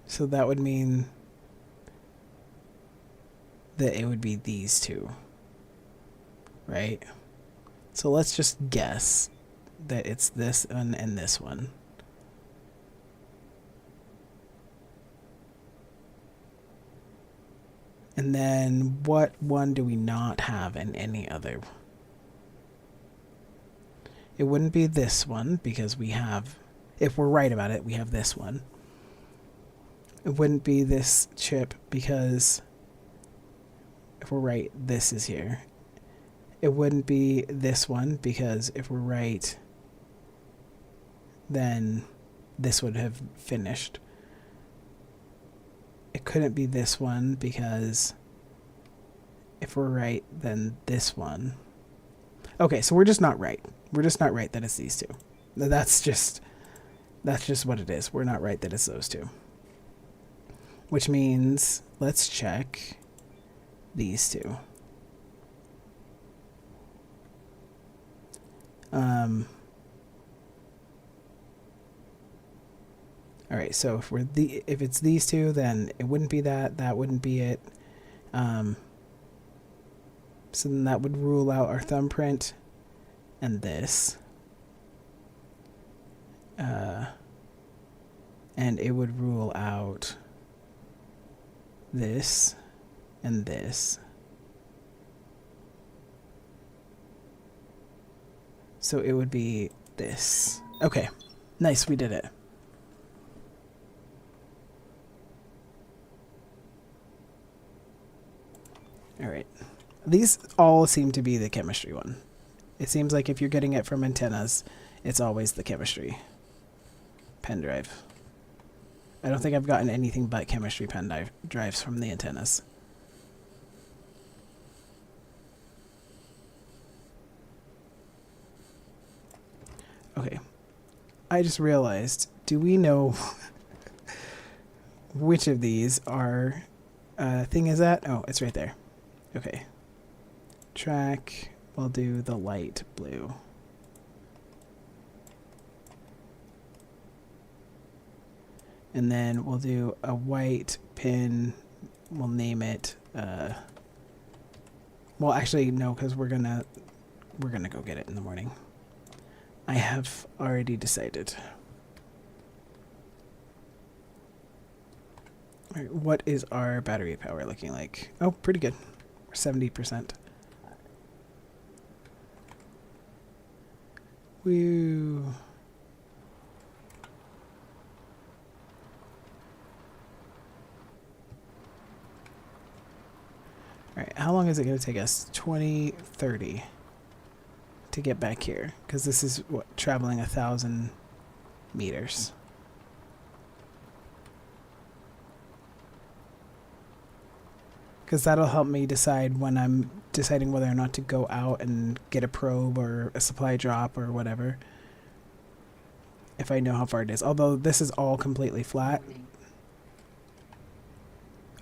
Speaker 1: So that would mean that it would be these two. Right? So let's just guess that it's this one and this one. And then what one do we not have in any other? It wouldn't be this one because we have, if we're right about it, we have this one. It wouldn't be this chip because if we're right, this is here. It wouldn't be this one because if we're right, then this would have finished. It couldn't be this one because if we're right, then this one. Okay, so we're just not right. We're just not right that it's these two. That's just what it is. We're not right that it's those two. Which means let's check these two. All right, so if it's these two, then it wouldn't be that. That wouldn't be it. So then that would rule out our thumbprint and this. And it would rule out this and this. So it would be this. Okay, nice, we did it. All right. These all seem to be the chemistry one. It seems like if you're getting it from antennas, it's always the chemistry pen drive. I don't think I've gotten anything but chemistry pen drives from the antennas. I just realized, do we know which of these our thing is at? Oh, it's right there. Okay. Track, we'll do the light blue. And then we'll do a white pin. We'll name it. Well, actually, no, because we're gonna go get it in the morning. I have already decided. All right, what is our battery power looking like? Oh, pretty good. We're 70%. Woo. Alright, how long is it going to take us? 2030 to get back here. Because this is, what, traveling 1,000 meters. Because that'll help me decide when I'm deciding whether or not to go out and get a probe or a supply drop or whatever. If I know how far it is. Although this is all completely flat.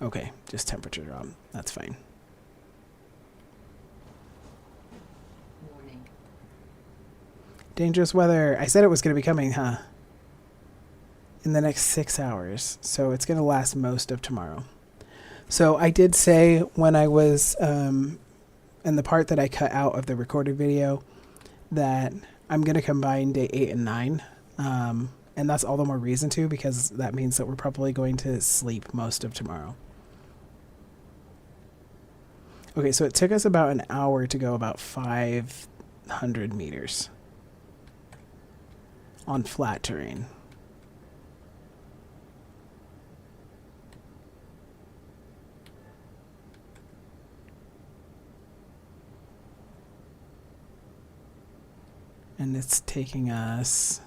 Speaker 1: Okay, just temperature drop. That's fine. Dangerous weather. I said it was going to be coming, huh? In the next 6 hours. So it's going to last most of tomorrow. So I did say when I was in the part that I cut out of the recorded video that I'm going to combine day 8 and 9. And that's all the more reason to, because that means that we're probably going to sleep most of tomorrow. Okay, so it took us about an hour to go about 500 meters on flat terrain. And it's taking us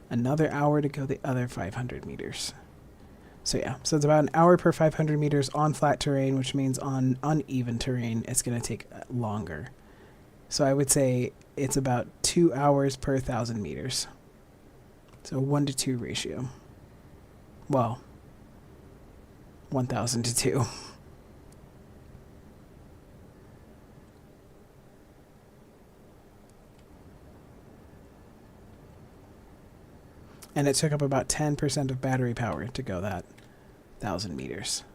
Speaker 1: another hour to go the other 500 meters. So yeah, so it's about an hour per 500 meters on flat terrain, which means on uneven terrain, it's going to take longer. So I would say it's about 2 hours per 1,000 meters. So 1 to 2 ratio. Well, 1,000 to 2. And it took up about 10% of battery power to go that 1,000 meters.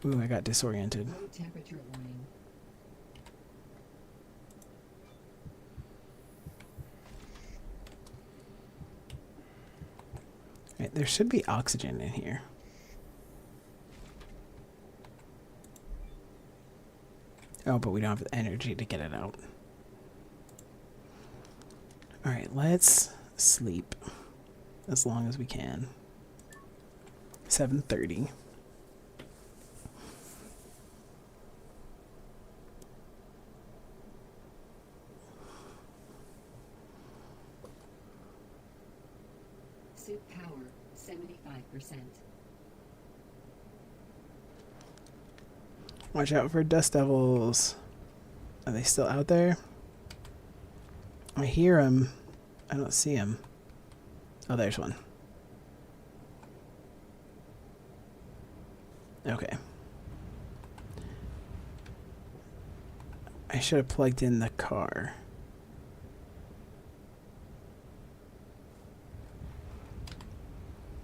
Speaker 1: Ooh, I got disoriented.
Speaker 2: Low temperature warning.
Speaker 1: Right, there should be oxygen in here. Oh, but we don't have the energy to get it out. Alright, let's sleep as long as we can. 7:30.
Speaker 2: Suit power 75%.
Speaker 1: Watch out for dust devils. Are they still out there? I hear them. I don't see them. Oh, there's one. Okay. I should have plugged in the car.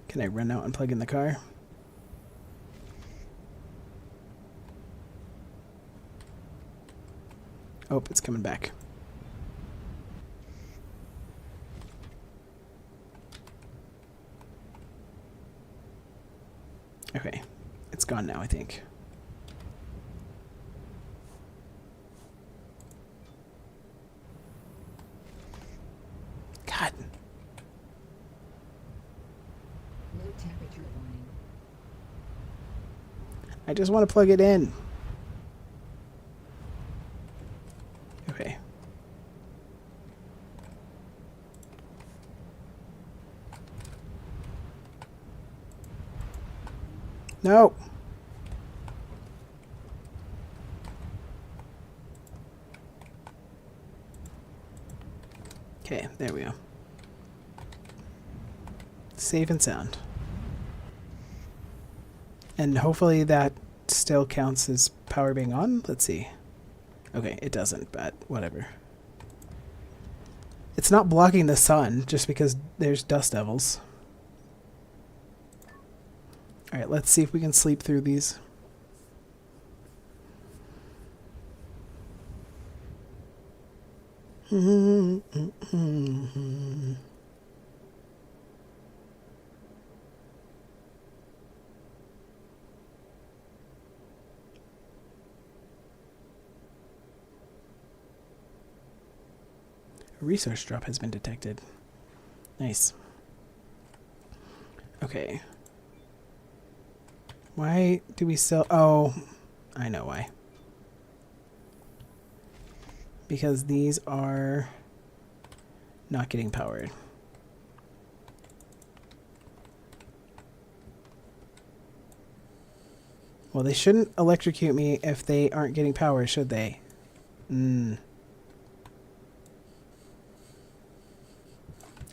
Speaker 1: Can I run out and plug in the car? Oh, it's coming back. Okay. It's gone now, I think. God.
Speaker 2: Low temperature warning.
Speaker 1: I just want to plug it in. Okay. No. There we go. Safe and sound. And hopefully that still counts as power being on. Let's see. Okay, it doesn't, but whatever. It's not blocking the sun just because there's dust devils. Alright, let's see if we can sleep through these. A resource drop has been detected. Nice. Okay. Why do we still... Oh, I know why. Because these are not getting powered. Well, they shouldn't electrocute me if they aren't getting power, should they?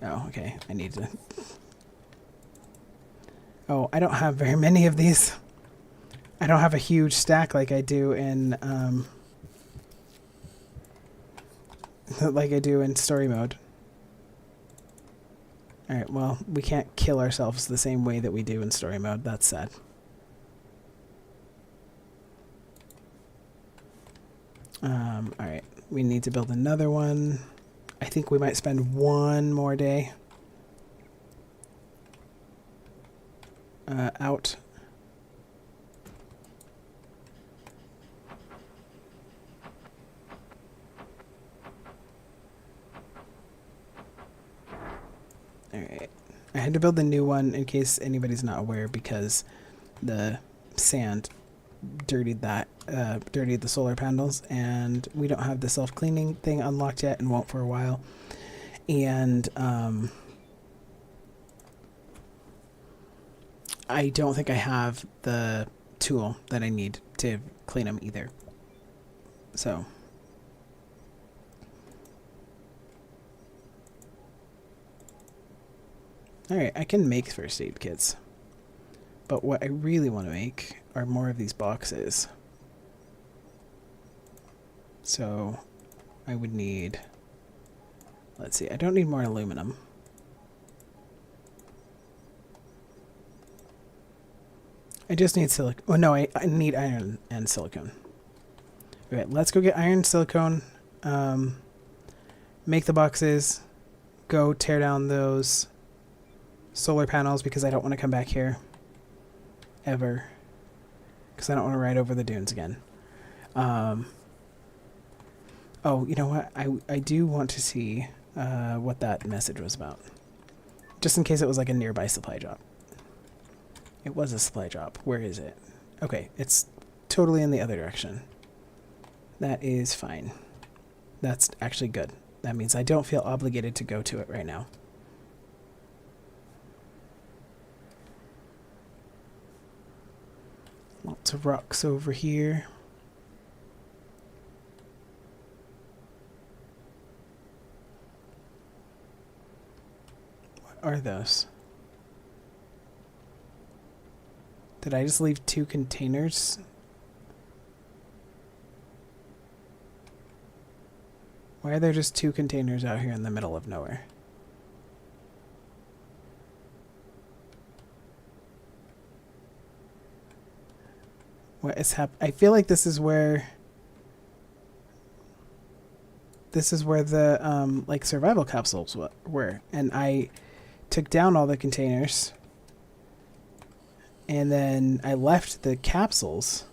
Speaker 1: Oh, okay. I need to... Oh, I don't have very many of these. I don't have a huge stack like I do in... like I do in story mode. Alright, well, we can't kill ourselves the same way that we do in story mode. That's sad. Alright, we need to build another one. I think we might spend one more day out. Alright. I had to build a new one in case anybody's not aware because the sand dirtied the solar panels, and we don't have the self-cleaning thing unlocked yet and won't for a while. And I don't think I have the tool that I need to clean them either. So alright, I can make first aid kits. But what I really want to make are more of these boxes. So I would need... Let's see, I don't need more aluminum. I just need silicone. Oh no, I need iron and silicone. Okay, let's go get iron, silicone, make the boxes, go tear down those solar panels because I don't want to come back here ever, because I don't want to ride over the dunes again. Oh, you know what? I do want to see what that message was about, just in case it was like a nearby supply drop. It was a supply drop. Where is it? Okay, it's totally in the other direction. That is fine. That's actually good. That means I don't feel obligated to go to it right now. Lots of rocks over here. What are those? Did I just leave 2 containers? Why are there just 2 containers out here in the middle of nowhere? What is I feel like this is where the like survival capsules were, and I took down all the containers, and then I left the capsules.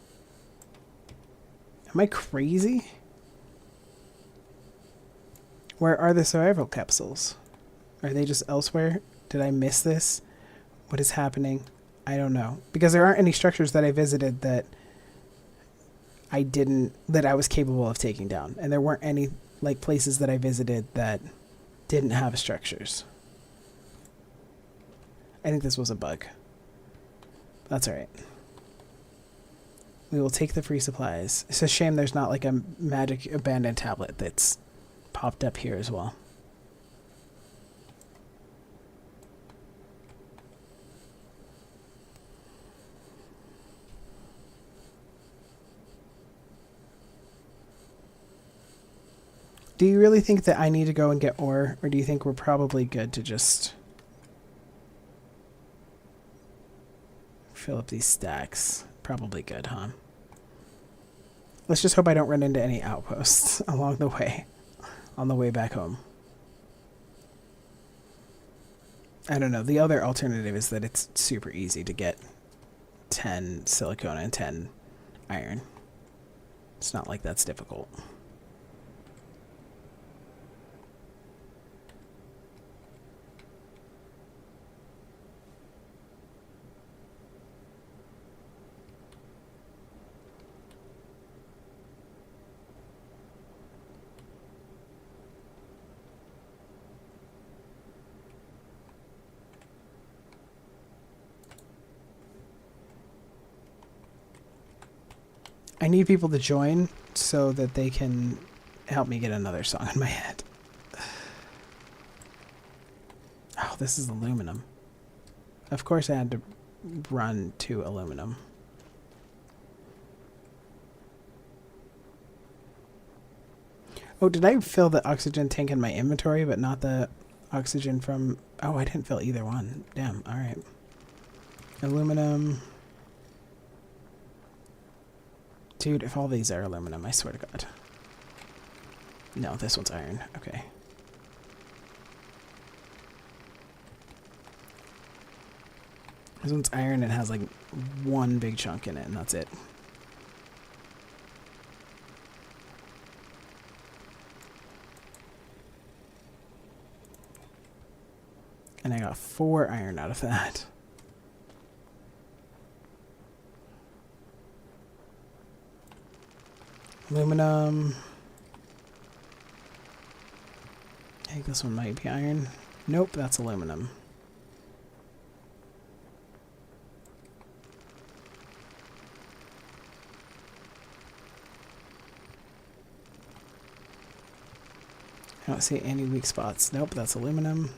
Speaker 1: Am I crazy? Where are the survival capsules? Are they just elsewhere? Did I miss this? What is happening? I don't know. Because there aren't any structures that I visited that I was capable of taking down. And there weren't any like places that I visited that didn't have structures. I think this was a bug. That's alright. We will take the free supplies. It's a shame there's not like a magic abandoned tablet that's popped up here as well. Do you really think that I need to go and get ore, or do you think we're probably good to just fill up these stacks? Probably good, huh? Let's just hope I don't run into any outposts along the way, on the way back home. I don't know. The other alternative is that it's super easy to get 10 silicone and 10 iron. It's not like that's difficult. I need people to join so that they can help me get another song in my head. Oh, this is aluminum. Of course I had to run to aluminum. Oh, did I fill the oxygen tank in my inventory, but not the oxygen from... Oh, I didn't fill either one. Damn, alright. Aluminum... Dude, if all these are aluminum, I swear to God. No, this one's iron. Okay. This one's iron and has like one big chunk in it, and that's it. And I got 4 iron out of that. Aluminum. I think this one might be iron. Nope, that's aluminum. I don't see any weak spots. Nope, that's aluminum.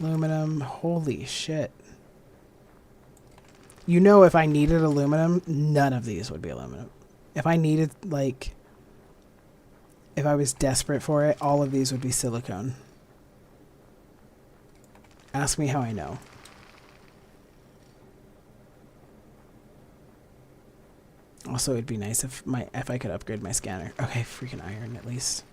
Speaker 1: Aluminum. Holy shit. You know, if I needed aluminum, none of these would be aluminum. If I needed, like, if I was desperate for it, all of these would be silicone. Ask me how I know. Also, it'd be nice if I could upgrade my scanner. Okay, freaking iron at least.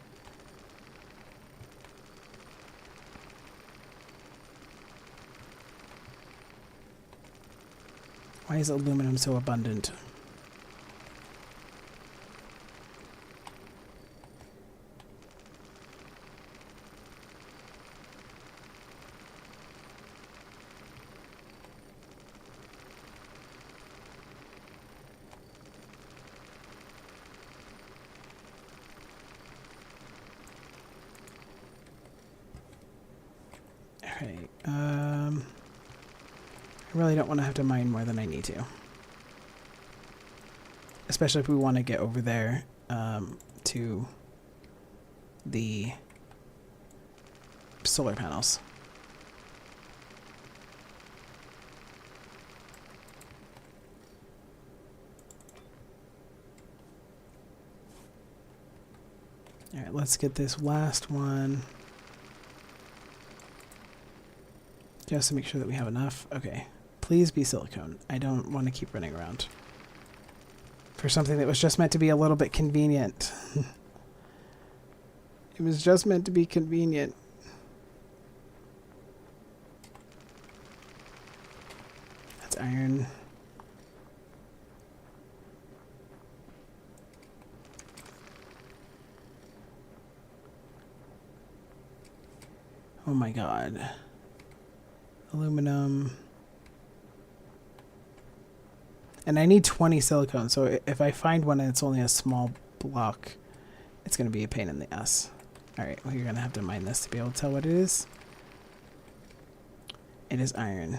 Speaker 1: Why is aluminum so abundant? Okay, I really don't want to have to mine more than I need to. Especially if we want to get over there to the solar panels. Alright, let's get this last one. Just to make sure that we have enough. Okay. Please be silicone. I don't want to keep running around. For something that was just meant to be a little bit convenient. It was just meant to be convenient. That's iron. Oh my god. Aluminum. And I need 20 silicone, so if I find one and it's only a small block, it's going to be a pain in the ass. Alright, well, you're going to have to mine this to be able to tell what it is. It is iron.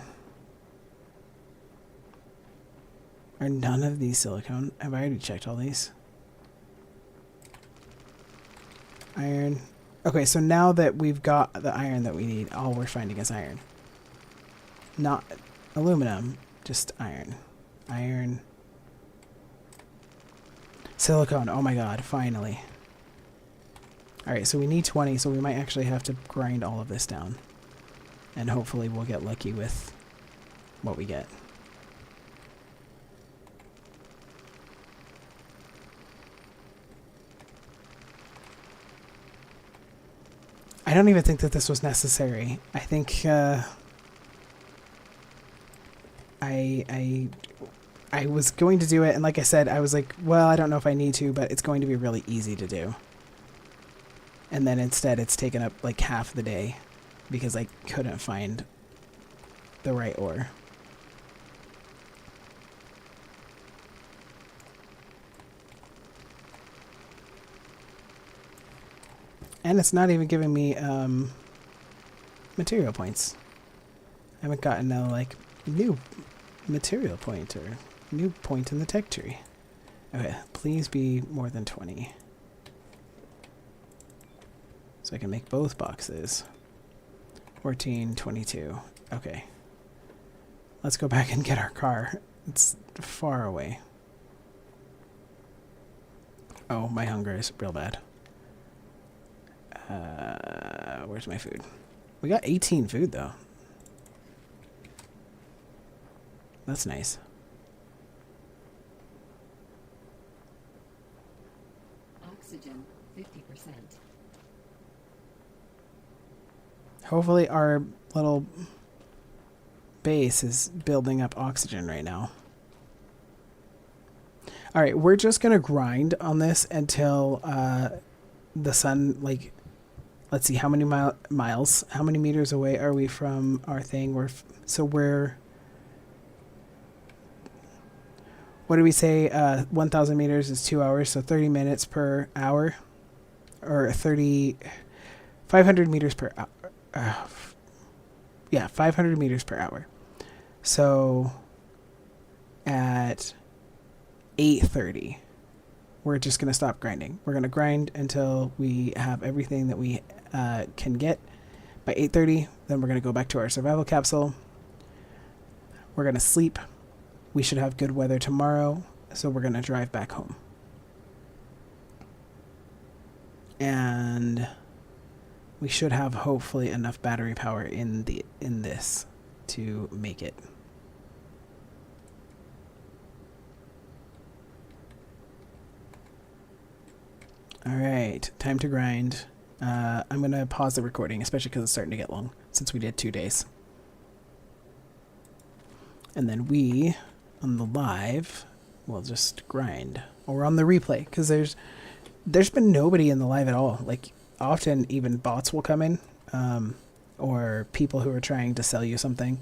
Speaker 1: Are none of these silicone? Have I already checked all these? Iron. Okay, so now that we've got the iron that we need, all we're finding is iron. Not aluminum, just iron. Iron. Silicone, oh my god, finally. All right, so we need 20, so we might actually have to grind all of this down. And hopefully we'll get lucky with what we get. I don't even think that this was necessary. I think I was going to do it, and like I said, I was like, well, I don't know if I need to, but it's going to be really easy to do. And then instead it's taken up like half the day because I couldn't find the right ore. And it's not even giving me material points. I haven't gotten a like new material point or new point in the tech tree. Okay, please be more than 20. So I can make both boxes. 14, 22. Okay. Let's go back and get our car. It's far away. Oh, my hunger is real bad. Where's my food? We got 18 food, though. That's nice.
Speaker 2: Oxygen, 50%.
Speaker 1: Hopefully our little base is building up oxygen right now. All right, we're just going to grind on this until the sun, like, let's see, how many miles, how many meters away are we from our thing? So we're, what do we say? 1,000 meters is 2 hours, so 30 minutes per hour, or 500 meters per hour. Yeah, 500 meters per hour. So at 8:30, we're just going to stop grinding. We're going to grind until we have everything that we can get by 8:30. Then we're going to go back to our survival capsule. We're going to sleep. We should have good weather tomorrow, so we're going to drive back home. And we should have hopefully enough battery power in this to make it. All right, time to grind. I'm going to pause the recording, especially because it's starting to get long, since we did 2 days. And then we, on the live, will just grind. Or on the replay, because there's been nobody in the live at all. Like, often even bots will come in, or people who are trying to sell you something.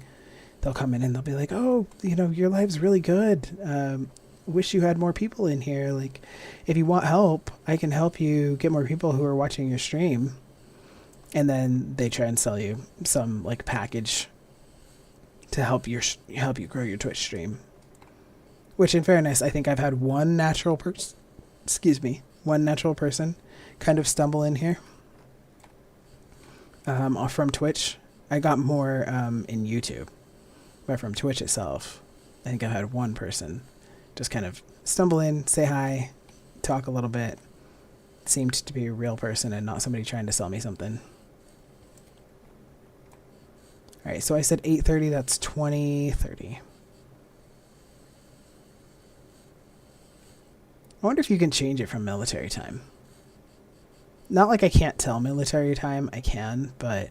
Speaker 1: They'll come in and they'll be like, oh, you know, your live's really good. Wish you had more people in here. Like, if you want help, I can help you get more people who are watching your stream. And then they try and sell you some like package to help you grow your Twitch stream. Which, in fairness, I think I've had one natural person kind of stumble in here from Twitch. I got more in YouTube, but from Twitch itself, I think I've had one person just kind of stumble in, say hi, talk a little bit. Seemed to be a real person and not somebody trying to sell me something. All right, so I said 8:30. That's 20:30. I wonder if you can change it from military time. Not like I can't tell military time. I can, but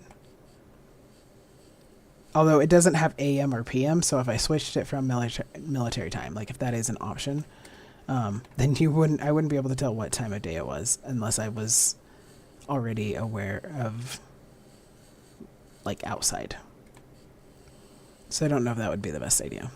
Speaker 1: although it doesn't have AM or PM, so if I switched it from military time, like if that is an option, then I wouldn't be able to tell what time of day it was unless I was already aware of like outside. So I don't know if that would be the best idea.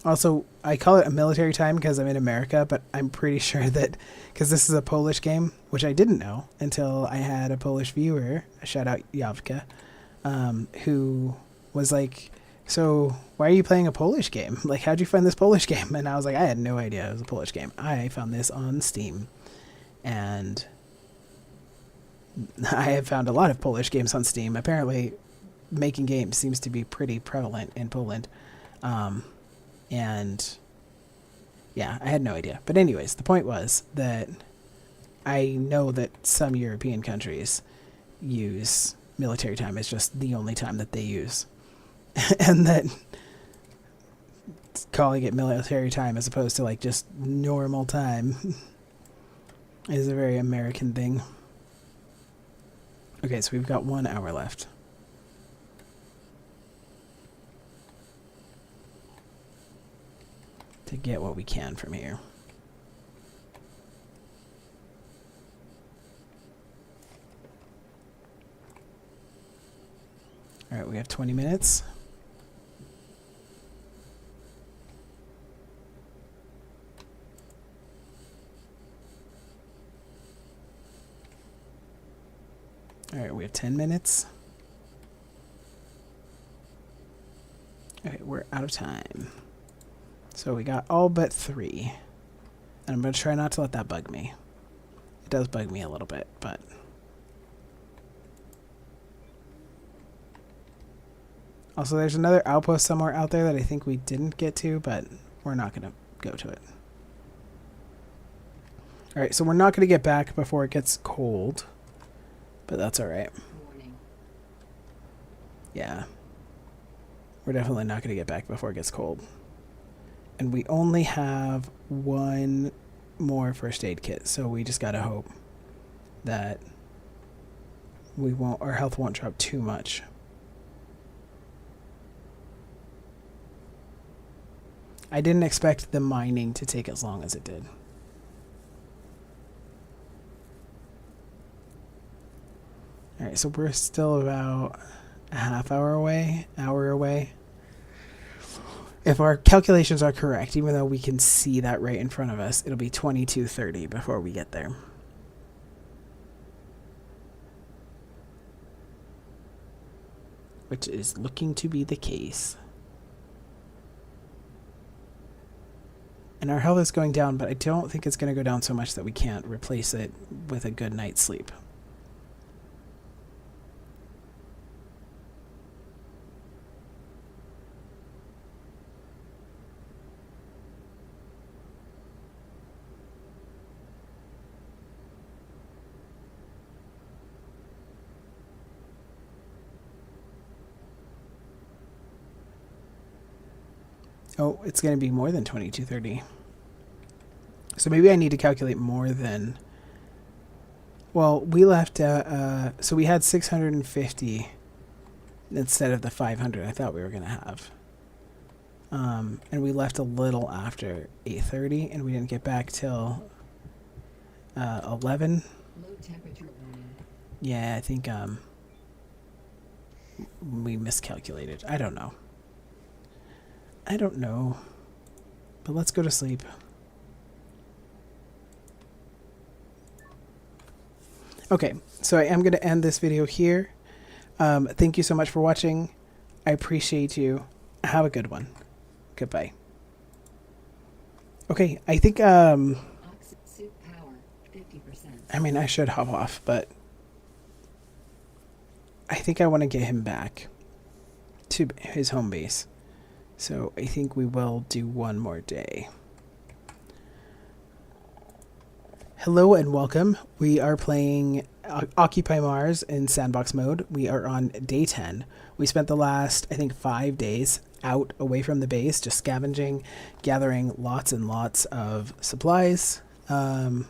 Speaker 1: Also, I call it a military time because I'm in America, but I'm pretty sure that because this is a Polish game, which I didn't know until I had a Polish viewer, shout out Yavka, who was like, so why are you playing a Polish game? Like, how'd you find this Polish game? And I was like, I had no idea it was a Polish game. I found this on Steam. And I have found a lot of Polish games on Steam. Apparently, making games seems to be pretty prevalent in Poland. And yeah, I had no idea. But anyways, the point was that I know that some European countries use military time as just the only time that they use. And that calling it military time as opposed to like just normal time is a very American thing. Okay, so we've got 1 hour left. To get what we can from here. Alright, we have 20 minutes. Alright, we have 10 minutes. Okay, we're out of time. So we got all but 3. And I'm going to try not to let that bug me. It does bug me a little bit, but... Also, there's another outpost somewhere out there that I think we didn't get to, but we're not going to go to it. Alright, so we're not going to get back before it gets cold. But that's alright. Yeah. We're definitely not going to get back before it gets cold. And we only have 1 more first aid kit, so we just gotta hope that our health won't drop too much. I didn't expect the mining to take as long as it did. Alright, so we're still about a half hour away. If our calculations are correct, even though we can see that right in front of us, it'll be 22:30 before we get there. Which is looking to be the case. And our health is going down, but I don't think it's going to go down so much that we can't replace it with a good night's sleep. Oh, it's going to be more than 22:30. So maybe I need to calculate more than... Well, we left... so we had 650 instead of the 500 I thought we were going to have. And we left a little after 8:30, and we didn't get back till 11.
Speaker 2: Low temperature warning.
Speaker 1: Yeah, I think we miscalculated. I don't know. But let's go to sleep. Okay, so I am going to end this video here. Thank you so much for watching. I appreciate you. Have a good one. Goodbye. Okay, I think,
Speaker 2: Suit power, 50%.
Speaker 1: I mean, I should hop off, but I think I want to get him back to his home base. So I think we will do 1 more day. Hello and welcome. We are playing Occupy Mars in sandbox mode. We are on day 10. We spent the last, I think, 5 days out away from the base, just scavenging, gathering lots and lots of supplies. We're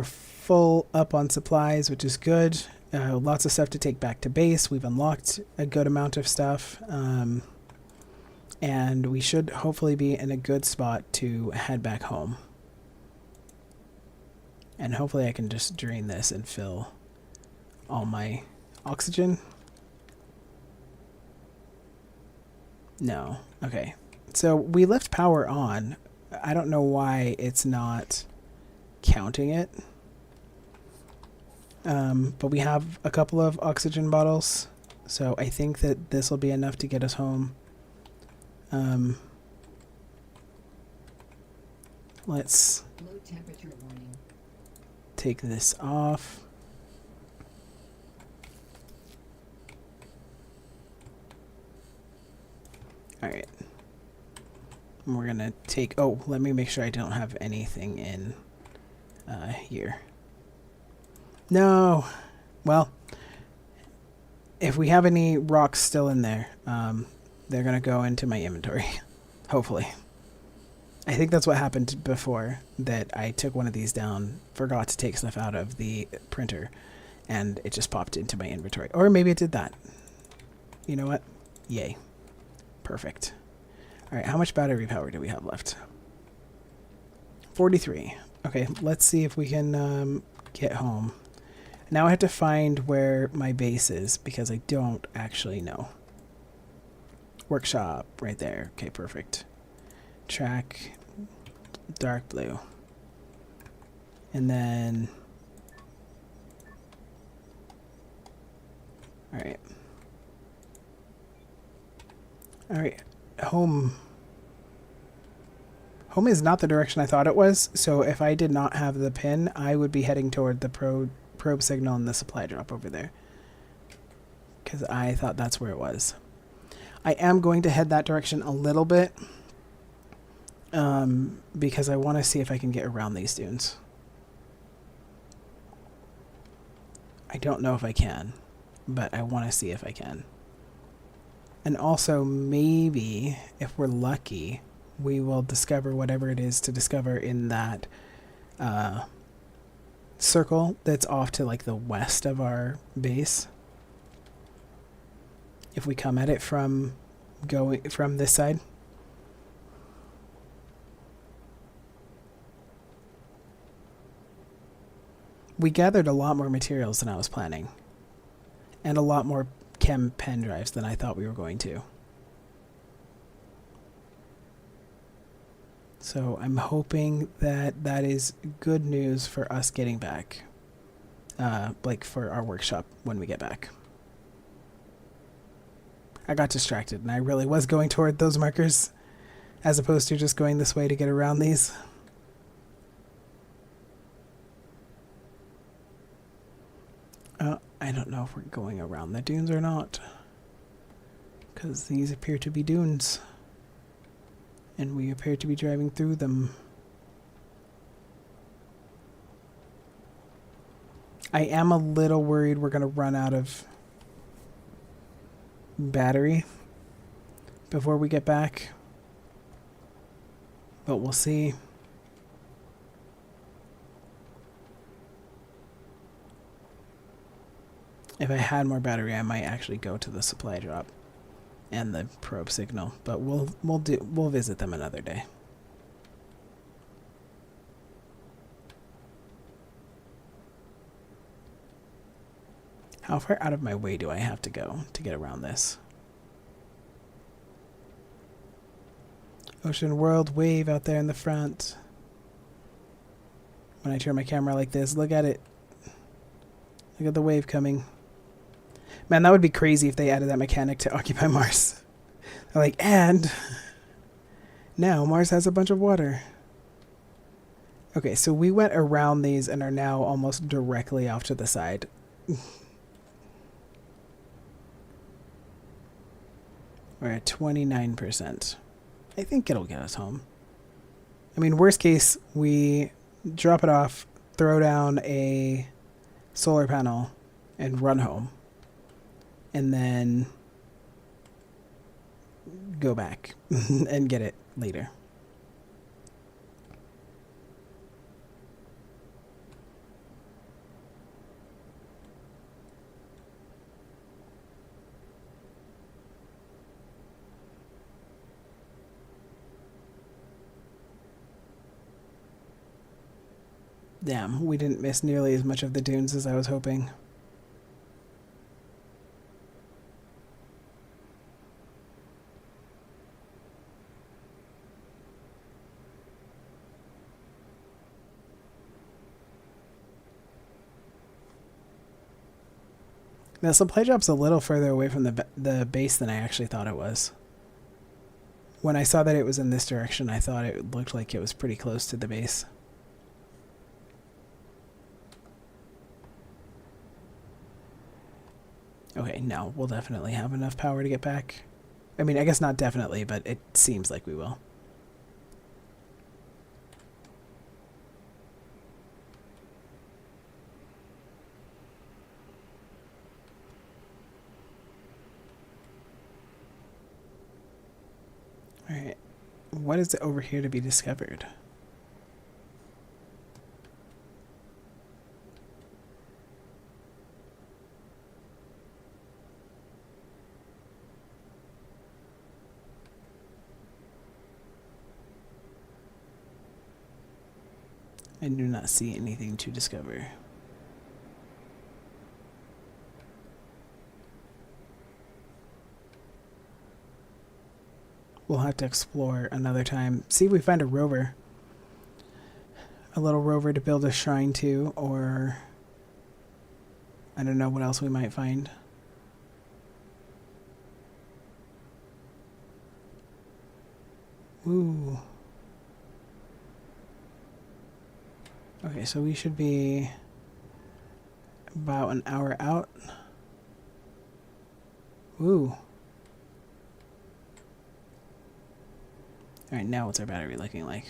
Speaker 1: full up on supplies, which is good. Lots of stuff to take back to base. We've unlocked a good amount of stuff. And we should hopefully be in a good spot to head back home. And hopefully I can just drain this and fill all my oxygen. No. Okay. So we left power on. I don't know why it's not counting it. But we have a couple of oxygen bottles, so I think that this will be enough to get us home. Let's
Speaker 2: Low temperature warning.
Speaker 1: take this off. Alright. And we're gonna take... Oh, let me make sure I don't have anything in here. No! Well, if we have any rocks still in there, they're gonna go into my inventory. Hopefully. I think that's what happened before, that I took one of these down, forgot to take stuff out of the printer, and it just popped into my inventory. Or maybe it did that. You know what? Yay. Perfect. Alright, how much battery power do we have left? 43. Okay, let's see if we can get home. Now I have to find where my base is, because I don't actually know. Workshop, right there. Okay, perfect. Track, dark blue. And then... Alright. Alright, home. Home is not the direction I thought it was, so if I did not have the pin, I would be heading toward the probe signal and the supply drop over there. Because I thought that's where it was. I am going to head that direction a little bit. Because I want to see if I can get around these dunes. I don't know if I can, but I want to see if I can. And also, maybe, if we're lucky, we will discover whatever it is to discover in that circle that's off to like the west of our base. If we come at it from this side. We gathered a lot more materials than I was planning. And a lot more chem pen drives than I thought we were going to. So I'm hoping that that is good news for us getting back. Like for our workshop when we get back. I got distracted and I really was going toward those markers as opposed to just going this way to get around these. I don't know if we're going around the dunes or not. Because these appear to be dunes. And we appear to be driving through them. I am a little worried we're going to run out of battery before we get back. But we'll see. If I had more battery, I might actually go to the supply drop and the probe signal, but we'll visit them another day. How far out of my way do I have to go to get around this? Ocean World Wave out there in the front. When I turn my camera like this, look at it. Look at the wave coming. Man, that would be crazy if they added that mechanic to Occupy Mars. They're like, and now Mars has a bunch of water. Okay, so we went around these and are now almost directly off to the side. We're at 29%. I think it'll get us home. I mean, worst case, we drop it off, throw down a solar panel, and run home. And then go back and get it later. Damn, we didn't miss nearly as much of the dunes as I was hoping. The supply drop's a little further away from the base than I actually thought it was. When I saw that it was in this direction, I thought it looked like it was pretty close to the base. Okay, no, we'll definitely have enough power to get back. I mean, I guess not definitely, but it seems like we will. Alright. What is over here to be discovered? I do not see anything to discover. We'll have to explore another time. See if we find a rover. A little rover to build a shrine to, or I don't know what else we might find. Ooh. Okay, so we should be about an hour out. Ooh. Alright, now what's our battery looking like?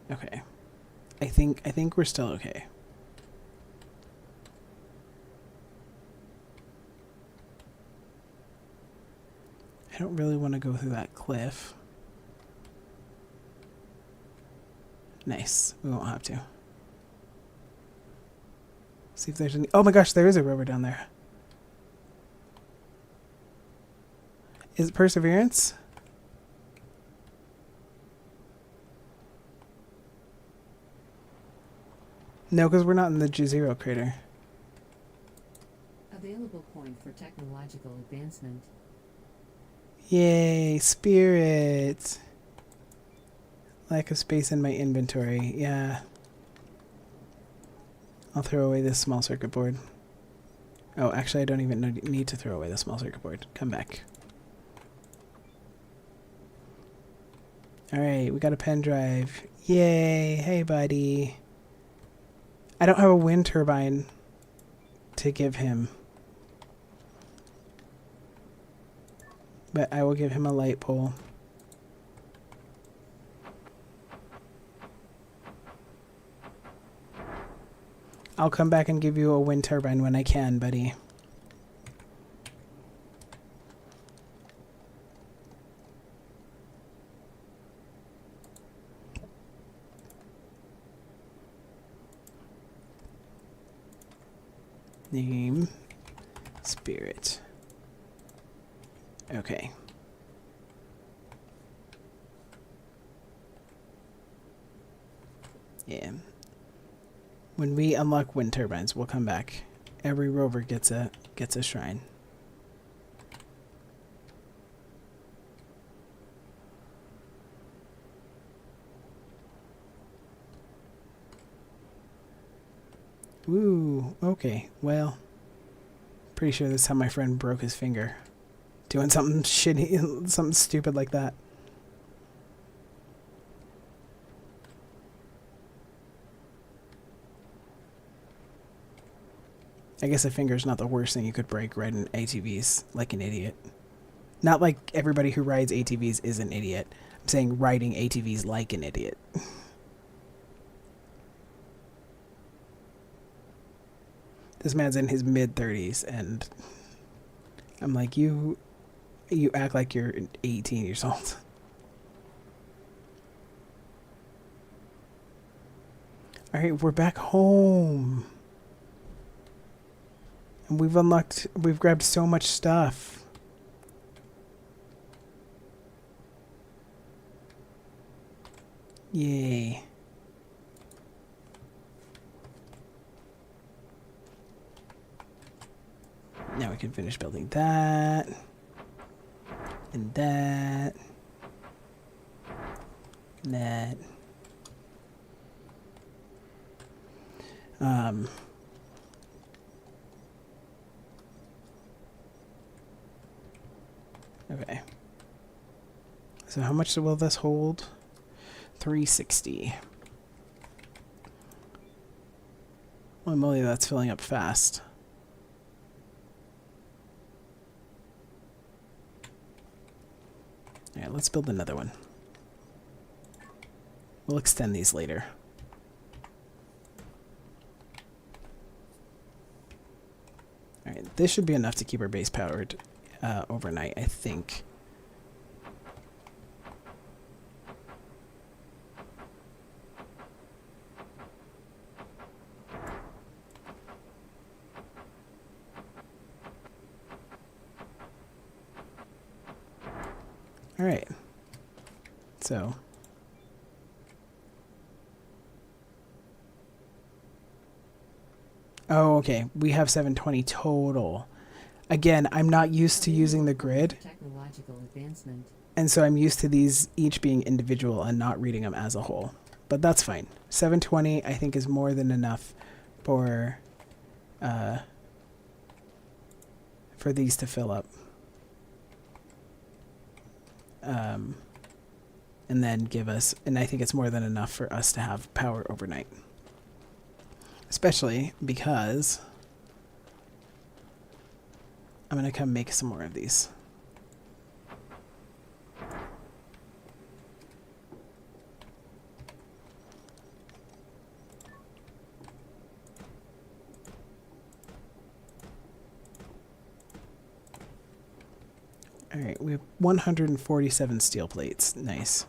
Speaker 1: Okay. I think we're still okay. I don't really want to go through that cliff. Nice. We won't have to. See if there's any... Oh my gosh, there is a rover down there. Is it Perseverance? No, because we're not in the Jezero crater.
Speaker 2: Available point for technological advancement.
Speaker 1: Yay, spirit. Lack of space in my inventory. Yeah. I'll throw away this small circuit board. Oh, actually, I don't even need to throw away the small circuit board. Come back. Alright, we got a pen drive. Yay! Hey, buddy. I don't have a wind turbine to give him. But I will give him a light pole. I'll come back and give you a wind turbine when I can, buddy. Name. Spirit. Okay. Yeah. When we unlock wind turbines, we'll come back. Every rover gets a shrine. Ooh, okay. Well, pretty sure this is how my friend broke his finger. Doing something shitty, something stupid like that. I guess a finger's not the worst thing you could break riding ATVs like an idiot. Not like everybody who rides ATVs is an idiot. I'm saying riding ATVs like an idiot. This man's in his mid-30s, and I'm like, you act like you're 18 years old. Alright, we're back home. And we've grabbed so much stuff. Yay. Now we can finish building that. And that. And that. Okay. So how much will this hold? 360. Holy moly, that's filling up fast. Alright, let's build another one. We'll extend these later. Alright, this should be enough to keep our base powered overnight, I think. Alright. So. Oh, okay. We have 720 total. Again, I'm not used to using the grid.
Speaker 2: Technological advancement.
Speaker 1: And so I'm used to these each being individual and not reading them as a whole. But that's fine. 720, I think, is more than enough for these to fill up. And then give us, and I think it's more than enough for us to have power overnight. Especially because I'm going to come make some more of these. Alright, we have 147 steel plates. Nice.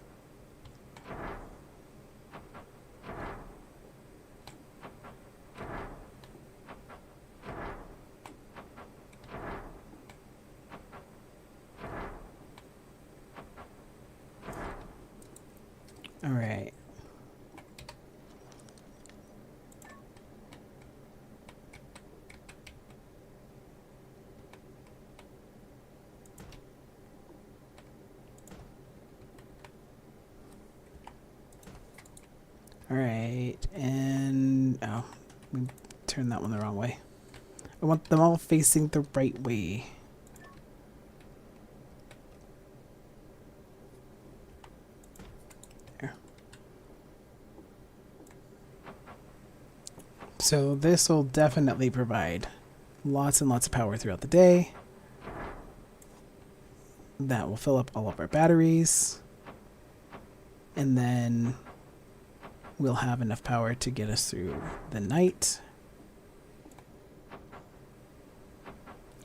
Speaker 1: Alright. Alright, and oh, we turned that one the wrong way. I want them all facing the right way. There. So this will definitely provide lots and lots of power throughout the day. That will fill up all of our batteries. And then we'll have enough power to get us through the night.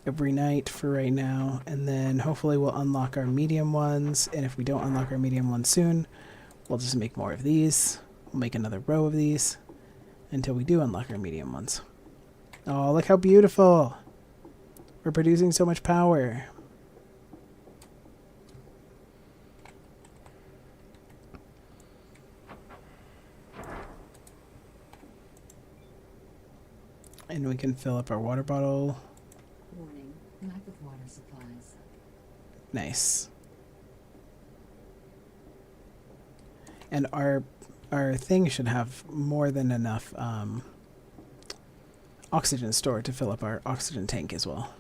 Speaker 1: Every night for right now. And then hopefully we'll unlock our medium ones. And if we don't unlock our medium ones soon, we'll just make more of these. We'll make another row of these until we do unlock our medium ones. Oh, look how beautiful! We're producing so much power. And we can fill up our water bottle.
Speaker 2: Warning, lack of water supplies.
Speaker 1: Nice. And our thing should have more than enough oxygen stored to fill up our oxygen tank as well.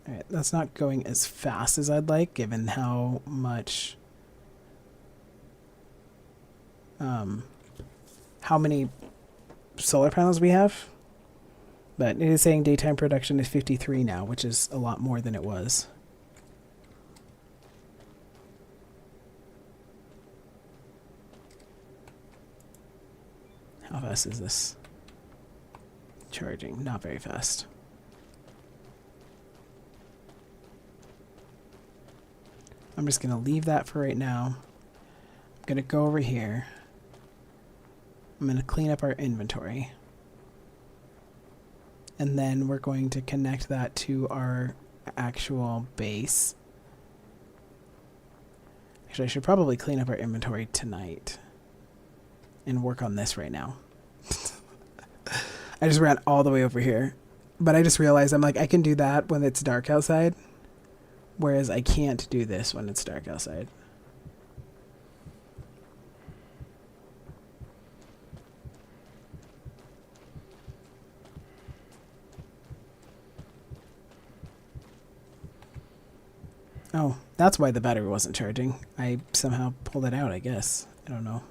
Speaker 1: Alright, that's not going as fast as I'd like, given how much how many solar panels we have. But it is saying daytime production is 53 now, which is a lot more than it was. How fast is this? Charging, not very fast. I'm just going to leave that for right now. I'm going to go over here. I'm going to clean up our inventory. And then we're going to connect that to our actual base. Actually, I should probably clean up our inventory tonight and work on this right now. I just ran all the way over here. But I just realized I'm like, I can do that when it's dark outside. Whereas I can't do this when it's dark outside. Oh, that's why the battery wasn't charging. I somehow pulled it out, I guess. I don't know.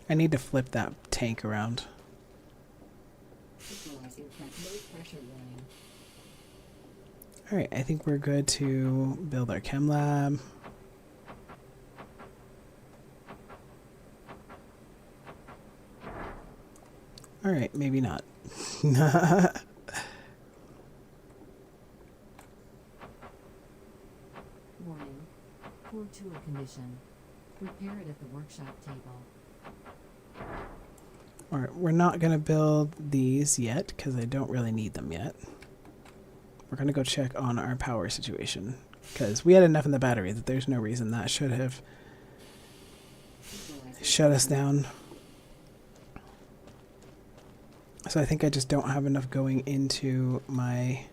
Speaker 1: I need to flip that tank around.
Speaker 2: Equalizing low pressure warning.
Speaker 1: Alright, I think we're good to build our chem lab. Alright, maybe not.
Speaker 2: Warning. Poor tool condition. Repair it at the workshop table.
Speaker 1: Alright, we're not going to build these yet because I don't really need them yet. We're going to go check on our power situation because we had enough in the battery that there's no reason that should have shut us down. So I think I just don't have enough going into my...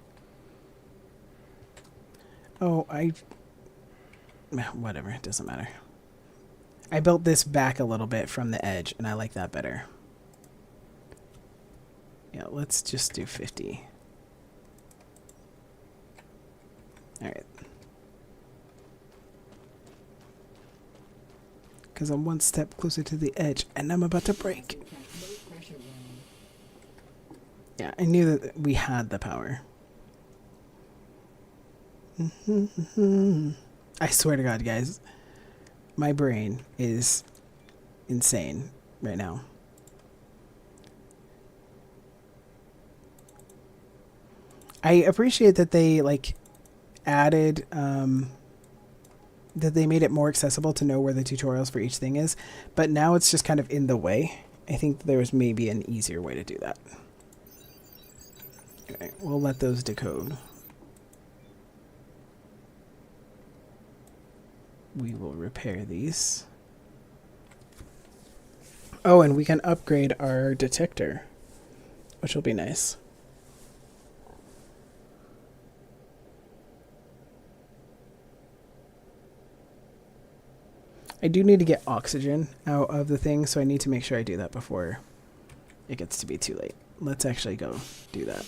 Speaker 1: Oh, whatever, it doesn't matter. I built this back a little bit from the edge, and I like that better. Yeah, let's just do 50. Alright. Because I'm one step closer to the edge, and I'm about to break. Yeah, I knew that we had the power. I swear to God, guys. My brain is insane right now. I appreciate that they, like, added, that they made it more accessible to know where the tutorials for each thing is, but now it's just kind of in the way. I think there was maybe an easier way to do that. Okay, we'll let those decode. We will repair these. Oh, and we can upgrade our detector, which will be nice. I do need to get oxygen out of the thing, so I need to make sure I do that before it gets to be too late. Let's actually go do that.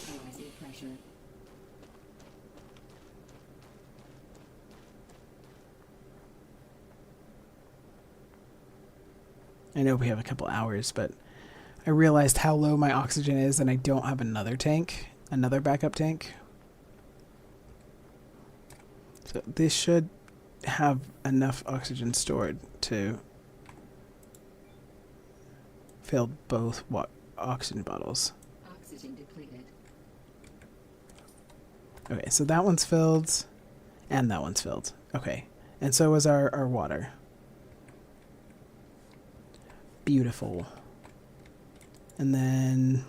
Speaker 1: I know we have a couple hours, but I realized how low my oxygen is and I don't have another tank, another backup tank. So this should have enough oxygen stored to fill both oxygen bottles.
Speaker 2: Oxygen depleted.
Speaker 1: Okay, so that one's filled and that one's filled. Okay, and so is our water. Beautiful. And then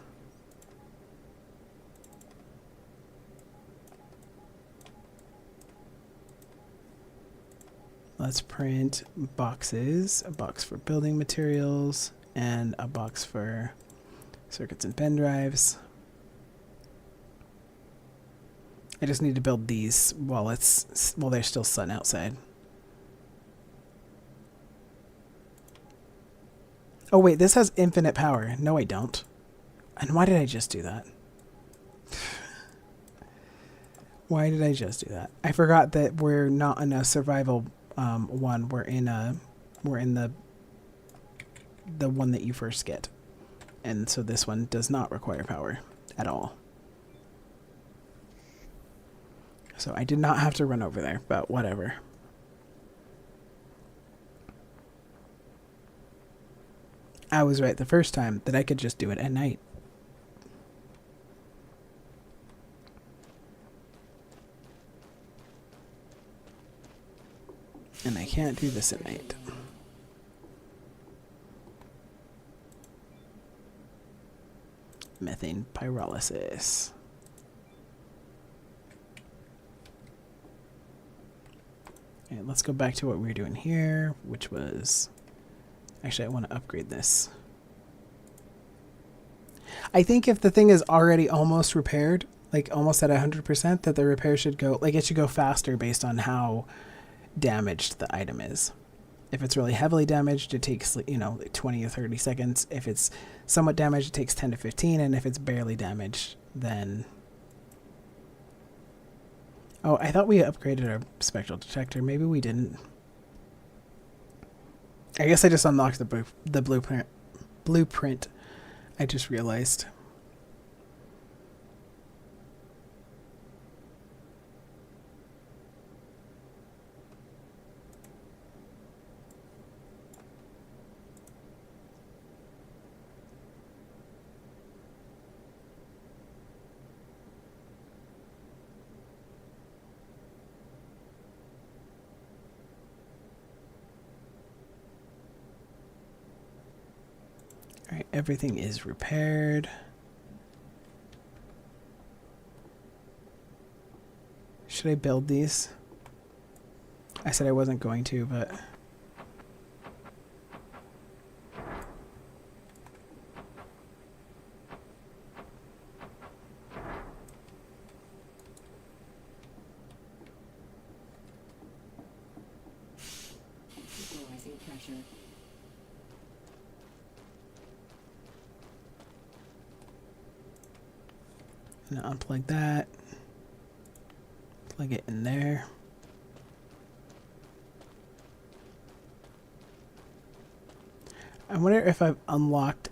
Speaker 1: let's print boxes, a box for building materials and a box for circuits and pen drives. I just need to build these while there's still sun outside. Oh wait, this has infinite power. No, I don't. And why did I just do that? Why did I just do that? I forgot that we're not in a survival one. We're in the one that you first get. And so this one does not require power at all. So I did not have to run over there, but whatever. I was right the first time that I could just do it at night. And I can't do this at night. Methane pyrolysis. Okay, let's go back to what we were doing here, which was... Actually, I want to upgrade this. I think if the thing is already almost repaired, like almost at 100%, that the repair should go, like it should go faster based on how damaged the item is. If it's really heavily damaged, it takes, you know, 20 or 30 seconds. If it's somewhat damaged, it takes 10 to 15. And if it's barely damaged, then... Oh, I thought we upgraded our spectral detector. Maybe we didn't. I guess I just unlocked the blueprint blueprint. I just realized. Alright, everything is repaired. Should I build these? I said I wasn't going to, but...
Speaker 2: Equalizing pressure.
Speaker 1: I'm gonna unplug that. Plug it in there. I wonder if I've unlocked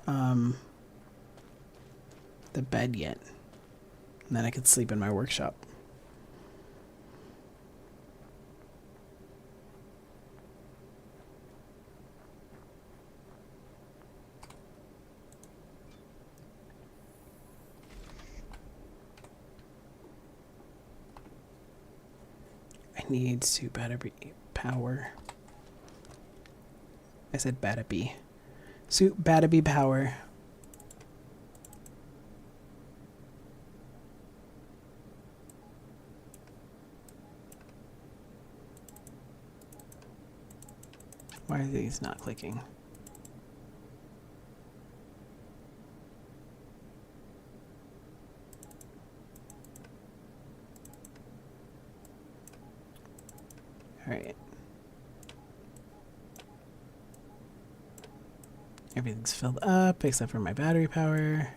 Speaker 1: the bed yet. And then I could sleep in my workshop. I need to battery power. I said battery. Suit battery power. Why are these not clicking? Alright. Everything's filled up except for my battery power.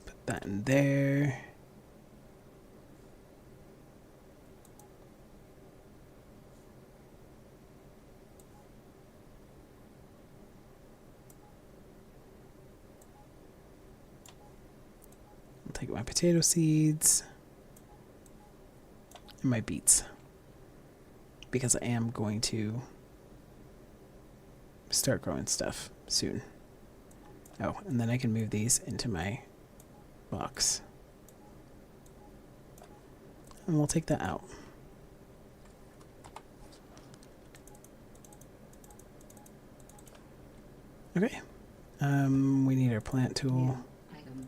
Speaker 1: Put that in there. I'll take my potato seeds and my beets, because I am going to start growing stuff soon. Oh, and then I can move these into my box. And we'll take that out. Okay. We need our plant tool.
Speaker 2: Item.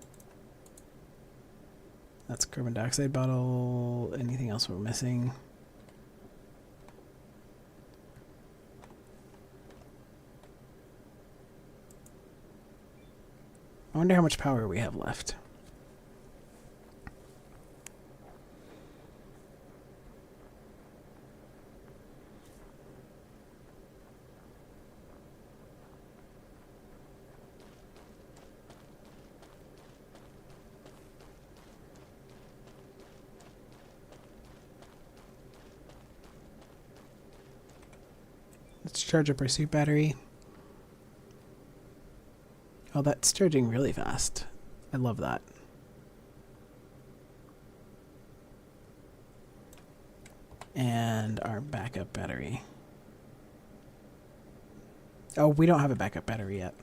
Speaker 1: That's carbon dioxide bottle. Anything else we're missing? I wonder how much power we have left. Let's charge up our suit battery. Oh, that's charging really fast. I love that. And our backup battery. Oh, we don't have a backup battery yet.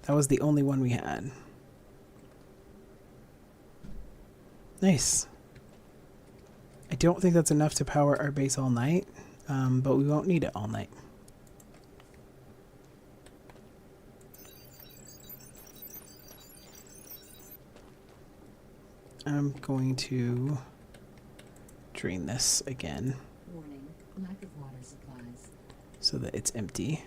Speaker 1: That was the only one we had. Nice. I don't think that's enough to power our base all night, but we won't need it all night. I'm going to drain this again.
Speaker 2: Warning, lack of water supplies.
Speaker 1: So that it's empty.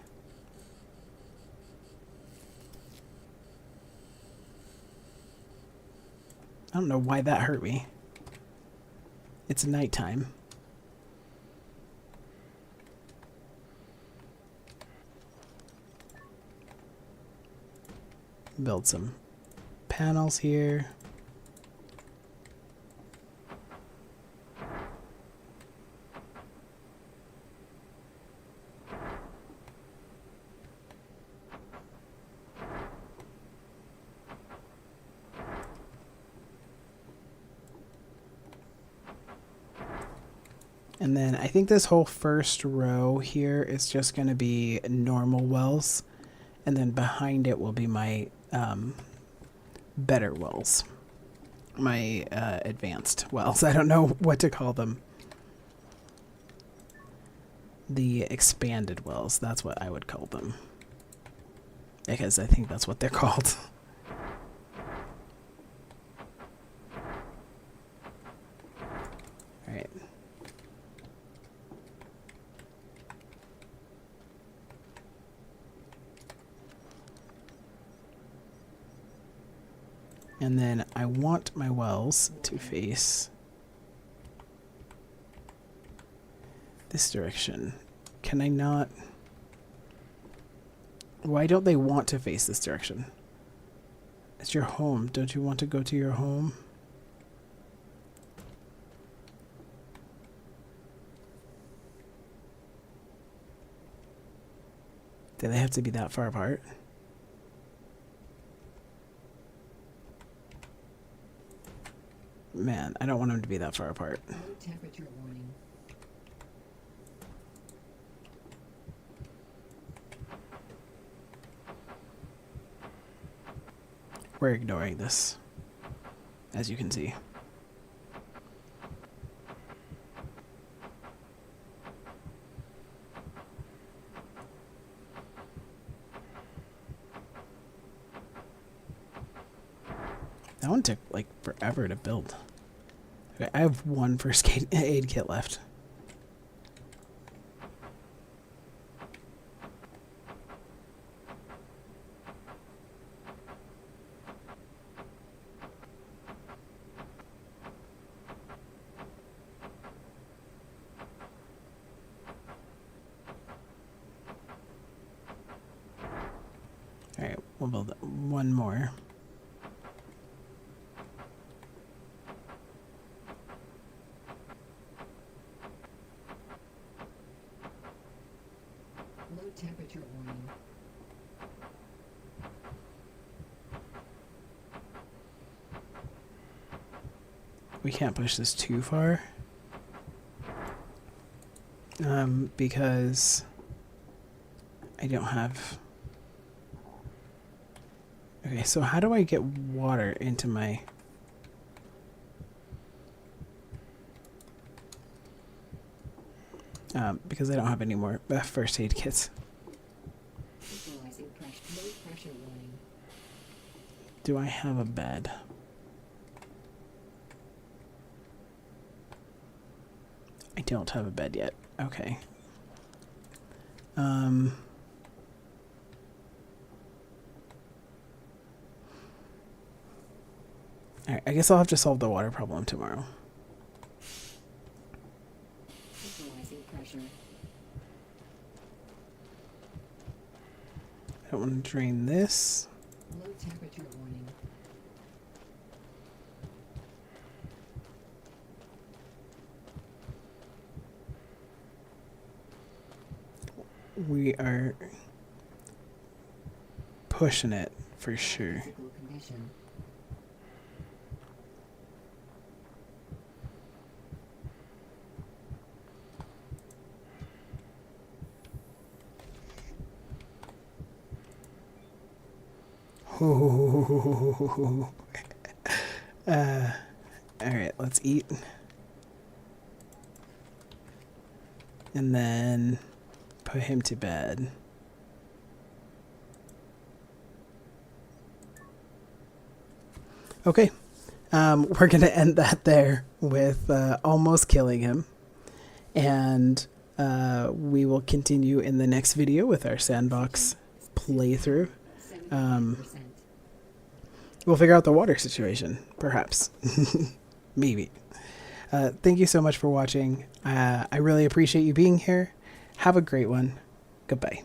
Speaker 1: I don't know why that hurt me. It's nighttime. Build some panels here. And then I think this whole first row here is just going to be normal wells. And then behind it will be my better wells. My advanced wells. I don't know what to call them. The expanded wells. That's what I would call them. Because I think that's what they're called. Alright. And then I want my wells to face this direction. Can I not? Why don't they want to face this direction? It's your home. Don't you want to go to your home? Do they have to be that far apart? Man, I don't want them to be that far apart.
Speaker 2: Low temperature warning.
Speaker 1: We're ignoring this, as you can see. That one took like forever to build. Okay, I have one first aid kit left. Alright, we'll build one more.
Speaker 2: Low temperature warning.
Speaker 1: We can't push this too far. Because I don't have... Okay, so how do I get water into my... because I don't have any more first aid kits.
Speaker 2: Equalizing low pressure warning.
Speaker 1: Do I have a bed? I don't have a bed yet. Okay. Alright, I guess I'll have to solve the water problem tomorrow.
Speaker 2: Equalizing pressure.
Speaker 1: I don't want to drain this.
Speaker 2: Low temperature warning.
Speaker 1: We are pushing it for sure.
Speaker 2: Physical condition.
Speaker 1: Alright, let's eat. And then put him to bed. Okay. We're going to end that there with almost killing him. And we will continue in the next video with our sandbox playthrough.
Speaker 2: 70%.
Speaker 1: We'll figure out the water situation, perhaps. Maybe. Thank you so much for watching. I really appreciate you being here. Have a great one. Goodbye.